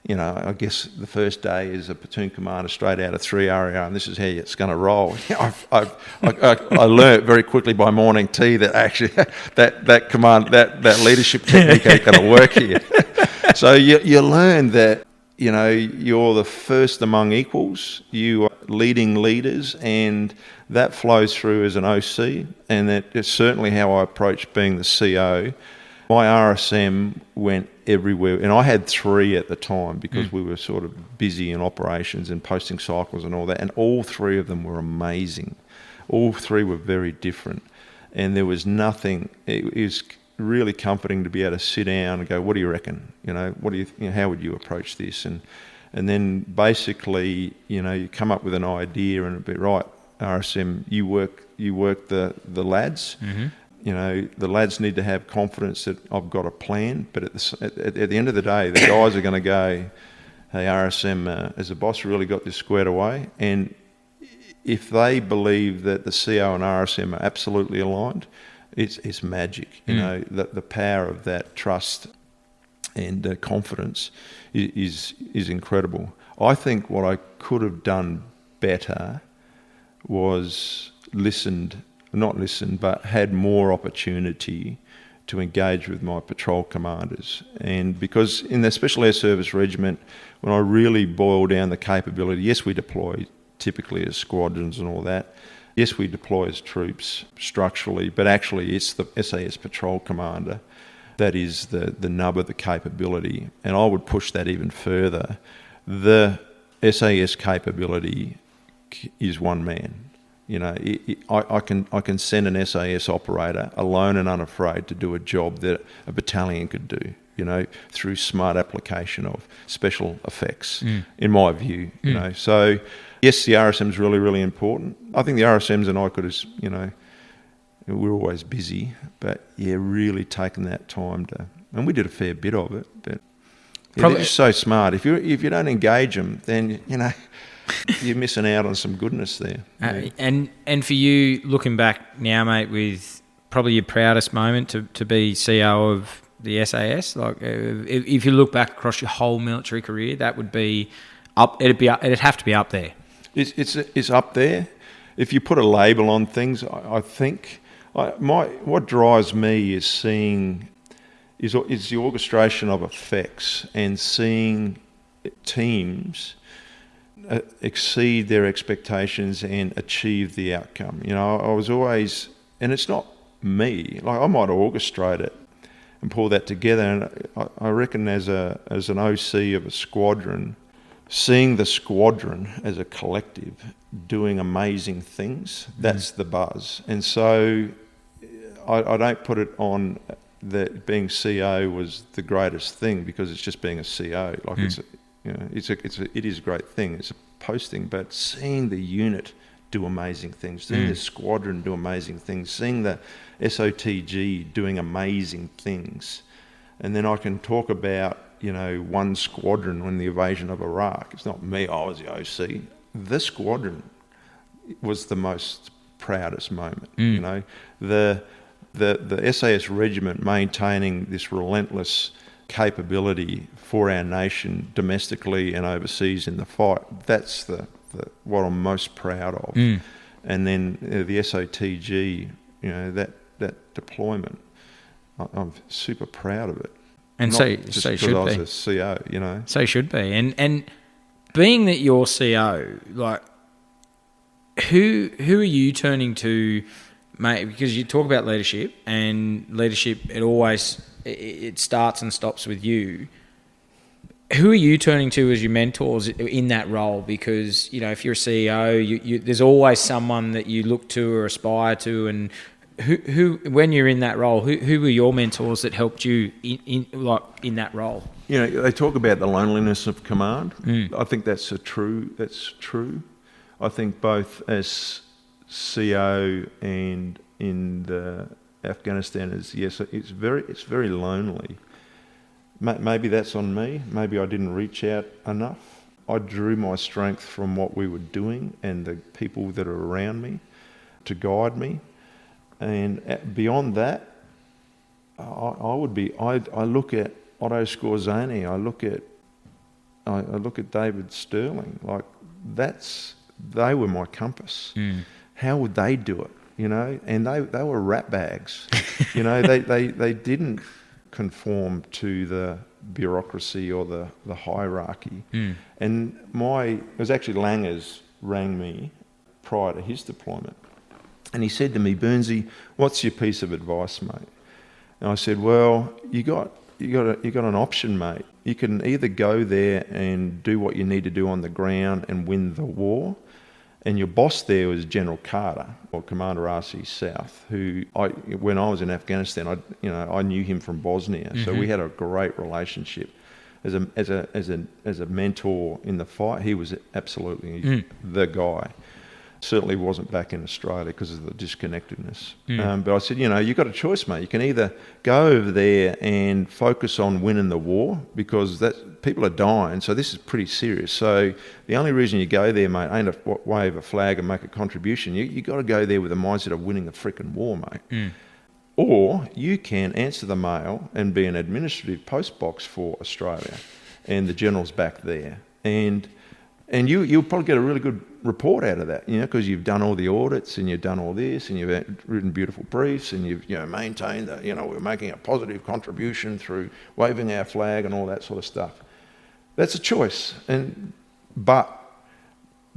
you know, I guess the first day is a platoon commander straight out of 3 RAR, and this is how it's going to roll. I learnt very quickly by morning tea that actually that leadership technique ain't going to work here. So you learn that, you know, you're the first among equals. You are leading leaders, and that flows through as an OC, and that is certainly how I approached being the CO. My RSM went everywhere, and I had 3 at the time because we were sort of busy in operations and posting cycles and all that, and all 3 of them were amazing. All 3 were very different, and there was nothing. It was really comforting to be able to sit down and go, what do you reckon? You know, how would you approach this? And then basically, you know, you come up with an idea and a bit, right, RSM, you work the lads. Mm-hmm. You know, the lads need to have confidence that I've got a plan. But at the end of the day, the guys are going to go, hey, RSM, has the boss really got this squared away? And if they believe that the CO and RSM are absolutely aligned, it's magic. You know, the power of that trust and confidence is incredible. I think what I could have done better was but had more opportunity to engage with my patrol commanders. And because in the Special Air Service Regiment, when I really boil down the capability, yes, we deploy typically as squadrons and all that. Yes, we deploy as troops structurally, but actually it's the SAS patrol commander that is the nub of the capability. And I would push that even further. The SAS capability is one man. You know, I can send an SAS operator alone and unafraid to do a job that a battalion could do, you know, through smart application of special effects, in my view, you know. So, yes, the RSM is really, really important. I think the RSMs and I could have, you know, we're always busy, but, yeah, really taking that time to... And we did a fair bit of it, but they're just so smart. If you don't engage them, then, you know... You're missing out on some goodness there. And for you, looking back now, mate, with probably your proudest moment to be CO of the SAS, like if you look back across your whole military career, that would be up. It'd have to be up there. It's up there. If you put a label on things, I think what drives me is seeing is the orchestration of effects and seeing teams exceed their expectations and achieve the outcome. You know, I was always, and it's not me, like I might orchestrate it and pull that together, and I reckon as an OC of a squadron, seeing the squadron as a collective doing amazing things, that's the buzz. And so I don't put it on that being CO was the greatest thing because it's just being a CO. Like it is a great thing. It's a posting, but seeing the unit do amazing things, seeing the squadron do amazing things, seeing the SOTG doing amazing things, and then I can talk about, you know, one squadron when the invasion of Iraq. It's not me. I was the OC. The squadron was the most proudest moment. You know, the SAS regiment maintaining this relentless capability for our nation domestically and overseas in the fight, that's what I'm most proud of. And then the SOTG, you know, that deployment, I'm super proud of it. And not so just so because should I was be. a CO, you know. So should be. And being that you're CO, like who are you turning to, mate? Because you talk about leadership, and leadership, it starts and stops with you. Who are you turning to as your mentors in that role? Because, you know, if you're a CEO, there's always someone that you look to or aspire to, and who when you're in that role, who were your mentors that helped you in that role? You know, they talk about the loneliness of command. I think that's true. I think both as CO and in the Afghanistan it's very lonely. Maybe that's on me. Maybe I didn't reach out enough. I drew my strength from what we were doing and the people that are around me to guide me. And beyond that, I look at Otto Skorzeny. I look at David Sterling. Like they were my compass. How would they do it? You know, and they were rat bags. You know, they didn't conform to the bureaucracy or the hierarchy. And it was actually Langers rang me prior to his deployment, and he said to me, "Burnsy, what's your piece of advice, mate?" And I said, "Well, you got an option, mate. You can either go there and do what you need to do on the ground and win the war." And your boss there was General Carter, or Commander RC South, who when I was in Afghanistan, I knew him from Bosnia, so we had a great relationship. As a mentor in the fight, he was absolutely the guy. Certainly wasn't back in Australia because of the disconnectedness. But I said, you've got a choice, mate. You can either go over there and focus on winning the war, because people are dying, so this is pretty serious. So the only reason you go there, mate, ain't to wave a flag and make a contribution. You got to go there with the mindset of winning the frickin' war, mate. Or you can answer the mail and be an administrative postbox for Australia and the generals back there. And you'll probably get a really good report out of that, because you've done all the audits and you've done all this and you've written beautiful briefs and you've maintained that, we're making a positive contribution through waving our flag and all that sort of stuff. That's a choice. But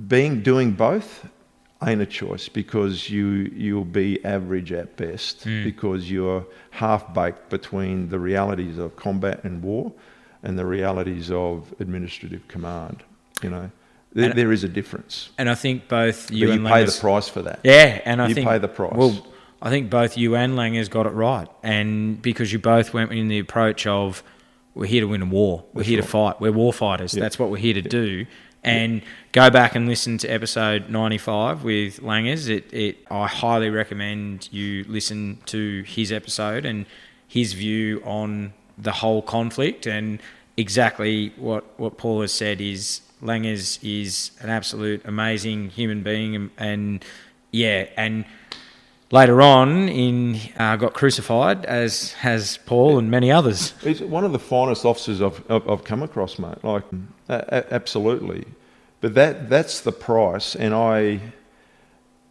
doing both ain't a choice, because you'll be average at best, because you're half-baked between the realities of combat and war and the realities of administrative command, There is a difference. And I think both you and Langers... pay the price for that. Yeah, and I think... You pay the price. Well, I think both you and Langers got it right. And because you both went in the approach of, we're here to win a war. We're here to fight. We're war fighters. Yep. That's what we're here to do. And go back and listen to episode 95 with Langers. I highly recommend you listen to his episode and his view on the whole conflict. And exactly what Paul has said is, Langers is an absolute amazing human being, and later on got crucified, as has Paul and many others. He's one of the finest officers I've come across, mate. Like, absolutely. But that's the price. And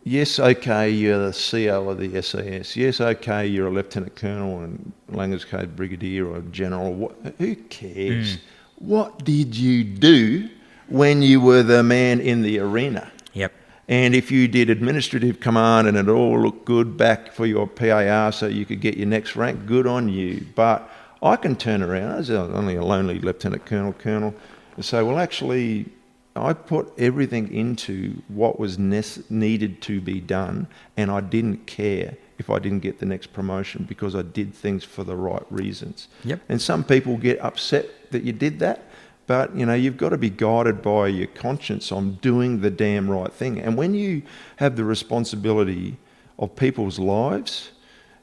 yes, okay, you're the CO of the SAS. Yes, okay, you're a lieutenant colonel and Langers code brigadier or general. Who cares? What did you do when you were the man in the arena? Yep. And if you did administrative command and it all looked good back for your PAR so you could get your next rank, good on you. But I can turn around, I was only a lonely lieutenant colonel, and say, well, actually, I put everything into what was needed to be done, and I didn't care if I didn't get the next promotion, because I did things for the right reasons. Yep. And some people get upset that you did that. But, you've got to be guided by your conscience on doing the damn right thing. And when you have the responsibility of people's lives,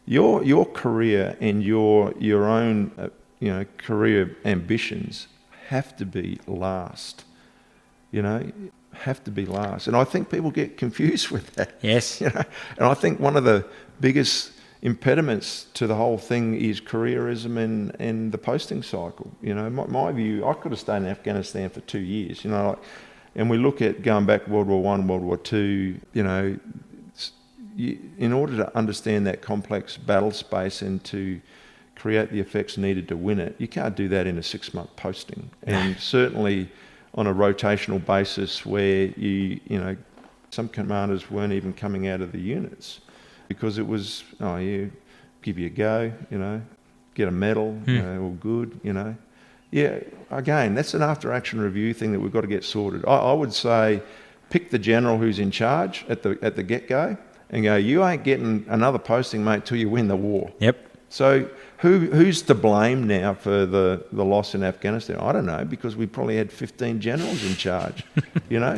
your career and your own, career ambitions have to be last. Have to be last. And I think people get confused with that. Yes. And I think one of the biggest impediments to the whole thing is careerism and the posting cycle. My view, I could have stayed in Afghanistan for 2 years, and we look at going back World War I, World War II, in order to understand that complex battle space and to create the effects needed to win it, you can't do that in a 6-month posting. And certainly on a rotational basis where some commanders weren't even coming out of the units. Because it was, give you a go, get a medal, all good, Yeah, again, that's an after-action review thing that we've got to get sorted. I would say pick the general who's in charge at the get-go and go, you ain't getting another posting, mate, till you win the war. Yep. So who's to blame now for the loss in Afghanistan? I don't know, because we probably had 15 generals in charge,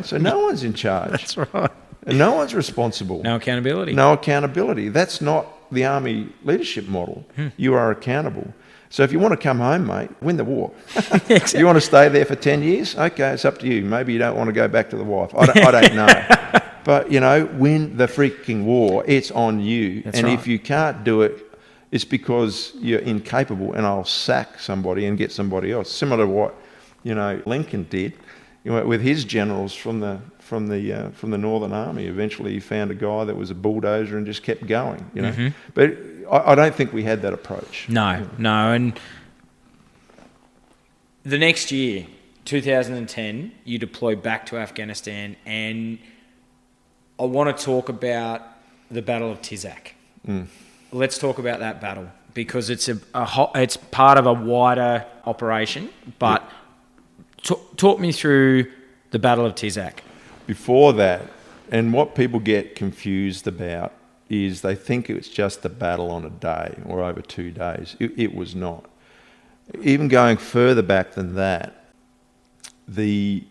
so no one's in charge. That's right. And no one's responsible. No accountability. No accountability. That's not the Army leadership model. You are accountable. So if you want to come home, mate, win the war. Exactly. You want to stay there for 10 years? Okay, it's up to you. Maybe you don't want to go back to the wife. I don't know. But, win the freaking war. It's on you. That's and right. if you can't do it, it's because you're incapable, and I'll sack somebody and get somebody else. Similar to what, Lincoln did with his generals from the Northern Army. Eventually he found a guy that was a bulldozer and just kept going, But I don't think we had that approach. No. And the next year, 2010, you deployed back to Afghanistan, and I want to talk about the Battle of Tizak. Let's talk about that battle, because it's it's part of a wider operation, but talk me through the Battle of Tizak. Before that, and what people get confused about is they think it's just a battle on a day or over 2 days. It was not. Even going further back than that, the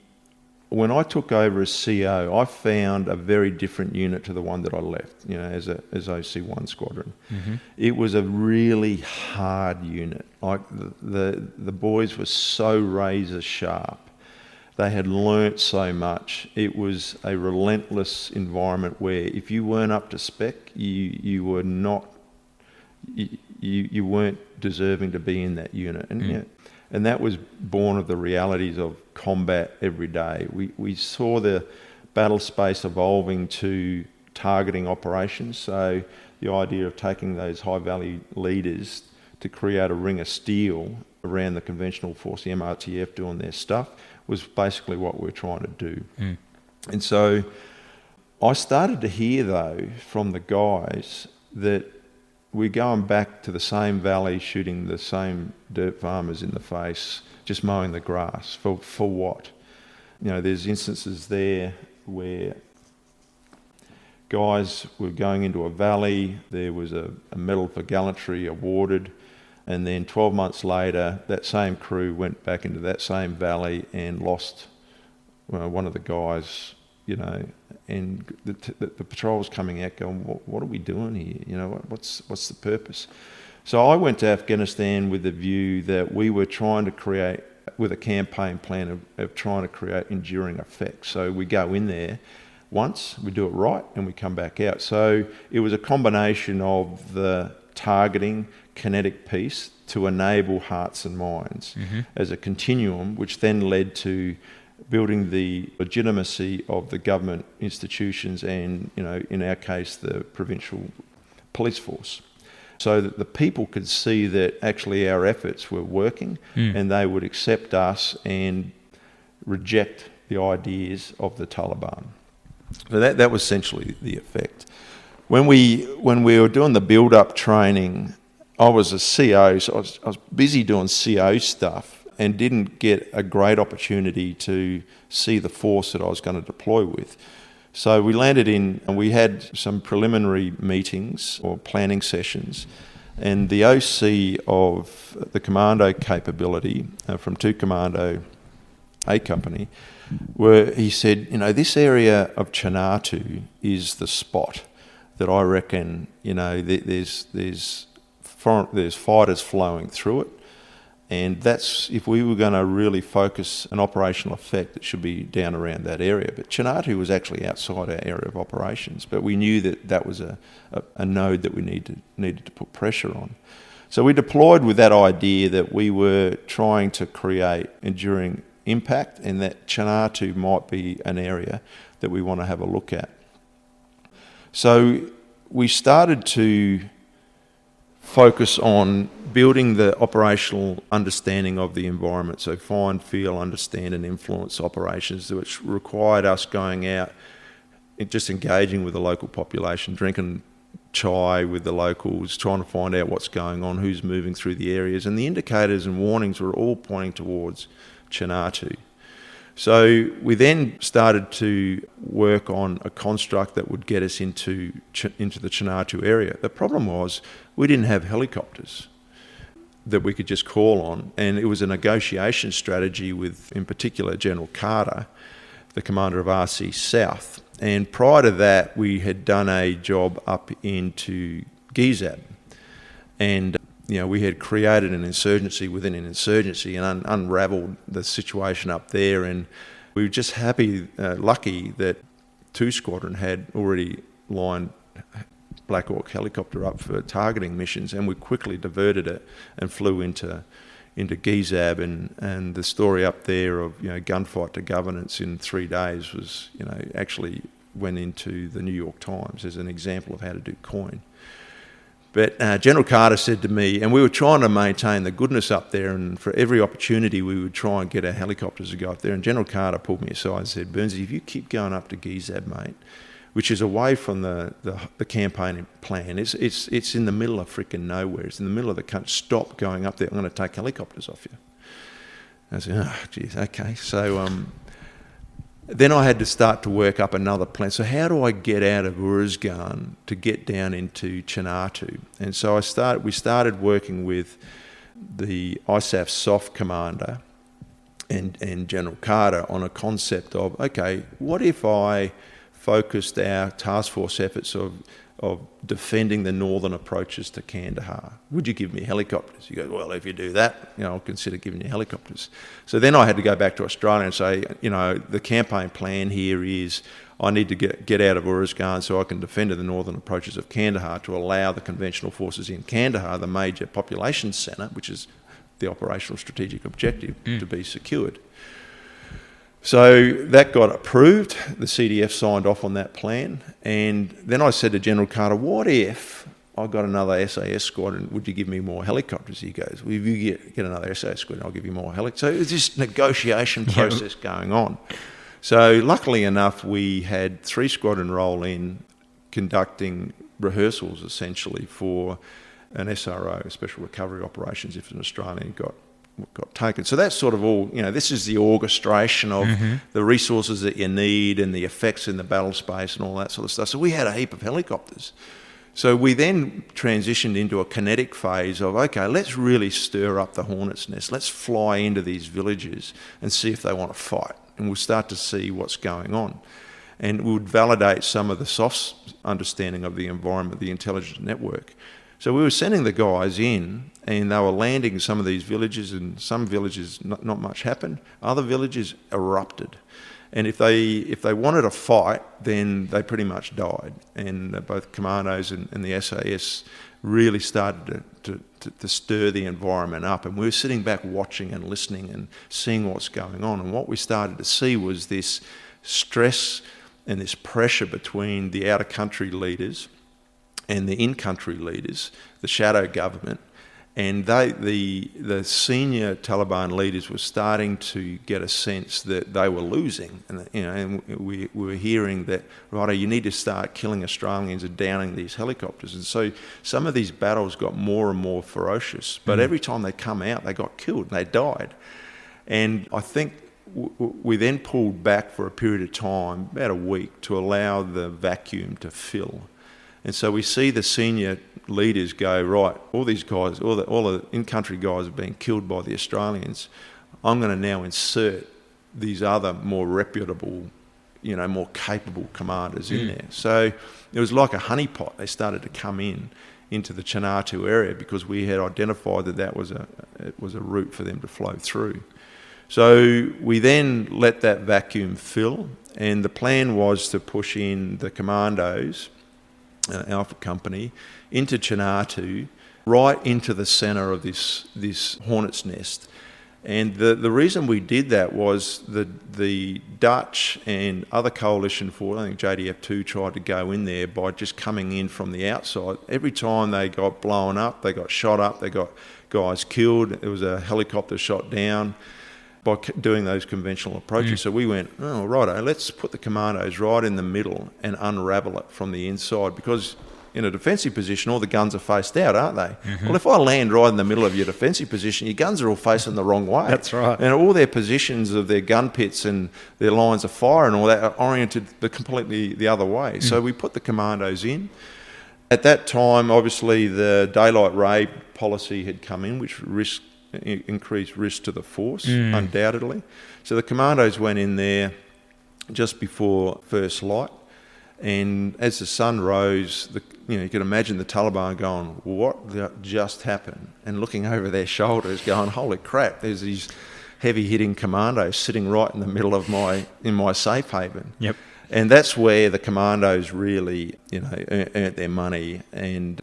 when I took over as CO, I found a very different unit to the one that I left, as OC1 Squadron. Mm-hmm. It was a really hard unit. Like the boys were so razor sharp. They had learnt so much. It was a relentless environment where if you weren't up to spec, you were not, you weren't deserving to be in that unit. And and that was born of the realities of combat every day. We saw the battle space evolving to targeting operations. So the idea of taking those high-value leaders to create a ring of steel around the conventional force, the MRTF doing their stuff, was basically what we're trying to do. And so I started to hear, though, from the guys that we're going back to the same valley, shooting the same dirt farmers in the face, just mowing the grass. For what? There's instances there where guys were going into a valley, there was a medal for gallantry awarded, and then 12 months later, that same crew went back into that same valley and lost one of the guys, and the patrol's coming out going, what are we doing here? What's the purpose? So I went to Afghanistan with the view that we were trying to create, with a campaign plan of trying to create enduring effects. So we go in there once, we do it right, and we come back out. So it was a combination of the targeting, kinetic piece to enable hearts and minds as a continuum, which then led to building the legitimacy of the government institutions and, in our case, the provincial police force, so that the people could see that actually our efforts were working and they would accept us and reject the ideas of the Taliban. So that was essentially the effect. When we were doing the build-up training, I was a CO, so I was busy doing CO stuff and didn't get a great opportunity to see the force that I was going to deploy with. So we landed in, and we had some preliminary meetings or planning sessions, and the OC of the commando capability from 2 Commando A Company, where he said, this area of Chinatu is the spot that I reckon, there's fighters flowing through it, and that's, if we were going to really focus an operational effect, it should be down around that area. But Chinatu was actually outside our area of operations, but we knew that was a node that we needed to put pressure on. So we deployed with that idea that we were trying to create enduring impact, and that Chinatu might be an area that we want to have a look at. So we started to focus on building the operational understanding of the environment, so find, feel, understand and influence operations, which required us going out and just engaging with the local population, drinking chai with the locals, trying to find out what's going on, who's moving through the areas, and the indicators and warnings were all pointing towards Chinatu. So we then started to work on a construct that would get us into the Chinatu area. The problem was we didn't have helicopters that we could just call on, and it was a negotiation strategy with, in particular, General Carter, the commander of RC South. And prior to that, we had done a job up into Gizab, and we had created an insurgency within an insurgency and unravelled the situation up there. And we were just lucky that 2 Squadron had already lined Black Hawk helicopter up for targeting missions, and we quickly diverted it and flew into Gizab. And the story up there of gunfight to governance in 3 days was actually went into the New York Times as an example of how to do coin. But General Carter said to me, and we were trying to maintain the goodness up there, and for every opportunity we would try and get our helicopters to go up there. And General Carter pulled me aside and said, "Burnsy, if you keep going up to Gizab, mate, which is away from the campaign plan, it's in the middle of freaking nowhere. It's in the middle of the country. Stop going up there. I'm going to take helicopters off you." I said, "Oh, geez, okay." So then I had to start to work up another plan. So how do I get out of Uruzgan to get down into Chinatu? And so we started working with the ISAF soft commander and General Carter on a concept of, okay, what if I focused our task force efforts of defending the northern approaches to Kandahar? Would you give me helicopters? You go, well, if you do that, I'll consider giving you helicopters. So then I had to go back to Australia and say, the campaign plan here is I need to get out of Uruzgan so I can defend the northern approaches of Kandahar to allow the conventional forces in Kandahar, the major population centre, which is the operational strategic objective, to be secured. So that got approved. The CDF signed off on that plan. And then I said to General Carter, what if I got another SAS squadron? Would you give me more helicopters? He goes, well, if you get another SAS squadron, I'll give you more helicopters. So it was this negotiation process going on. So luckily enough, we had 3 squadron roll in conducting rehearsals essentially for an SRO, Special Recovery Operations, if an Australian got taken. So that's sort of all, this is the orchestration of the resources that you need and the effects in the battle space and all that sort of stuff. So we had a heap of helicopters. So we then transitioned into a kinetic phase of, okay, let's really stir up the hornet's nest. Let's fly into these villages and see if they want to fight. And we'll start to see what's going on. And we would validate some of the soft understanding of the environment, the intelligence network. So we were sending the guys in, and they were landing in some of these villages, and some villages not much happened. Other villages erupted. And if they wanted to fight, then they pretty much died. And both commandos and the SAS really started to stir the environment up. And we were sitting back watching and listening and seeing what's going on. And what we started to see was this stress and this pressure between the outer country leaders and the in-country leaders, the shadow government. And the senior Taliban leaders were starting to get a sense that they were losing. And we were hearing that, righto, you need to start killing Australians and downing these helicopters. And so some of these battles got more and more ferocious. But every time they come out, they got killed and they died. And I think we then pulled back for a period of time, about a week, to allow the vacuum to fill. And so we see the senior leaders go, right, all these guys, all the in-country guys have been killed by the Australians. I'm going to now insert these other more reputable, more capable commanders in there. So it was like a honeypot. They started to come into the Chinatu area because we had identified that was a route for them to flow through. So we then let that vacuum fill, and the plan was to push in the commandos, Alpha Company, into Chinatu, right into the centre of this hornet's nest. And the reason we did that was the Dutch and other coalition forces, I think JDF2 tried to go in there by just coming in from the outside. Every time they got blown up, they got shot up, they got guys killed, there was a helicopter shot down by doing those conventional approaches. So we went, oh, righto, let's put the commandos right in the middle and unravel it from the inside, because in a defensive position, all the guns are faced out, aren't they? Well, if I land right in the middle of your defensive position, your guns are all facing the wrong way. That's right. And all their positions of their gun pits and their lines of fire and all that are oriented completely the other way. So we put the commandos in. At that time, obviously, the daylight ray policy had come in, which increased risk to the force, undoubtedly. So the commandos went in there just before first light, and as the sun rose, you can imagine the Taliban going, what just happened? And looking over their shoulders going, holy crap, there's these heavy-hitting commandos sitting right in the middle of my safe haven. Yep. And that's where the commandos really, earned their money. And,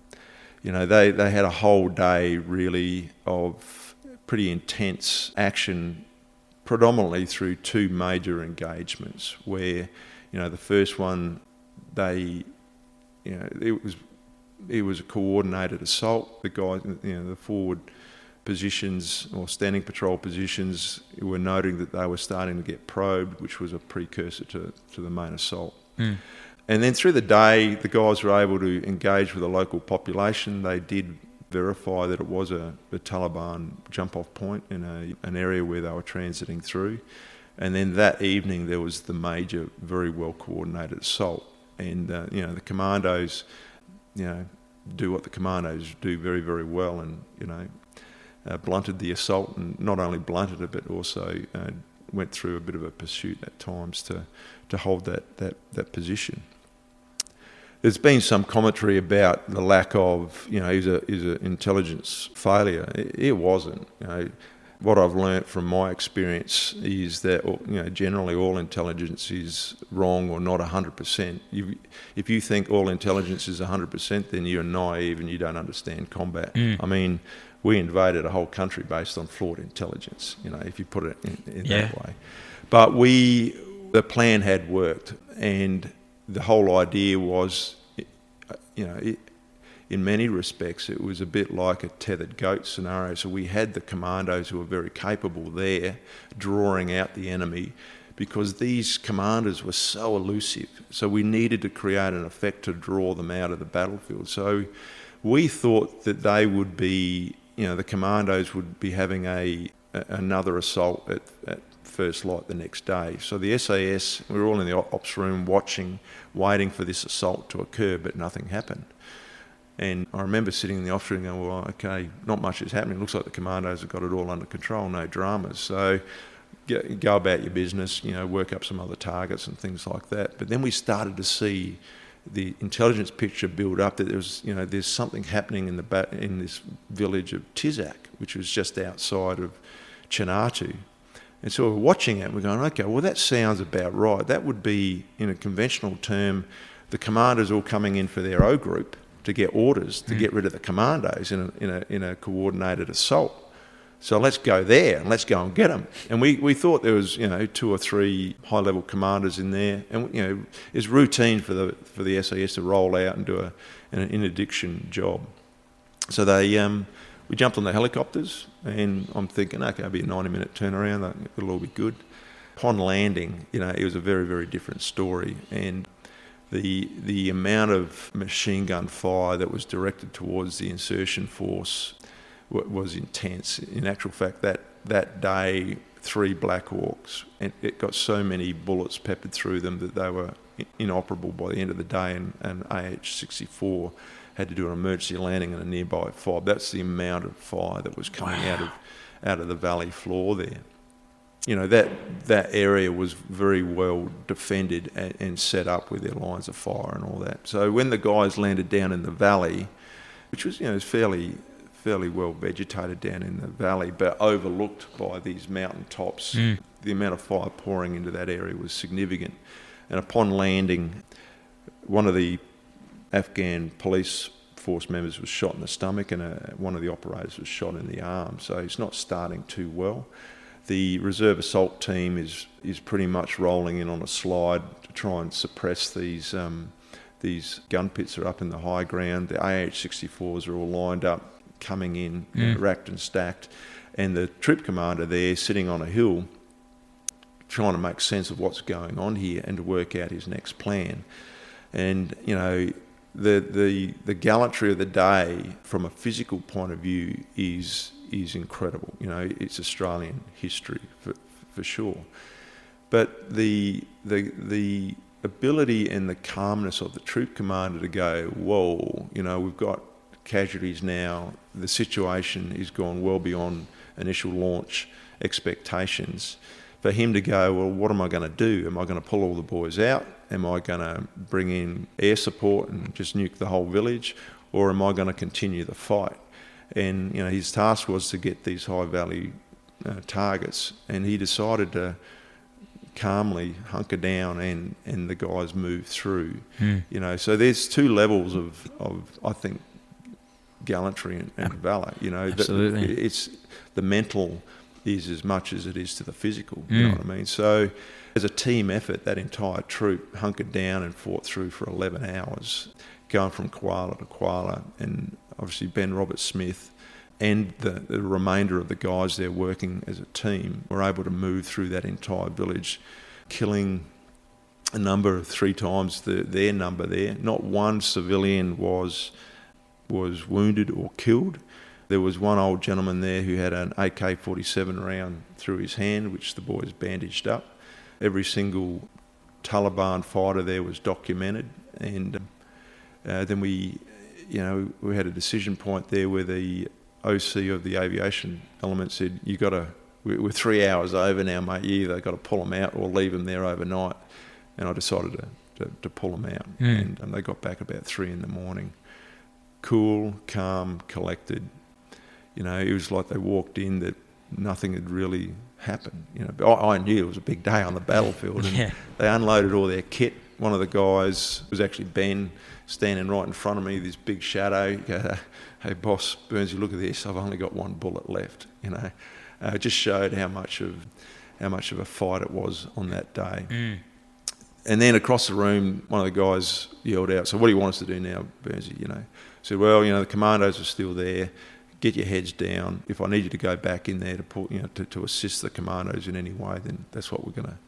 they had a whole day really of pretty intense action, predominantly through 2 major engagements where, the first one, it was a coordinated assault. The guys, the forward positions or standing patrol positions were noting that they were starting to get probed, which was a precursor to the main assault. And then through the day, the guys were able to engage with the local population. They did verify that it was a Taliban jump-off point in an area where they were transiting through. And then that evening, there was the major, very well-coordinated assault. And, the commandos, do what the commandos do very, very well. And, blunted the assault, and not only blunted it, but also went through a bit of a pursuit at times to hold that position. There's been some commentary about the lack of, is an intelligence failure. It wasn't. What I've learnt from my experience is that, generally all intelligence is wrong or not 100%. If you think all intelligence is 100%, then you're naive and you don't understand combat. I mean, we invaded a whole country based on flawed intelligence, if you put it in that way. But the plan had worked, and the whole idea was, in many respects, it was a bit like a tethered goat scenario. So we had the commandos who were very capable there, drawing out the enemy, because these commanders were so elusive. So we needed to create an effect to draw them out of the battlefield. So we thought that they would be, the commandos would be having another assault at first light the next day. So the SAS, we were all in the ops room watching, waiting for this assault to occur, but nothing happened. And I remember sitting in the ops room going, well, okay, not much is happening. It looks like the commandos have got it all under control, no dramas. So go about your business, work up some other targets and things like that. But then we started to see the intelligence picture build up that there's something happening in this village of Tizak, which was just outside of Chinatu. And so we're watching it and we're going, okay, well, that sounds about right. That would be, in a conventional term, the commanders all coming in for their O group to get orders to get rid of the commandos in a coordinated assault. So let's go there and let's go and get them. And we thought there was 2 or 3 high-level commanders in there, and it's routine for the SAS to roll out and do an interdiction job. So we jumped on the helicopters, and I'm thinking, okay, it'll be a 90-minute turnaround. It'll all be good. Upon landing, it was a very, very different story, and the amount of machine gun fire that was directed towards the insertion force was intense. In actual fact, that day, 3 Black Hawks, and it got so many bullets peppered through them that they were inoperable by the end of the day, and AH-64 had to do an emergency landing in a nearby fob. That's the amount of fire that was coming out of the valley floor there. That area was very well defended and set up with their lines of fire and all that. So when the guys landed down in the valley, which was fairly well vegetated down in the valley, but overlooked by these mountain tops, the amount of fire pouring into that area was significant. And upon landing, one of the Afghan police force members was shot in the stomach, and one of the operators was shot in the arm. So it's not starting too well. The reserve assault team is pretty much rolling in on a slide to try and suppress these gun pits that are up in the high ground. The AH-64s are all lined up, coming in, racked and stacked, and the troop commander there sitting on a hill trying to make sense of what's going on here and to work out his next plan. And the gallantry of the day from a physical point of view is incredible. It's Australian history for sure. But the ability and the calmness of the troop commander to go, whoa, we've got casualties now, the situation is gone well beyond initial launch expectations. For him to go, well, what am I going to do? Am I going to pull all the boys out? Am I going to bring in air support and just nuke the whole village? Or am I going to continue the fight? And his task was to get these high-value targets, and he decided to calmly hunker down and the guys move through. So there's 2 levels of I think, gallantry and valour. Absolutely. It's the mental is as much as it is to the physical. You know what I mean? So as a team effort, that entire troop hunkered down and fought through for 11 hours, going from koala to koala, and obviously Ben Roberts-Smith and the remainder of the guys there working as a team were able to move through that entire village, killing a number of 3 times their number there. Not one civilian was wounded or killed. There was one old gentleman there who had an AK-47 round through his hand, which the boys bandaged up. Every single Taliban fighter there was documented, and then we had a decision point there where the OC of the aviation element said, we're 3 hours over now, mate. You either got to pull them out or leave them there overnight. And I decided to pull them out. And they got back about 3 a.m. Cool, calm, collected. It was like they walked in that nothing had really happened. But I knew it was a big day on the battlefield. And they unloaded all their kit. One of the guys was actually Ben, standing right in front of me, this big shadow. He goes, "Hey, boss, Burns, you look at this. I've only got one bullet left." It just showed how much of a fight it was on that day. And then across the room, one of the guys yelled out, "So what do you want us to do now, Burnsy?" I said, "Well, the commandos are still there. Get your heads down. If I need you to go back in there to pull, to assist the commandos in any way, then that's what I'm gonna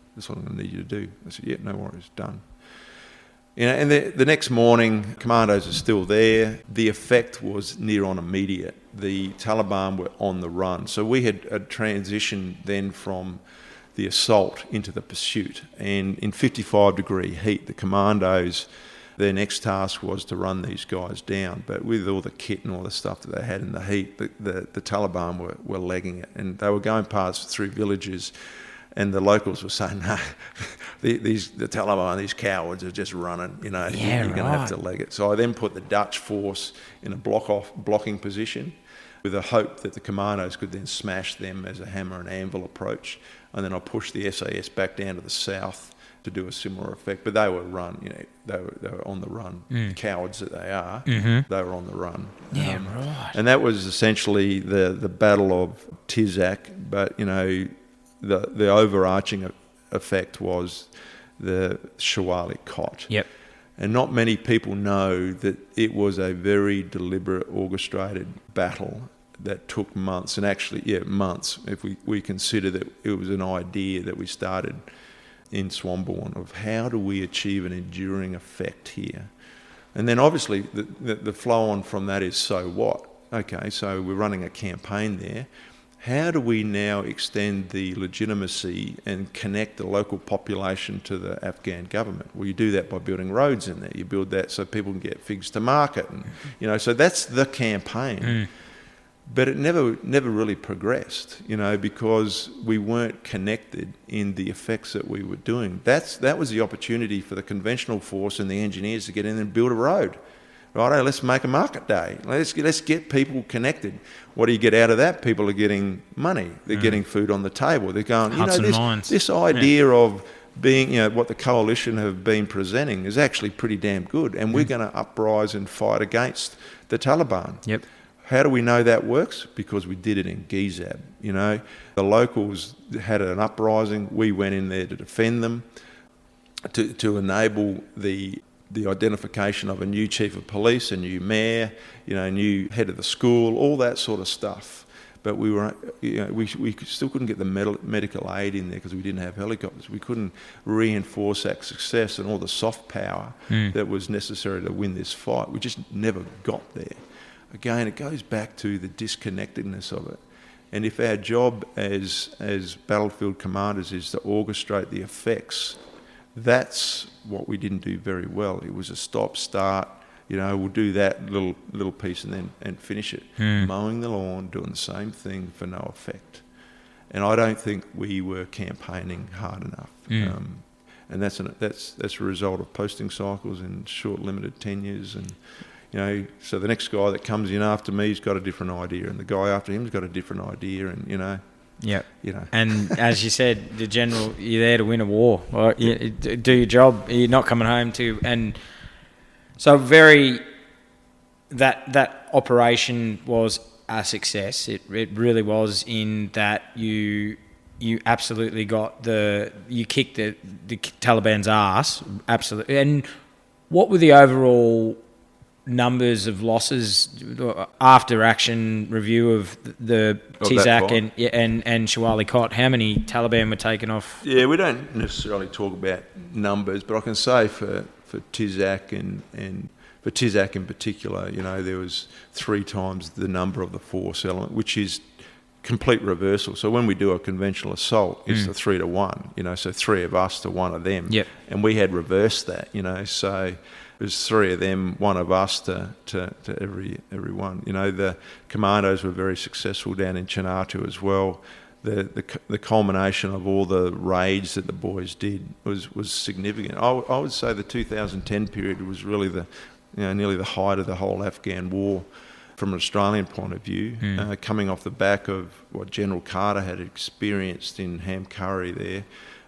need you to do." I said, "Yeah, no worries, done." And the next morning, commandos are still there. The effect was near on immediate. The Taliban were on the run. So we had a transition then from the assault into the pursuit. And in 55-degree heat, the commandos, their next task was to run these guys down. But with all the kit and all the stuff that they had in the heat, the Taliban were legging it. And they were going past through villages. And the locals were saying, "No, the Taliban, these cowards are just running. You're going to have to leg it." So I then put the Dutch force in a blocking position, with the hope that the commandos could then smash them as a hammer and anvil approach. And then I pushed the SAS back down to the south to do a similar effect. But they were they were on the run. Cowards that they are, they were on the run. And that was essentially the Battle of Tizak. But the overarching effect was the Shah Wali Kot. Yep. And not many people know that it was a very deliberate, orchestrated battle that took months, and actually, months, if we consider that it was an idea that we started in Swanbourne of how do we achieve an enduring effect here. And then obviously the flow on from that is, so what? Okay, so we're running a campaign there. How do we now extend the legitimacy and connect the local population to the Afghan government? Well, you do that by building roads in there. You build that so people can get figs to market. And, so that's the campaign. But it never really progressed, because we weren't connected in the effects that we were doing. That was the opportunity for the conventional force and the engineers to get in and build a road. Righto, let's make a market day. Let's get people connected. What do you get out of that? People are getting money. They're getting food on the table. They're going, this idea of being, what the coalition have been presenting is actually pretty damn good. And we're going to uprise and fight against the Taliban. Yep. How do we know that works? Because we did it in Gizab. The locals had an uprising. We went in there to defend them, to enable the identification of a new chief of police, a new mayor, new head of the school, all that sort of stuff. But we were, we still couldn't get the medical aid in there because we didn't have helicopters. We couldn't reinforce that success and all the soft power that was necessary to win this fight. We just never got there. Again, it goes back to the disconnectedness of it. And if our job as battlefield commanders is to orchestrate the effects, that's what we didn't do very well. It was a stop-start. We'll do that little piece and finish it. Mowing the lawn, doing the same thing for no effect. And I don't think we were campaigning hard enough. And that's a result of posting cycles and short, limited tenures. And so the next guy that comes in after me's got a different idea, and the guy after him's got a different idea, and Yep. And as you said, the general, you're there to win a war. Or you do your job. You're not coming home to. And so that operation was a success. It really was, in that you absolutely you kicked the Taliban's ass. Absolutely. And what were the overall numbers of losses after action review of the Tizak and Shah Wali Kot? How many Taliban were taken off? Yeah, we don't necessarily talk about numbers, but I can say for Tizak and for Tizak in particular, there was 3 times the number of the force element, which is complete reversal. So when we do a conventional assault, it's the 3 to 1, so 3 of us to 1 of them. Yep. And we had reversed that, so There's three of them, one of us to everyone. You know, the commandos were very successful down in Chinatu as well. The culmination of all the raids that the boys did was significant. I would say the 2010 period was really nearly the height of the whole Afghan war from an Australian point of view, coming off the back of what General Carter had experienced in Ham Curry there.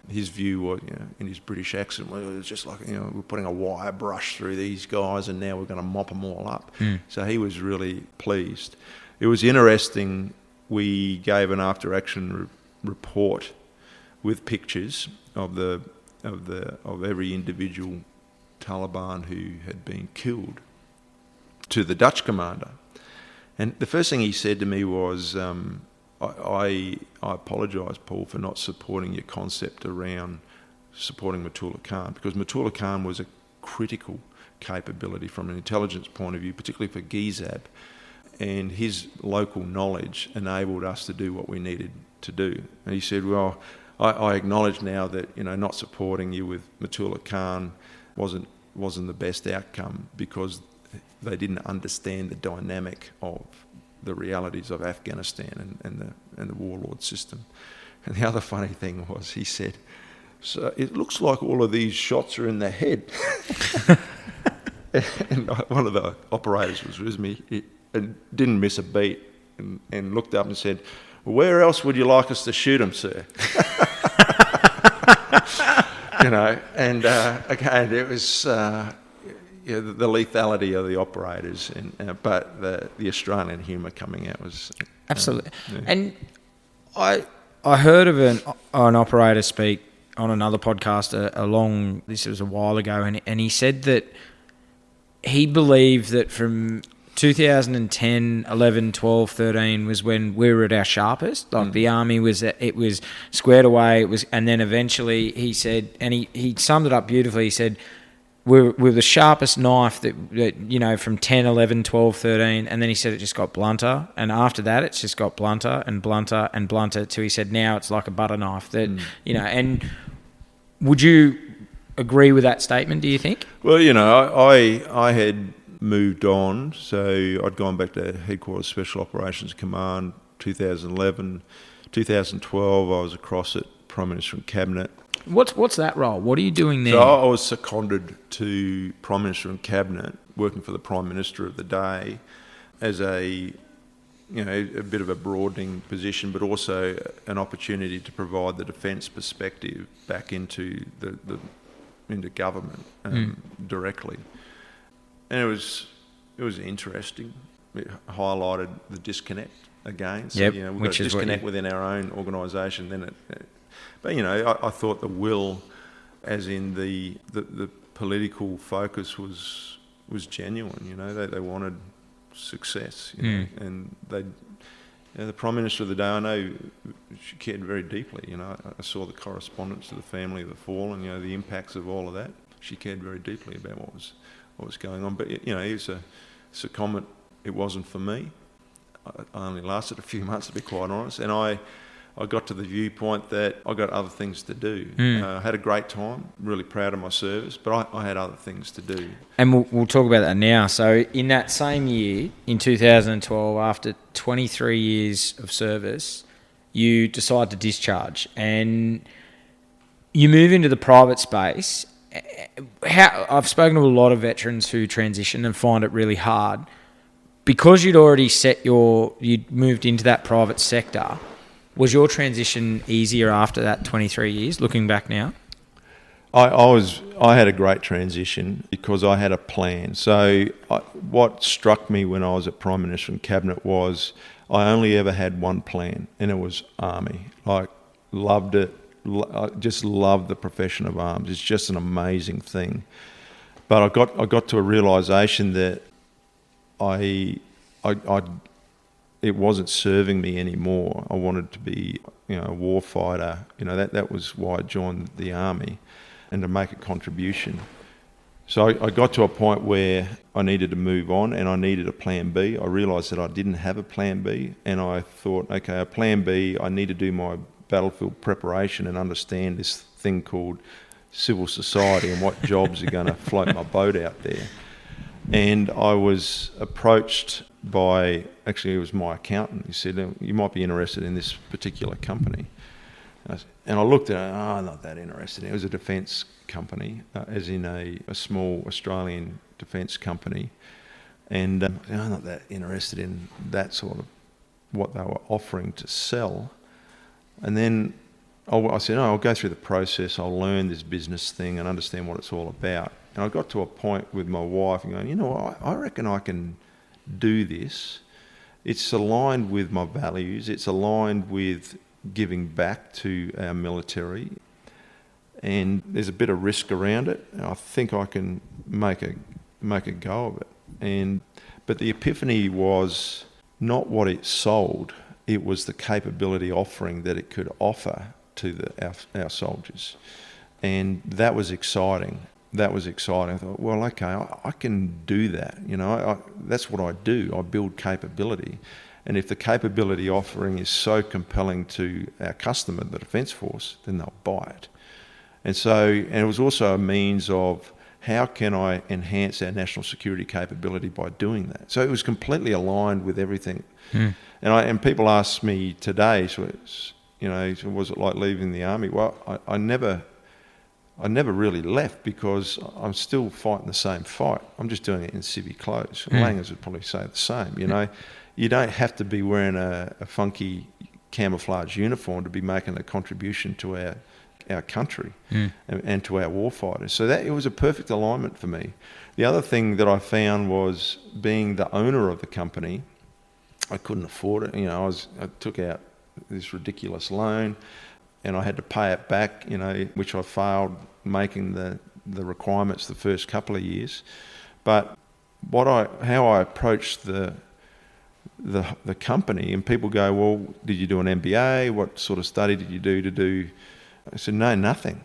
His view was, in his British accent, well, it was just like, we're putting a wire brush through these guys and now we're going to mop them all up. So he was really pleased. It was interesting. We gave an after-action report with pictures of every individual Taliban who had been killed to the Dutch commander. And the first thing he said to me was, I apologise, Paul, for not supporting your concept around supporting Matullah Khan, because Matullah Khan was a critical capability from an intelligence point of view, particularly for GIZAB, and his local knowledge enabled us to do what we needed to do. And he said, well, I acknowledge now that not supporting you with Matullah Khan wasn't the best outcome, because they didn't understand the dynamic of the realities of Afghanistan and the warlord system. And the other funny thing was, he said, so it looks like all of these shots are in the head. And one of the operators was with me and didn't miss a beat and looked up and said, well, where else would you like us to shoot them, sir? And again, it was the lethality of the operators, but the Australian humour coming out was absolutely. And I heard of an operator speak on another podcast this was a while ago, and he said that he believed that from 2010, 11, 12, 13 was when we were at our sharpest. Like the army was squared away. And then eventually he said, and he summed it up beautifully. He said, we're the sharpest knife that from 10, 11, 12, 13, and then he said it just got blunter, and after that it's just got blunter and blunter and blunter till he said now it's like a butter knife that and would you agree with that statement, do you think? Well, I had moved on, so I'd gone back to Headquarters Special Operations Command 2011. 2012 I was across at Prime Minister and Cabinet. What's that role? What are you doing there? So I was seconded to Prime Minister and Cabinet, working for the Prime Minister of the day as a bit of a broadening position, but also an opportunity to provide the defence perspective back into into government directly. And it was interesting. It highlighted the disconnect again. So, we've got a disconnect within our own organisation. But I thought the will, as in the political focus, was genuine. They wanted success, and the Prime Minister of the day, I know she cared very deeply. I saw the correspondence to the family of the fallen, the impacts of all of that. She cared very deeply about what was going on. But it's a comment. It wasn't for me. I only lasted a few months, to be quite honest, and I got to the viewpoint that I got other things to do. I had a great time, really proud of my service, but I had other things to do. And we'll talk about that now. So in that same year, in 2012, after 23 years of service, you decide to discharge and you move into the private space. I've spoken to a lot of veterans who transition and find it really hard. Because you'd already you'd moved into that private sector, was your transition easier after that 23 years, looking back now? I had a great transition because I had a plan. So what struck me when I was at Prime Minister and Cabinet was I only ever had one plan, and it was Army. Loved it. I just loved the profession of arms. It's just an amazing thing. But I got to a realisation that it wasn't serving me anymore. I wanted to be, a war fighter. That was why I joined the Army, and to make a contribution. So I got to a point where I needed to move on, and I needed a plan B. I realised that I didn't have a plan B, and I thought, okay, a plan B, I need to do my battlefield preparation and understand this thing called civil society and what jobs are going to float my boat out there. And I was approached by, actually it was my accountant, he said, you might be interested in this particular company. And I looked at it, I'm not that interested in it. It was a defence company, as in a small Australian defence company. And I'm not that interested in that sort of what they were offering to sell. And then I said, I'll go through the process, I'll learn this business thing and understand what it's all about. And I got to a point with my wife and going, I reckon I can do this. It's aligned with my values, it's aligned with giving back to our military, and there's a bit of risk around it. I think I can make a go of it. But the epiphany was not what it sold, it was the capability offering that it could offer to our soldiers. And that was exciting. I thought, well, okay, I can do that. That's what I do. I build capability. And if the capability offering is so compelling to our customer, the Defence Force, then they'll buy it. And it was also a means of how can I enhance our national security capability by doing that. So it was completely aligned with everything. And people ask me today, so was it like leaving the army? Well, I never really left because I'm still fighting the same fight. I'm just doing it in civvy clothes. Langers would probably say the same. You don't have to be wearing a funky camouflage uniform to be making a contribution to our country and to our warfighters. So that it was a perfect alignment for me. The other thing that I found was being the owner of the company, I couldn't afford it. I took out this ridiculous loan and I had to pay it back, which I failed making the requirements the first couple of years. But how I approached the company, and people go, well, did you do an MBA? What sort of study did you do? I said, no, nothing.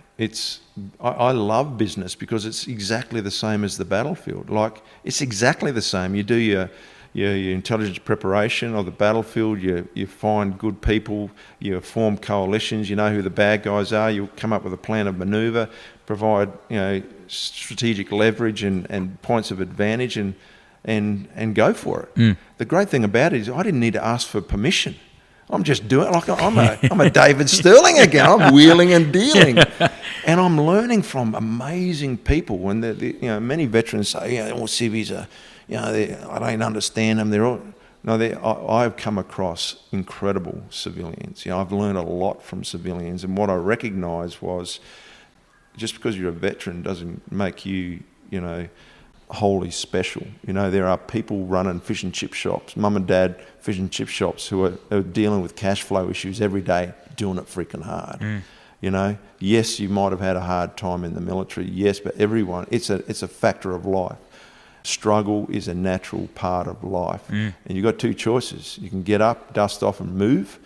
I love business because it's exactly the same as the battlefield. Like, it's exactly the same. You do your intelligence preparation of the battlefield, you find good people, you form coalitions, you know who the bad guys are, you come up with a plan of manoeuvre, provide strategic leverage and points of advantage and go for it. The great thing about it is I didn't need to ask for permission. I'm just doing it like I'm a David Sterling again. I'm wheeling and dealing, and I'm learning from amazing people. And many veterans say, all civvies are, I don't understand them. They're all I've come across incredible civilians. I've learned a lot from civilians, and what I recognised was just because you're a veteran doesn't make you, wholly special. There are people running fish and chip shops, mum and dad fish and chip shops who are dealing with cash flow issues every day, doing it freaking hard. Yes, you might have had a hard time in the military, yes, but everyone, it's a factor of life. Struggle is a natural part of life. And you've got two choices. You can get up, dust off and move,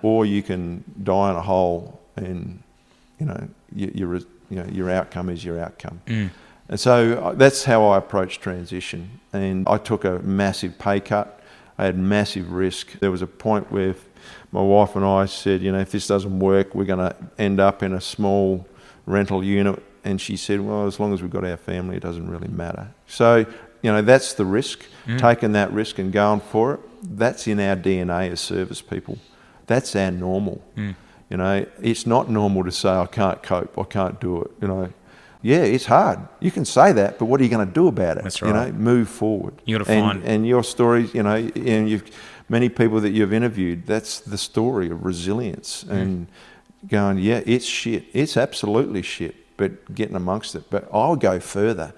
or you can die in a hole and your outcome is your outcome. And so that's how I approached transition. And I took a massive pay cut. I had massive risk. There was a point where my wife and I said, if this doesn't work, we're going to end up in a small rental unit. And she said, well, as long as we've got our family, it doesn't really matter. So, that's the risk, taking that risk and going for it. That's in our DNA as service people. That's our normal. It's not normal to say, I can't cope, I can't do it, Yeah, it's hard. You can say that, but what are you going to do about it? That's right. Move forward. You got to find. And your stories, and many people that you've interviewed, that's the story of resilience and going, yeah, it's shit. It's absolutely shit, but getting amongst it. But I'll go further.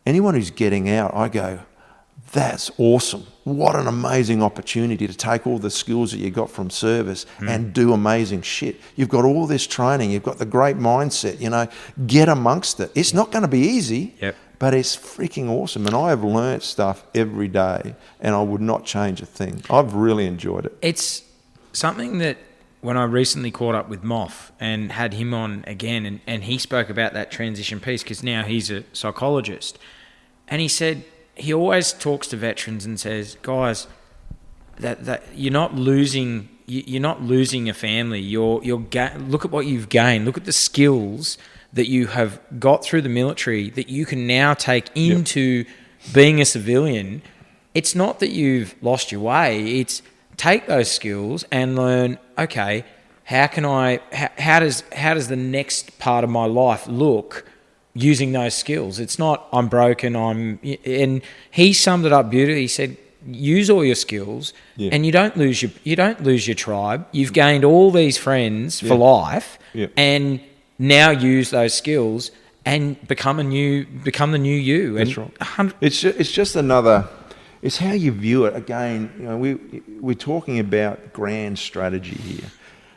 Anyone who's getting out, I go, that's awesome. What an amazing opportunity to take all the skills that you got from service and do amazing shit. You've got all this training. You've got the great mindset, get amongst it. It's not going to be easy, but it's freaking awesome. And I have learnt stuff every day and I would not change a thing. I've really enjoyed it. It's something that when I recently caught up with Moff and had him on again and he spoke about that transition piece because now he's a psychologist. And he said, he always talks to veterans and says, guys, that you're not losing you're not losing your family. Look at what you've gained. Look at the skills that you have got through the military that you can now take into being a civilian. It's not that you've lost your way. It's take those skills and learn, okay, how does the next part of my life look using those skills? It's not I'm broken, and he summed it up beautifully. He said, use all your skills and you don't lose your tribe. You've gained all these friends for life and now use those skills and become the new you. That's right. It's just another. It's how you view it. Again, we're talking about grand strategy here.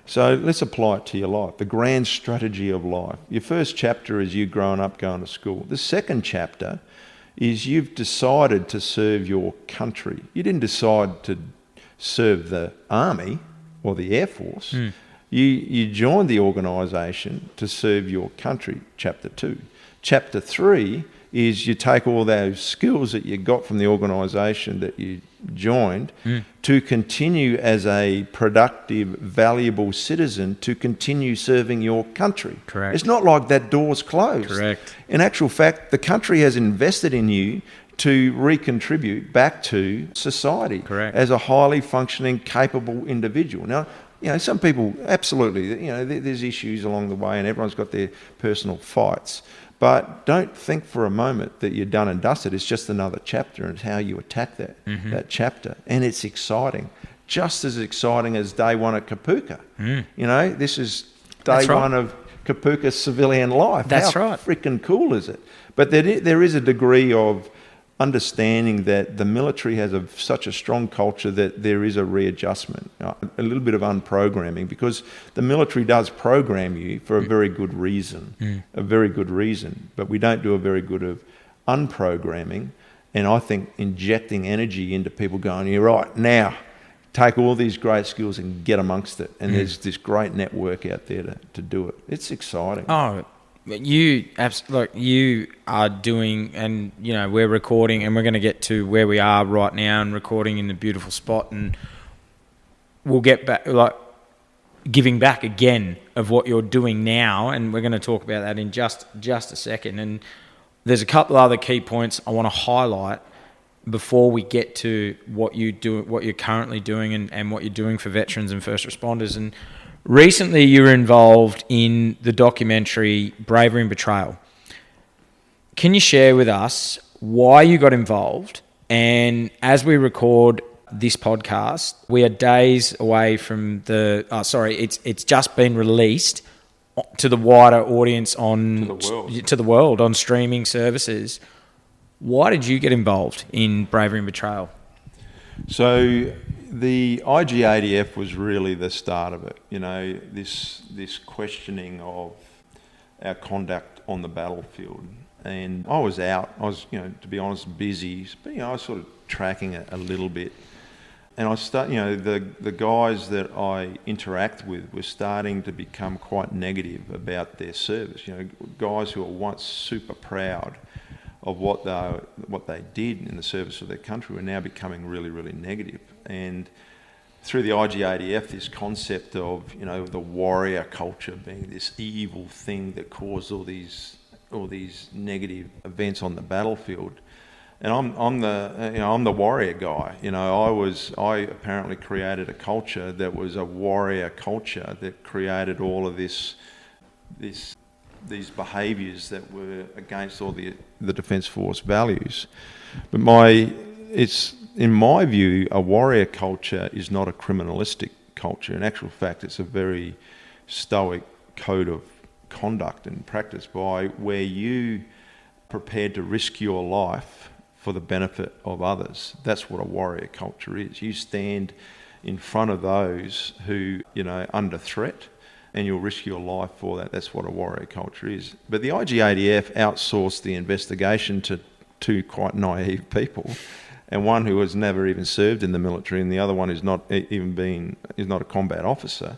So let's apply it to your life. The grand strategy of life. Your first chapter is you growing up, going to school. The second chapter is you've decided to serve your country. You didn't decide to serve the army or the Air Force. You joined the organisation to serve your country, chapter 2. Chapter 3 is you take all those skills that you got from the organisation that you joined to continue as a productive, valuable citizen to continue serving your country. Correct. It's not like that door's closed. Correct. In actual fact, the country has invested in you to recontribute back to society. Correct. As a highly functioning, capable individual. Now, some people, absolutely, there's issues along the way and everyone's got their personal fights. But don't think for a moment that you're done and dusted. It's just another chapter, and it's how you attack that chapter. And it's exciting, just as exciting as day one at Kapuka. This is day one of Kapuka civilian life. That's how right. Freaking cool is it? But there is a degree of understanding that the military has such a strong culture that there is a readjustment, a little bit of unprogramming, because the military does program you for a very good reason, but we don't do a very good of unprogramming, and I think injecting energy into people going, you're right, now take all these great skills and get amongst it, and there's this great network out there to do it. It's exciting. Oh, you are doing, and we're recording, and we're going to get to where we are right now and recording in the beautiful spot, and we'll get back, giving back again of what you're doing now, and we're going to talk about that in just a second. And there's a couple other key points I want to highlight before we get to what you do, what you're currently doing, and what you're doing for veterans and first responders. And recently, you were involved in the documentary Bravery and Betrayal. Can you share with us why you got involved? And as we record this podcast, we are days away from it's just been released to the wider audience to the world on streaming services. Why did you get involved in Bravery and Betrayal? So the IGADF was really the start of it. This questioning of our conduct on the battlefield. And I was out. I was, to be honest, busy. But, I was sort of tracking it a little bit. And the guys that I interact with were starting to become quite negative about their service. Guys who were once super proud of what they did in the service of their country were now becoming really, really negative. And through the IGADF, this concept of the warrior culture being this evil thing that caused all these negative events on the battlefield. And I'm the warrior guy. I apparently created a culture that was a warrior culture that created all of these behaviours that were against all the Defence Force values. But in my view, a warrior culture is not a criminalistic culture. In actual fact, it's a very stoic code of conduct and practice by where you prepared to risk your life for the benefit of others. That's what a warrior culture is. You stand in front of those who, under threat, and you'll risk your life for that. That's what a warrior culture is. But the IGADF outsourced the investigation to two quite naive people, and one who has never even served in the military, and the other one is not a combat officer.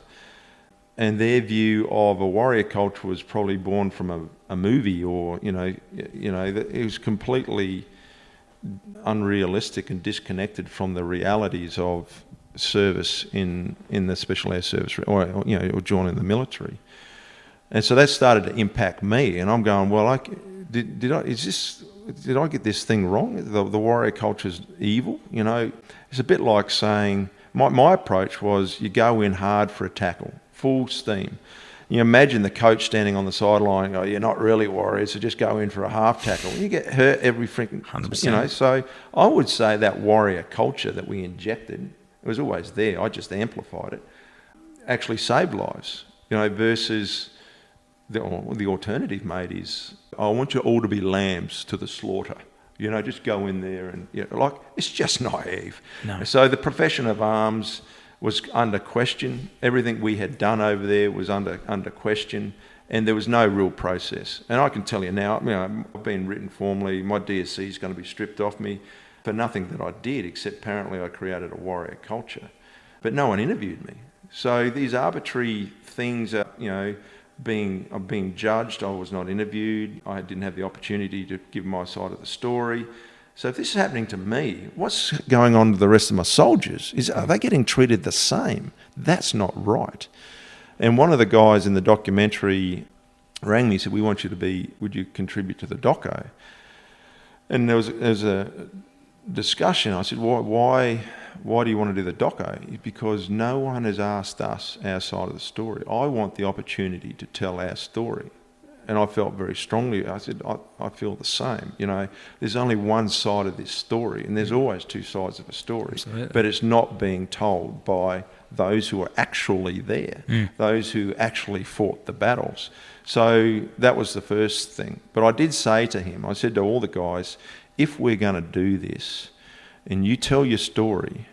And their view of a warrior culture was probably born from a movie, or it was completely unrealistic and disconnected from the realities of service in the Special Air Service, or joining the military. And so that started to impact me, and I'm going, well, did I get this thing wrong? The warrior culture is evil, It's a bit like saying, my approach was, you go in hard for a tackle, full steam. You imagine the coach standing on the sideline, you're not really warriors, so just go in for a half tackle. You get hurt every freaking, 100%. So I would say that warrior culture that we injected, it was always there, I just amplified it, actually saved lives, versus the alternative, mate, is, I want you all to be lambs to the slaughter. Just go in there and, it's just naive. No. So the profession of arms was under question. Everything we had done over there was under question, and there was no real process. And I can tell you now, I've been written formally, my DSC is going to be stripped off me for nothing that I did, except apparently I created a warrior culture. But no one interviewed me. So these arbitrary things are, I'm being judged. I was not interviewed. I didn't have the opportunity to give my side of the story. So if this is happening to me, what's going on to the rest of my soldiers? Are they getting treated the same? That's not right. And one of the guys in the documentary rang me and said, would you contribute to the doco? And there was a discussion. I said, why do you want to do the doco? Because no one has asked us our side of the story. I want the opportunity to tell our story. And I felt very strongly, I said, I feel the same. There's only one side of this story, and there's always two sides of a story. Absolutely. But it's not being told by those who are actually there, those who actually fought the battles. So that was the first thing. But I did say to him, I said to all the guys, if we're going to do this, and you tell your story,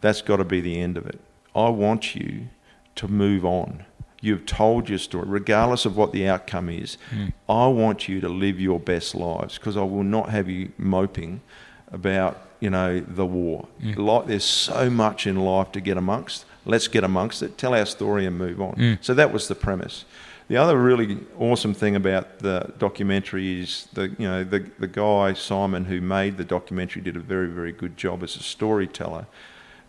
that's got to be the end of it. I want you to move on. You've told your story, regardless of what the outcome is. I want you to live your best lives, because I will not have you moping about, the war. There's so much in life to get amongst. Let's get amongst it, tell our story and move on. So that was the premise. The other really awesome thing about the documentary is the guy, Simon, who made the documentary, did a very, very good job as a storyteller.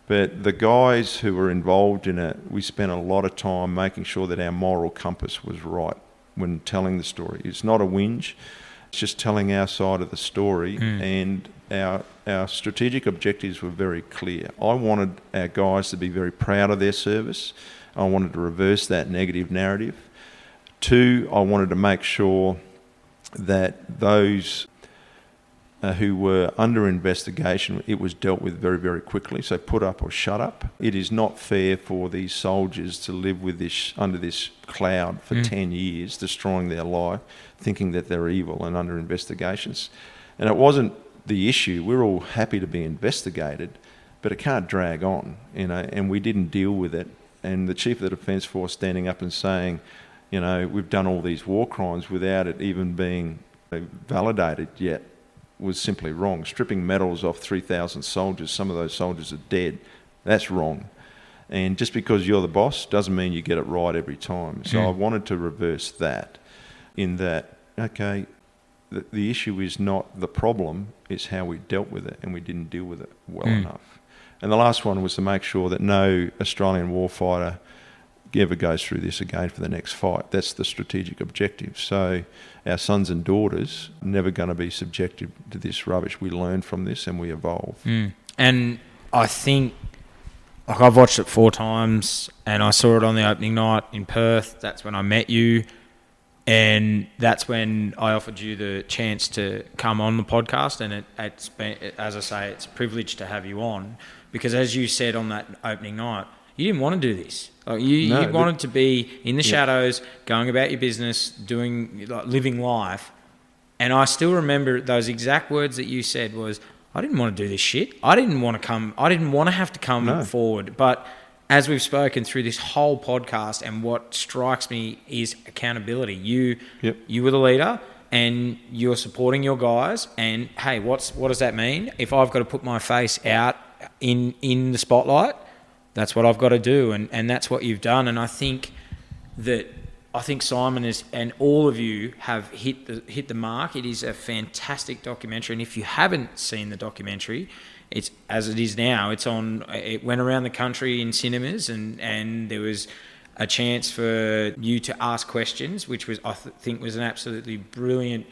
But the guys who were involved in it, we spent a lot of time making sure that our moral compass was right when telling the story. It's not a whinge, it's just telling our side of the story. And our strategic objectives were very clear. I wanted our guys to be very proud of their service. I wanted to reverse that negative narrative. 2, I wanted to make sure that those who were under investigation, it was dealt with very, very quickly. So put up or shut up. It is not fair for these soldiers to live with this under this cloud for 10 years, destroying their life, thinking that they're evil and under investigations. And it wasn't the issue. We're all happy to be investigated, but it can't drag on, and we didn't deal with it. And the Chief of the Defence Force standing up and saying, we've done all these war crimes without it even being validated yet, was simply wrong. Stripping medals off 3,000 soldiers, some of those soldiers are dead. That's wrong. And just because you're the boss doesn't mean you get it right every time. So I wanted to reverse that, in that, okay, the issue is not the problem, it's how we dealt with it, and we didn't deal with it well enough. And the last one was to make sure that no Australian warfighter ever goes through this again for the next fight. That's the strategic objective. So our sons and daughters are never going to be subjected to this rubbish. We learn from this and we evolve. And I think, I've watched it 4 times, and I saw it on the opening night in Perth. That's when I met you, and that's when I offered you the chance to come on the podcast. And it's been, as I say, it's a privilege to have you on, because as you said on that opening night, you didn't want to do this. You wanted to be in the shadows, going about your business, living life. And I still remember those exact words that you said was, I didn't want to do this shit. I didn't want to have to come forward. But as we've spoken through this whole podcast, and what strikes me is accountability. You were the leader, and you're supporting your guys. And hey, what does that mean? If I've got to put my face out in the spotlight, that's what I've got to do, and that's what you've done. And I think Simon and all of you have hit the mark. It is a fantastic documentary, and if you haven't seen the documentary, it's as it is now. It went around the country in cinemas, and there was a chance for you to ask questions, which was I think was an absolutely brilliant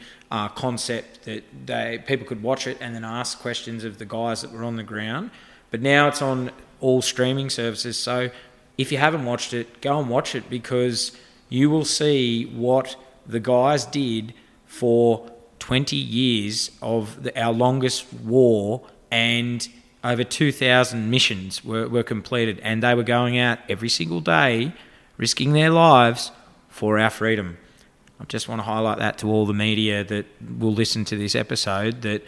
concept that people could watch it and then ask questions of the guys that were on the ground. But now it's on all streaming services. So if you haven't watched it, go and watch it, because you will see what the guys did for 20 years of our longest war, and over 2,000 missions were completed, and they were going out every single day, risking their lives for our freedom. I just want to highlight that to all the media that will listen to this episode, that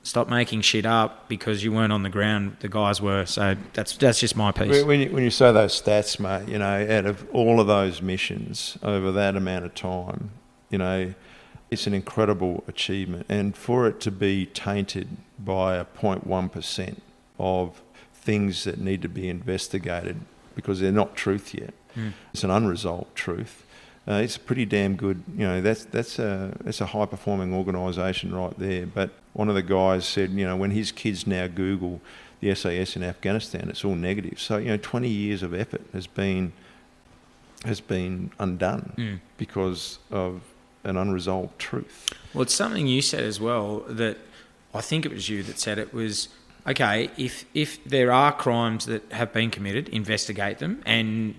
stop making shit up because you weren't on the ground. The guys were. So that's just my piece. When you say those stats, mate, you know, out of all of those missions over that amount of time, you know, it's an incredible achievement. And for it to be tainted by a 0.1% of things that need to be investigated because they're not truth yet. It's an unresolved truth. It's pretty damn good. You know, that's a high performing organisation right there. But one of the guys said, you know, when his kids now Google the SAS in Afghanistan, it's all negative. So, you know, 20 years of effort has been undone because of an unresolved truth. Well, it's something you said as well, that I think it was you that said it was, okay, if there are crimes that have been committed, investigate them and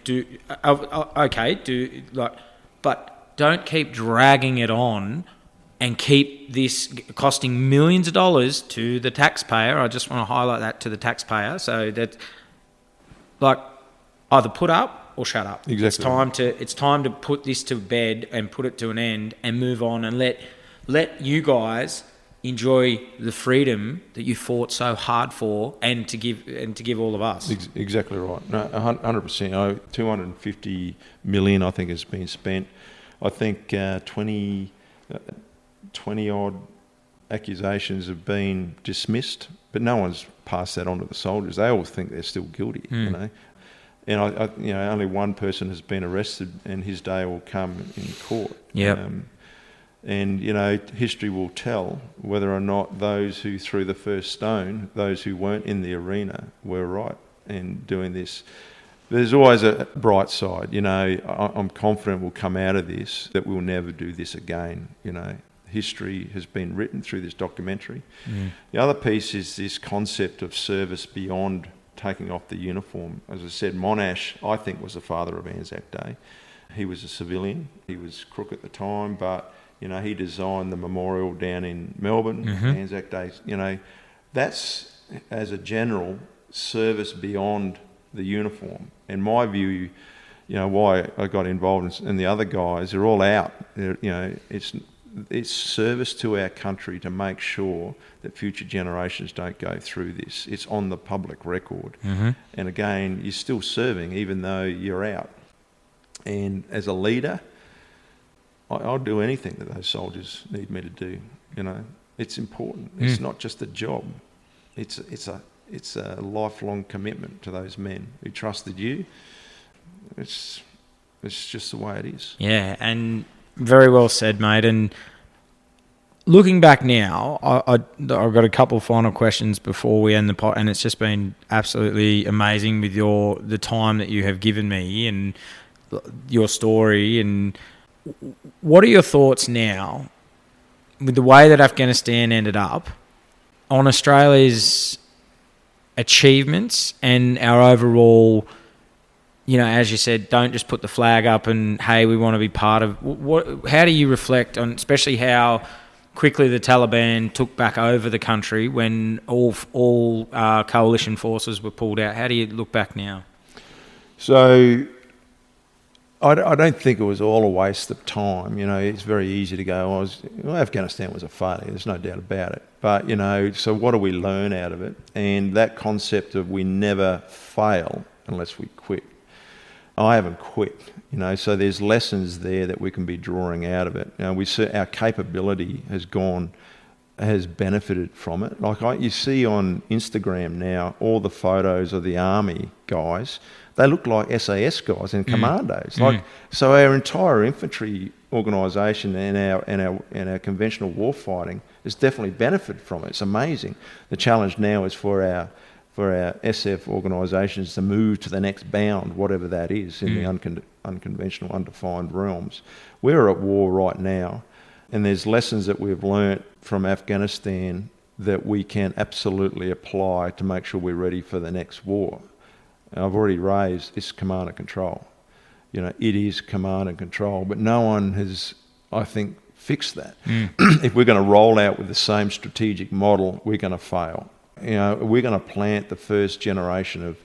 do but don't keep dragging it on and keep this costing millions of dollars to the taxpayer. I just want to highlight that, to the taxpayer, so that, like, either put up or shut up. Exactly. It's time to put this to bed and put it to an end and move on, and let you guys enjoy the freedom that you fought so hard for, and to give all of us. Exactly right. No, 100%. 250 million, I think, has been spent. I think 20 odd accusations have been dismissed, but no one's passed that on to the soldiers. They all think they're still guilty, you know. And I you know, only one person has been arrested, and his day will come in court. Yeah. And, you know, history will tell whether or not those who threw the first stone, those who weren't in the arena, were right in doing this. There's always a bright side, you know. I'm confident we'll come out of this, that we'll never do this again, you know. History has been written through this documentary. The other piece is this concept of service beyond taking off the uniform. As I said, Monash, I think, was the father of Anzac Day. He was a civilian. He was crook at the time, but, you know, he designed the memorial down in Melbourne, Anzac Day. You know, that's, as a general, service beyond the uniform. And my view, you know, why I got involved in the other guys, they're all out. You know, it's service to our country to make sure that future generations don't go through this. It's on the public record. And again, you're still serving even though you're out. And as a leader, I'll do anything that those soldiers need me to do. You know, it's important. It's not just a job. It's a lifelong commitment to those men who trusted you. It's just the way it is. Yeah, and very well said, mate. And looking back now, I've got a couple of final questions before we end the pod, and it's just been absolutely amazing with the time that you have given me and your story. And what are your thoughts now with the way that Afghanistan ended up on Australia's achievements and our overall, you know, as you said, don't just put the flag up and, hey, we want to be part of... How do you reflect on, especially how quickly the Taliban took back over the country when all coalition forces were pulled out? How do you look back now? So I don't think it was all a waste of time. You know, it's very easy to go, Afghanistan was a failure, there's no doubt about it. But, you know, so what do we learn out of it? And that concept of we never fail unless we quit. I haven't quit, you know, so there's lessons there that we can be drawing out of it. You know, we see our capability has benefited from it. Like you see on Instagram now, all the photos of the army guys, they look like SAS guys and commandos. So our entire infantry organisation and our conventional war fighting It's definitely benefited from it. It's amazing. The challenge now is for our SF organisations to move to the next bound, whatever that is, in the unconventional, undefined realms. We're at war right now, and there's lessons that we've learnt from Afghanistan that we can absolutely apply to make sure we're ready for the next war. And I've already raised it's command and control. It is command and control, but no one has, I think, fixed that. If we're going to roll out with the same strategic model, we're going to fail. We're going to plant the first generation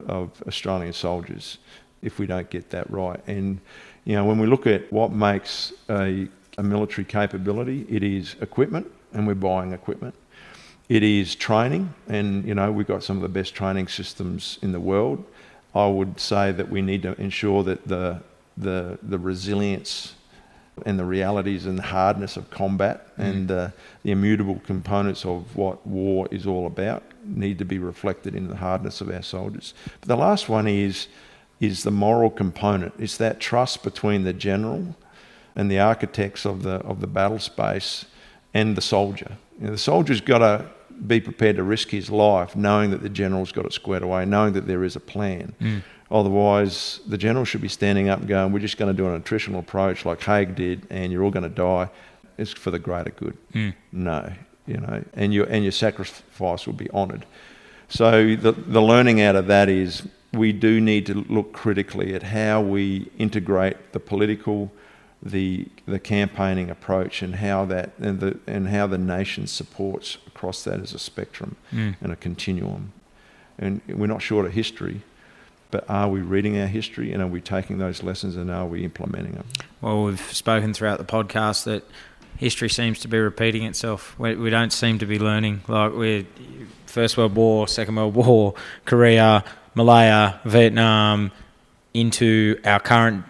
of Australian soldiers if we don't get that right. And when we look at what makes a military capability, it is equipment, and we're buying equipment. It is training, and we've got some of the best training systems in the world. I would say that we need to ensure that the resilience and the realities and the hardness of combat and the immutable components of what war is all about need to be reflected in the hardness of our soldiers. But the last one is the moral component. It's that trust between the general and the architects of the battle space and the soldier. The soldier's got to be prepared to risk his life knowing that the general's got it squared away, knowing that there is a plan. Otherwise, the general should be standing up and going, we're just going to do an attritional approach like Haig did, and you're all going to die. It's for the greater good. No, and your sacrifice will be honoured. So the learning out of that is we do need to look critically at how we integrate the political, the campaigning approach, and how the nation supports across that as a spectrum and a continuum. And we're not short of history, but are we reading our history, and are we taking those lessons, and are we implementing them? Well, we've spoken throughout the podcast that history seems to be repeating itself. We don't seem to be learning. Like we're First World War, Second World War, Korea, Malaya, Vietnam, into our current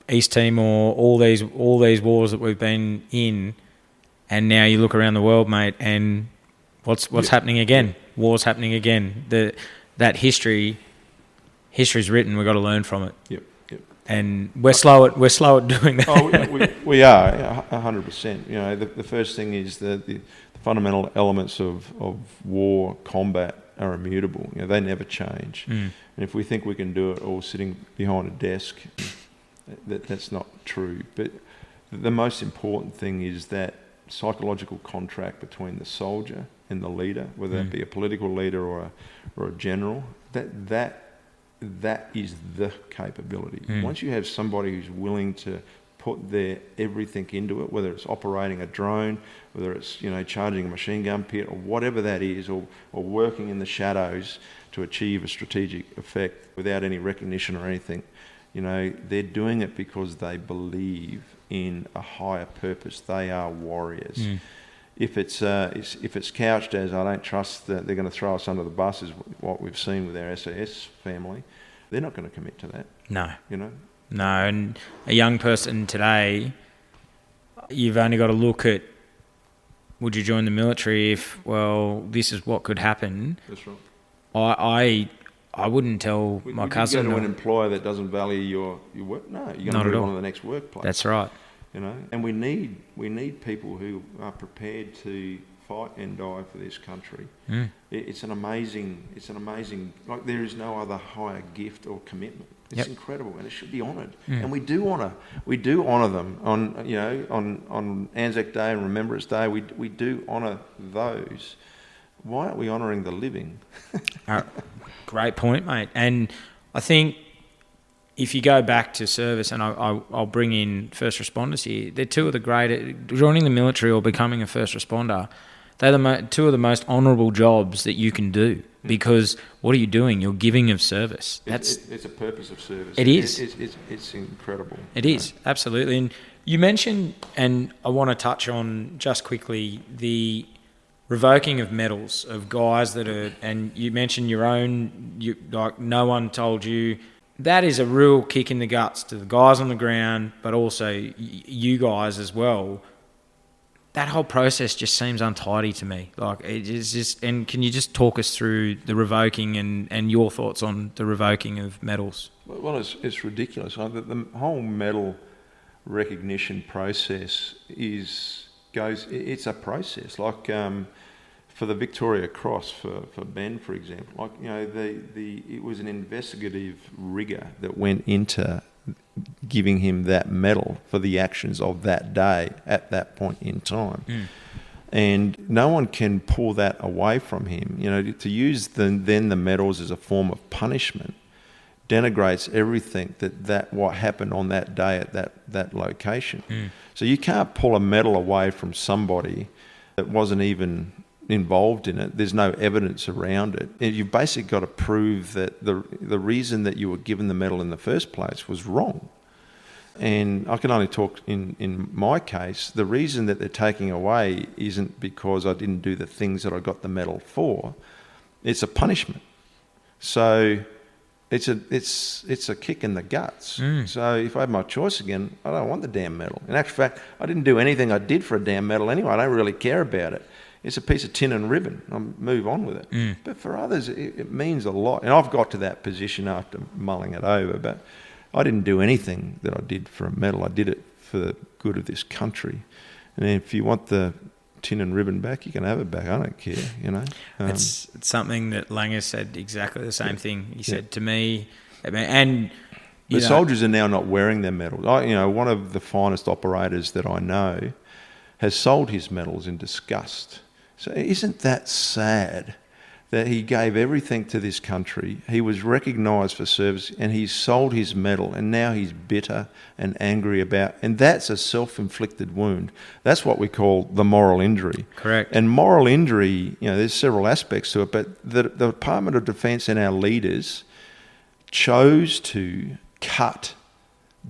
East Timor, all these wars that we've been in, and now you look around the world, mate, and what's happening again? War's happening again. That history's written. We've got to learn from it. Yep. And we're slow at doing that. We are 100%. The first thing is the fundamental elements of war combat are immutable. They never change. And if we think we can do it all sitting behind a desk, that's not true. But the most important thing is that psychological contract between the soldier and the leader, whether that be a political leader or a general, that is the capability. Once you have somebody who's willing to put their everything into it, whether it's operating a drone, whether it's charging a machine gun pit, or whatever that is, or working in the shadows to achieve a strategic effect without any recognition or anything, they're doing it because they believe in a higher purpose. They are warriors. If it's couched as I don't trust that they're going to throw us under the bus, is what we've seen with our SAS family, they're not going to commit to that. No. No, and a young person today, you've only got to look at, would you join the military if, this is what could happen. That's right. I wouldn't tell my cousin. You go to an employer that doesn't value your work. No, you're going to move on to the next workplace. That's right. And we need people who are prepared to fight and die for this country. It's an amazing. Like there is no other higher gift or commitment. It's incredible, and it should be honoured. And we do honour them on Anzac Day and Remembrance Day. We do honour those. Why aren't we honouring the living? Great point, mate. And I think if you go back to service, and I'll bring in first responders here, they're two of the great. Joining the military or becoming a first responder, they're two of the most honourable jobs that you can do. Because what are you doing? You're giving of service. It's a purpose of service. It is. It's incredible. It is, absolutely. And you mentioned, and I want to touch on just quickly, the revoking of medals of guys that are, and you mentioned your own, like no one told you. That is a real kick in the guts to the guys on the ground, but also you guys as well. That whole process just seems untidy to me. Like it is just, and can you just talk us through the revoking and your thoughts on the revoking of medals? Well, it's ridiculous. The whole medal recognition process is it's a process. Like for the Victoria Cross for Ben, for example, like, you know, it was an investigative rigour that went into giving him that medal for the actions of that day at that point in time. And no one can pull that away from him. You know, to use the medals as a form of punishment denigrates everything that what happened on that day at that location. So you can't pull a medal away from somebody that wasn't even involved in it. There's no evidence around it. And you've basically got to prove that the reason that you were given the medal in the first place was wrong. And I can only talk in my case, the reason that they're taking away isn't because I didn't do the things that I got the medal for. It's a punishment. So it's a kick in the guts. So if I had my choice again, I don't want the damn medal. In actual fact, I didn't do anything I did for a damn medal anyway. I don't really care about it. It's a piece of tin and ribbon. I'll move on with it. But for others, it means a lot. And I've got to that position after mulling it over, but I didn't do anything that I did for a medal. I did it for the good of this country. And if you want the tin and ribbon back, you can have it back. I don't care, you know. It's something that Langer said exactly the same thing. He said to me, and the soldiers are now not wearing their medals. One of the finest operators that I know has sold his medals in disgust. So isn't that sad that he gave everything to this country? He was recognised for service and he sold his medal, and now he's bitter and angry about, and that's a self-inflicted wound. That's what we call the moral injury. Correct. And moral injury, there's several aspects to it, but the Department of Defence and our leaders chose to cut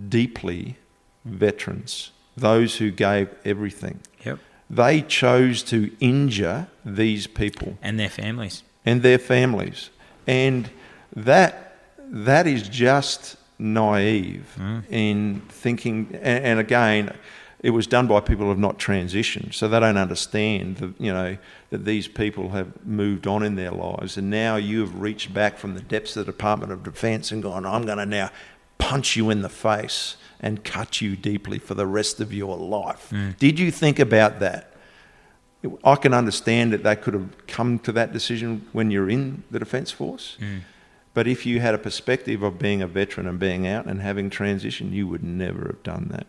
deeply veterans, those who gave everything. Yep. They chose to injure these people. And their families. And that is just naive in thinking. And again, it was done by people who have not transitioned, so they don't understand that these people have moved on in their lives, and now you have reached back from the depths of the Department of Defence and gone, I'm going to now punch you in the face and cut you deeply for the rest of your life. Did you think about that? I can understand that they could have come to that decision when you're in the Defence Force, but if you had a perspective of being a veteran and being out and having transition, you would never have done that.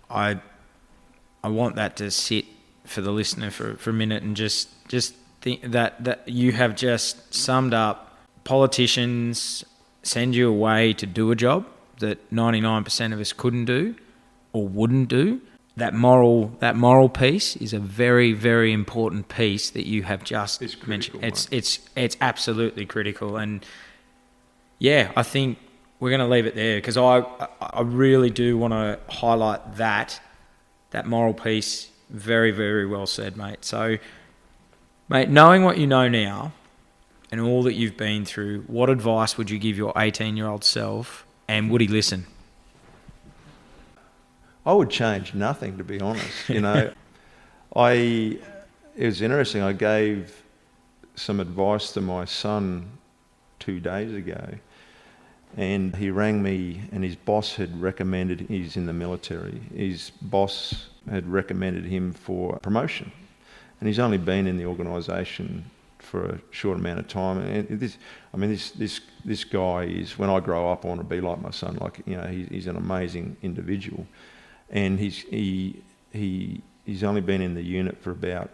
I want that to sit for the listener for a minute and just think that you have just summed up. Politicians send you away to do a job that 99% of us couldn't do or wouldn't do. That moral piece is a very, very important piece that you have just mentioned. It's absolutely critical, and yeah, I think we're going to leave it there because I really do want to highlight that moral piece. Very, very well said, mate. So, mate, knowing what you know now and all that you've been through, what advice would you give your 18-year-old self, and would he listen? I would change nothing, to be honest. It was interesting. I gave some advice to my son 2 days ago, and he rang me, and his boss had recommended, he's in the military, his boss had recommended him for promotion, and he's only been in the organisation for a short amount of time. And this guy is, when I grow up, I want to be like my son. He's an amazing individual. And he's only been in the unit for about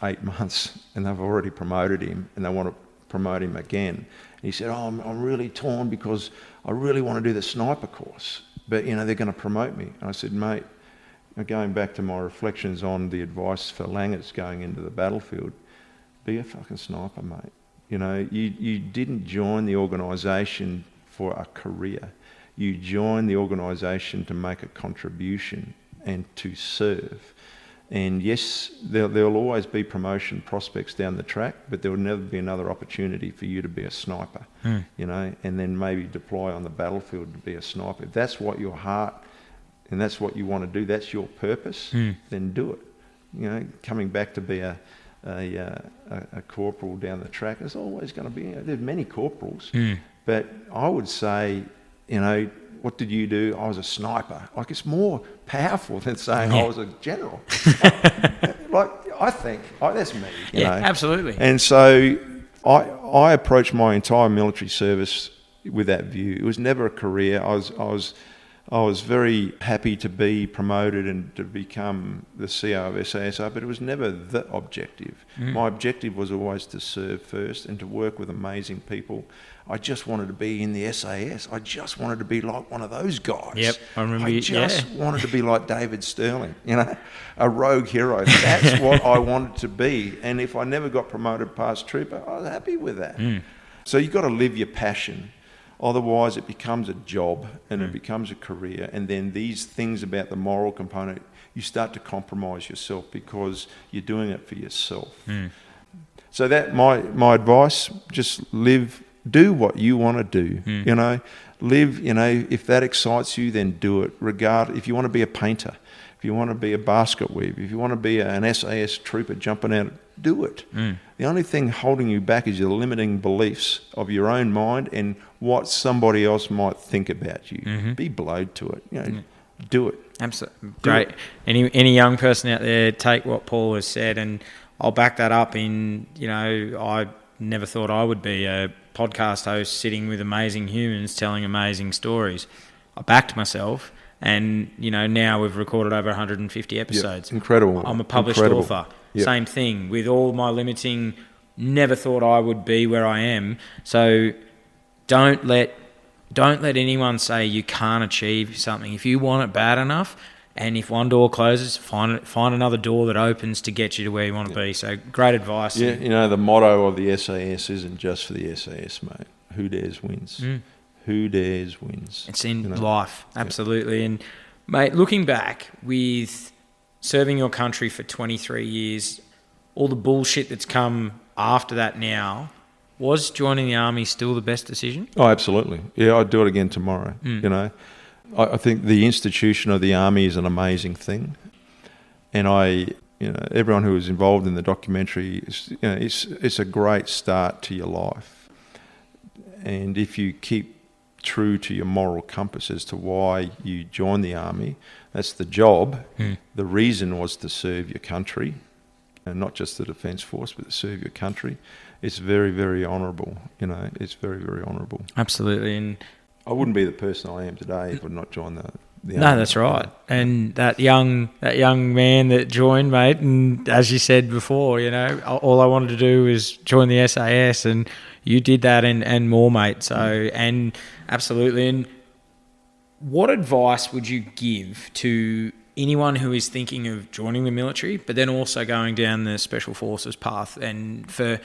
8 months, and they've already promoted him, and they want to promote him again. And he said, I'm really torn because I really want to do the sniper course, but they're going to promote me. And I said, mate, going back to my reflections on the advice for Langers going into the battlefield, be a fucking sniper, mate. You didn't join the organisation for a career. You join the organisation to make a contribution and to serve. And yes, there'll always be promotion prospects down the track, but there will never be another opportunity for you to be a sniper, and then maybe deploy on the battlefield to be a sniper. If that's what your heart and that's what you want to do, that's your purpose, then do it. Coming back to be a corporal down the track, there's always going to be, there's many corporals, but I would say, what did you do? I was a sniper. Like, it's more powerful than saying I was a general. Like, I think, that's me, you know. Absolutely. And so I approached my entire military service with that view. It was never a career. I was very happy to be promoted and to become the CO of SASR, but it was never the objective. My objective was always to serve first and to work with amazing people. I just wanted to be in the SAS. I just wanted to be like one of those guys. Yep, I remember. I just wanted to be like David Sterling, you know, a rogue hero. That's what I wanted to be. And if I never got promoted past trooper, I was happy with that. So you've got to live your passion. Otherwise, it becomes a job and it becomes a career. And then these things about the moral component, you start to compromise yourself because you're doing it for yourself. So that my advice, just do what you want to do. You know, live, you know, if that excites you, then do it. If you want to be a painter, if you want to be a basket weaver, if you want to be an SAS trooper jumping out, do it. The only thing holding you back is your limiting beliefs of your own mind and what somebody else might think about you. Be blowed to it. You know, do it. Absolutely. Great. Any young person out there, take what Paul has said, and I'll back that up in, you know, I never thought I would be a podcast host sitting with amazing humans telling amazing stories. I backed myself. And, you know, now we've recorded over 150 episodes. Incredible. I'm a published author. Same thing. With all my limiting, never thought I would be where I am. So don't let anyone say you can't achieve something. If you want it bad enough, and if one door closes, find another door that opens to get you to where you want to be. So great advice. Yeah, you know, the motto of the SAS isn't just for the SAS, mate. Who dares wins. Who dares wins. It's in life, absolutely. And, mate, looking back with serving your country for 23 years, all the bullshit that's come after that now, was joining the Army still the best decision? Oh, absolutely. Yeah, I'd do it again tomorrow. You know, I think the institution of the Army is an amazing thing. And everyone who was involved in the documentary, it's a great start to your life. And if you keep true to your moral compass as to why you joined the Army, that's the job. The reason was to serve your country, and not just the Defence Force, but to serve your country. It's very, very honourable. You know, it's very, very honourable. Absolutely. And I wouldn't be the person I am today if I'd not joined the Army. No, that's right. And that young man that joined, mate, and as you said before, you know, all I wanted to do was join the SAS, and you did that and more, mate. So, and absolutely. And what advice would you give to anyone who is thinking of joining the military, but then also going down the Special Forces path, and for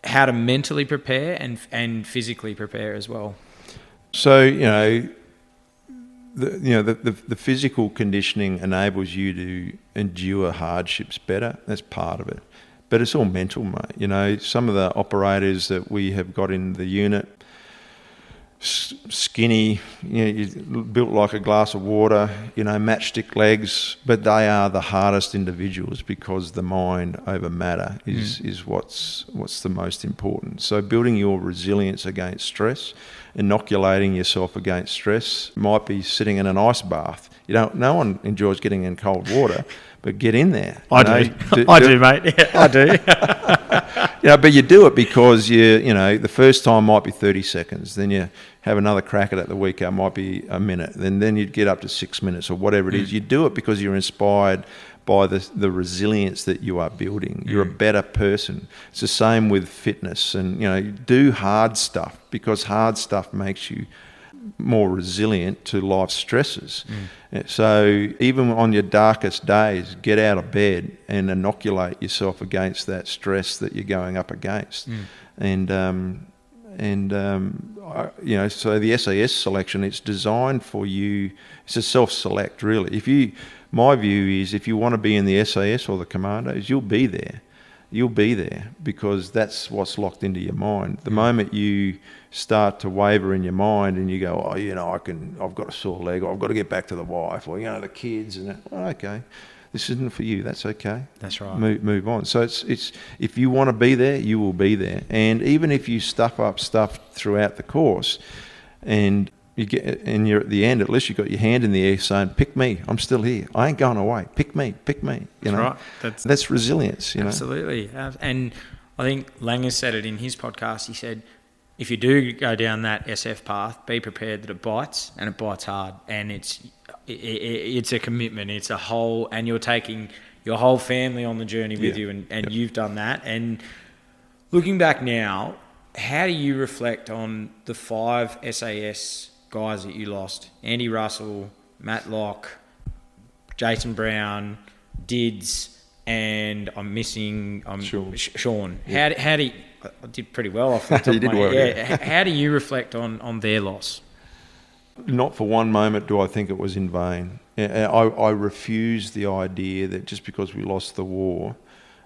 how to mentally prepare and physically prepare as well? So, you know, the physical conditioning enables you to endure hardships better. That's part of it. But it's all mental, mate. You know, some of the operators that we have got in the unit, skinny, you know, built like a glass of water, you know, matchstick legs, but they are the hardest individuals because the mind over matter is what's the most important. So building your resilience against stress, inoculating yourself against stress, might be sitting in an ice bath. No one enjoys getting in cold water, but get in there. I do, mate. Yeah, I do. But you do it because the first time might be 30 seconds, then you have another crack at it the week out, might be a minute, then you'd get up to 6 minutes or whatever it is. You do it because you're inspired by the resilience that you are building. You're a better person. It's the same with fitness, and do hard stuff because hard stuff makes you more resilient to life's stresses. So even on your darkest days, get out of bed and inoculate yourself against that stress that you're going up against. So the SAS selection, it's designed for you. It's a self-select, really. My view is if you want to be in the SAS or the commandos, you'll be there. You'll be there because that's what's locked into your mind. The moment you start to waver in your mind and you go, I've got a sore leg, or I've got to get back to the wife, or the kids, and okay, this isn't for you. That's okay. That's right. Move on. So it's if you want to be there, you will be there. And even if you stuff up stuff throughout the course, and you get, and you're at the end, at least you've got your hand in the air saying, pick me, I'm still here. I ain't going away. Pick me. You know? Right. That's resilience, you know. Absolutely. And I think Langer said it in his podcast. He said, if you do go down that SF path, be prepared that it bites, and it bites hard. And it's a commitment. It's a whole, and you're taking your whole family on the journey with you, and you've done that. And looking back now, how do you reflect on the 5 SAS guys that you lost? Andy Russell, Matt Locke, Jason Brown, Dids, and I'm missing Sean. Yeah. How do you, I did pretty well off the top You did well, yeah. How do you reflect on their loss? Not for one moment do I think it was in vain. I refuse the idea that just because we lost the war,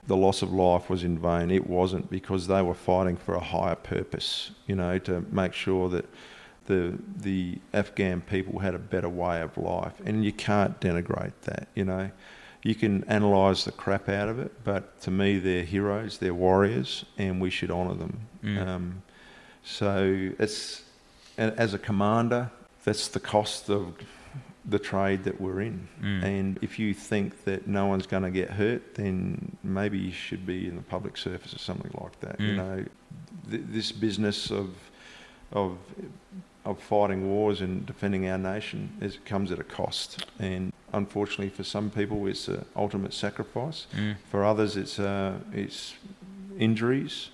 the loss of life was in vain. It wasn't, because they were fighting for a higher purpose, you know, to make sure that the Afghan people had a better way of life. And you can't denigrate that, you know. You can analyse the crap out of it, but to me they're heroes, they're warriors, and we should honour them. So it's, as a commander, that's the cost of the trade that we're in. And if you think that no one's going to get hurt, then maybe you should be in the public service or something like that. You know, this business of fighting wars and defending our nation comes at a cost. And unfortunately for some people it's an ultimate sacrifice. For others it's injuries,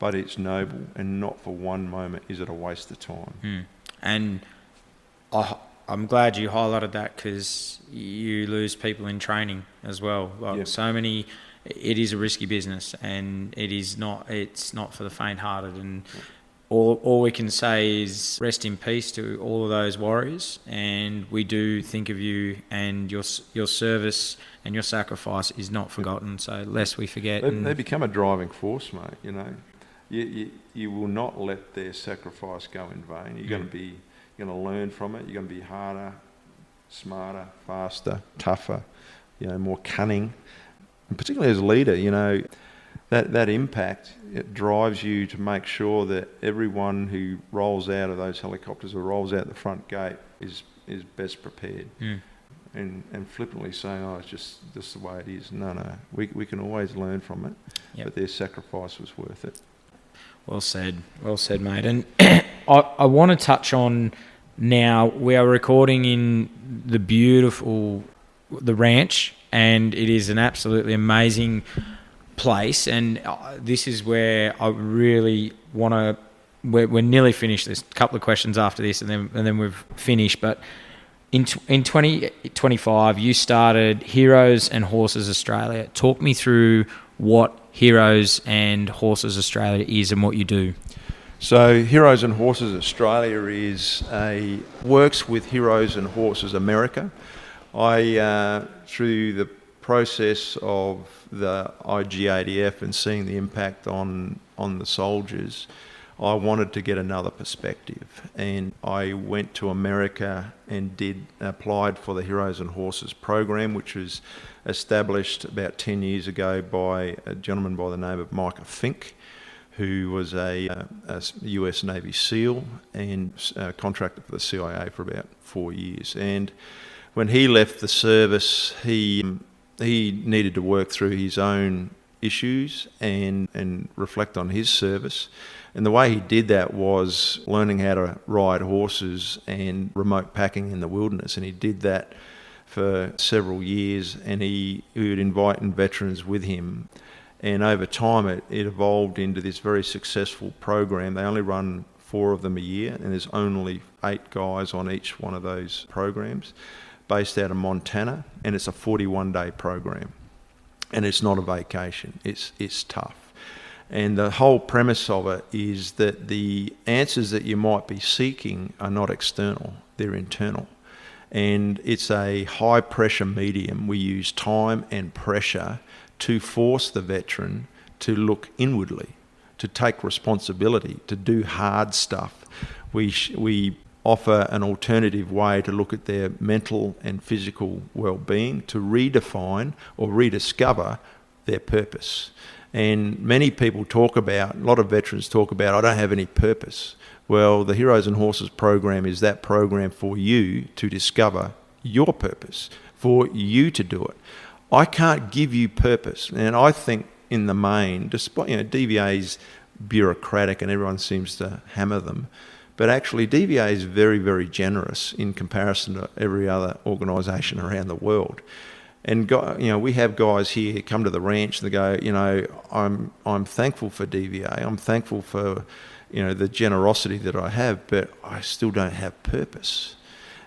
but it's noble, and not for one moment is it a waste of time. And I'm glad you highlighted that, because you lose people in training as well. Like so many, it is a risky business, and it's not for the faint-hearted. And all we can say is rest in peace to all of those warriors, and we do think of you, and your service and your sacrifice is not forgotten. So lest we forget. They become a driving force, mate. You know, you will not let their sacrifice go in vain. You're going to learn from it. You're going to be harder, smarter, faster, tougher, you know, more cunning. And particularly as a leader, you know, that impact, it drives you to make sure that everyone who rolls out of those helicopters or rolls out the front gate is best prepared. And flippantly saying, oh, it's just the way it is. No. We can always learn from it, but their sacrifice was worth it. Well said, mate. And I want to touch on, now we are recording in the ranch, and it is an absolutely amazing place. And this is where I really want to. We're nearly finished. There's a couple of questions after this, and then we've finished. But in 2025, you started Heroes and Horses Australia. Talk me through what Heroes and Horses Australia is and what you do. So Heroes and Horses Australia works with Heroes and Horses America. Through the process of the IGADF and seeing the impact on the soldiers, I wanted to get another perspective, and I went to America and applied for the Heroes and Horses program, which was established about 10 years ago by a gentleman by the name of Micah Fink, who was a US Navy SEAL and contracted for the CIA for about 4 years. And when he left the service, he needed to work through his own issues and reflect on his service. And the way he did that was learning how to ride horses and remote packing in the wilderness. And he did that for several years, and he would invite veterans with him. And over time, it evolved into this very successful program. They only run 4 of them a year, and there's only 8 guys on each one of those programs, based out of Montana, and it's a 41-day program. And it's not a vacation. It's tough. And the whole premise of it is that the answers that you might be seeking are not external, they're internal. And it's a high-pressure medium. We use time and pressure to force the veteran to look inwardly, to take responsibility, to do hard stuff. We offer an alternative way to look at their mental and physical well-being, to redefine or rediscover their purpose. And many people a lot of veterans talk about, I don't have any purpose. Well, the Heroes and Horses program is that program for you to discover your purpose, for you to do it. I can't give you purpose. And I think in the main, despite, DVA is bureaucratic and everyone seems to hammer them, but actually DVA is very, very generous in comparison to every other organisation around the world. And we have guys here come to the ranch and they go, I'm thankful for DVA. I'm thankful for, the generosity that I have, but I still don't have purpose.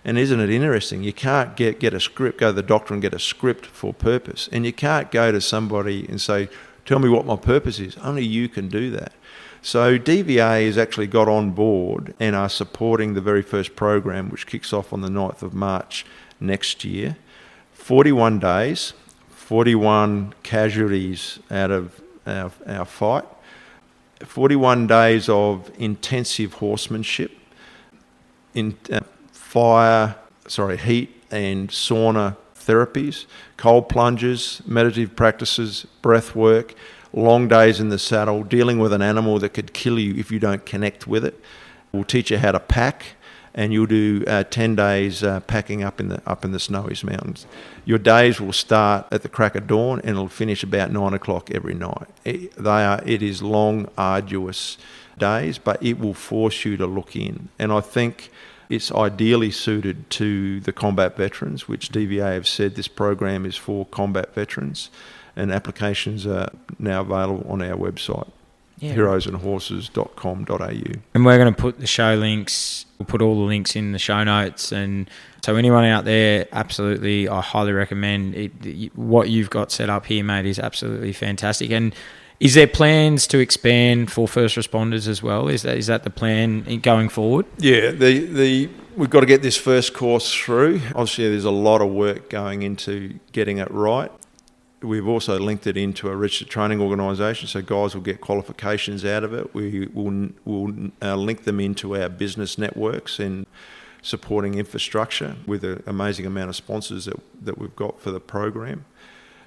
And isn't it interesting? You can't get a script, go to the doctor and get a script for purpose. And you can't go to somebody and say, tell me what my purpose is. Only you can do that. So DVA has actually got on board and are supporting the very first program, which kicks off on the 9th of March next year. 41 days, 41 casualties out of our fight, 41 days of intensive horsemanship, in heat and sauna therapies, cold plunges, meditative practices, breath work, long days in the saddle, dealing with an animal that could kill you if you don't connect with it. We'll teach you how to pack, and you'll do 10 days packing up in the snowiest mountains. Your days will start at the crack of dawn and it'll finish about 9 o'clock every night. It is long, arduous days, but it will force you to look in. And I think it's ideally suited to the combat veterans, which DVA have said this program is for combat veterans, and applications are now available on our website. heroesandhorses.com.au. And we're going to put the show links, we'll put all the links in the show notes. And so anyone out there, absolutely, I highly recommend it. What you've got set up here, mate, is absolutely fantastic. And is there plans to expand for first responders as well? Is that the plan going forward? Yeah, we've got to get this first course through. Obviously, there's a lot of work going into getting it right. We've also linked it into a registered training organisation, so guys will get qualifications out of it. We will link them into our business networks and supporting infrastructure with an amazing amount of sponsors that we've got for the program.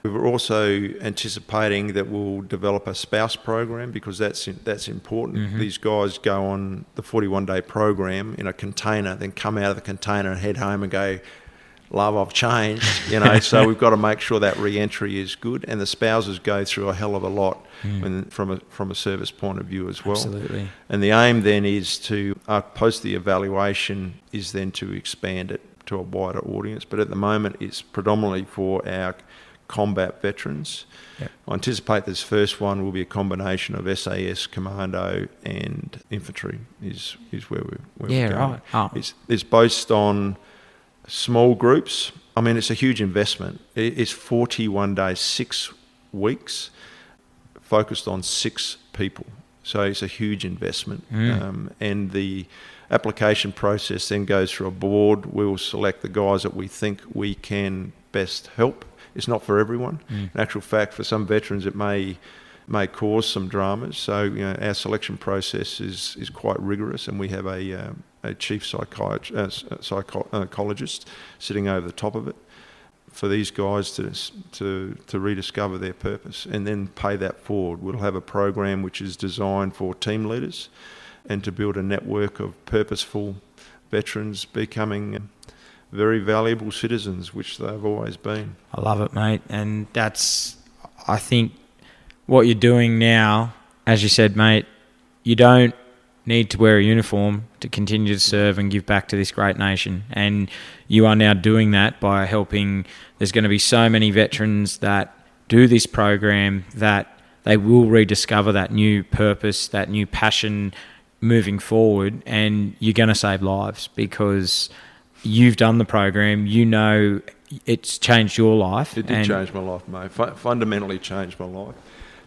We're also anticipating that we'll develop a spouse program, because that's important. Mm-hmm. These guys go on the 41-day program in a container, then come out of the container and head home and go, love, I've changed, so we've got to make sure that re-entry is good, and the spouses go through a hell of a lot from a service point of view as well. Absolutely. And the aim then is to, post the evaluation, is then to expand it to a wider audience, but at the moment it's predominantly for our combat veterans. Yep. I anticipate this first one will be a combination of SAS, Commando and infantry is where we're going. Right. Oh. It's based on small groups. I mean, it's a huge investment. It's 41 days, 6 weeks, focused on 6 people. So it's a huge investment. And the application process then goes through a board. We will select the guys that we think we can best help. It's not for everyone. In actual fact, for some veterans, it may cause some dramas. So our selection process is quite rigorous, and we have a chief psychologist sitting over the top of it for these guys to rediscover their purpose and then pay that forward. We'll have a program which is designed for team leaders and to build a network of purposeful veterans becoming very valuable citizens, which they've always been. I love it, mate. And that's, I think, what you're doing now, as you said, mate, you don't need to wear a uniform to continue to serve and give back to this great nation. And you are now doing that by helping. There's going to be so many veterans that do this program that they will rediscover that new purpose, that new passion moving forward, and you're going to save lives because you've done the program. It's changed your life. It did change my life, mate. Fundamentally changed my life,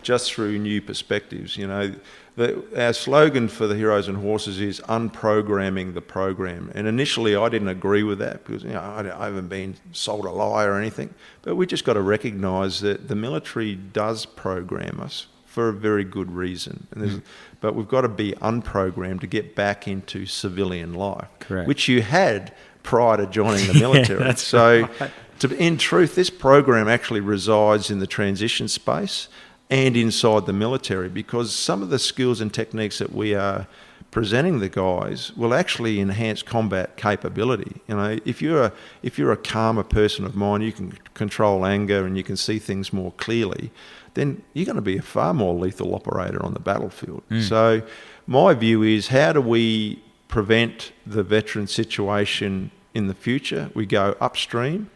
just through new perspectives. Our slogan for the Heroes and Horses is unprogramming the program. And initially I didn't agree with that because I haven't been sold a lie or anything. But we just got to recognise that the military does program us for a very good reason. But we've got to be unprogrammed to get back into civilian life. Correct. Which you had prior to joining the military. That's so right. in truth, this program actually resides in the transition space. and inside the military, because some of the skills and techniques that we are presenting the guys will actually enhance combat capability. You know, if you're a calmer person of mind, you can control anger and you can see things more clearly, then you're going to be a far more lethal operator on the battlefield. So my view is, how do we prevent the veteran situation in the future? We go upstream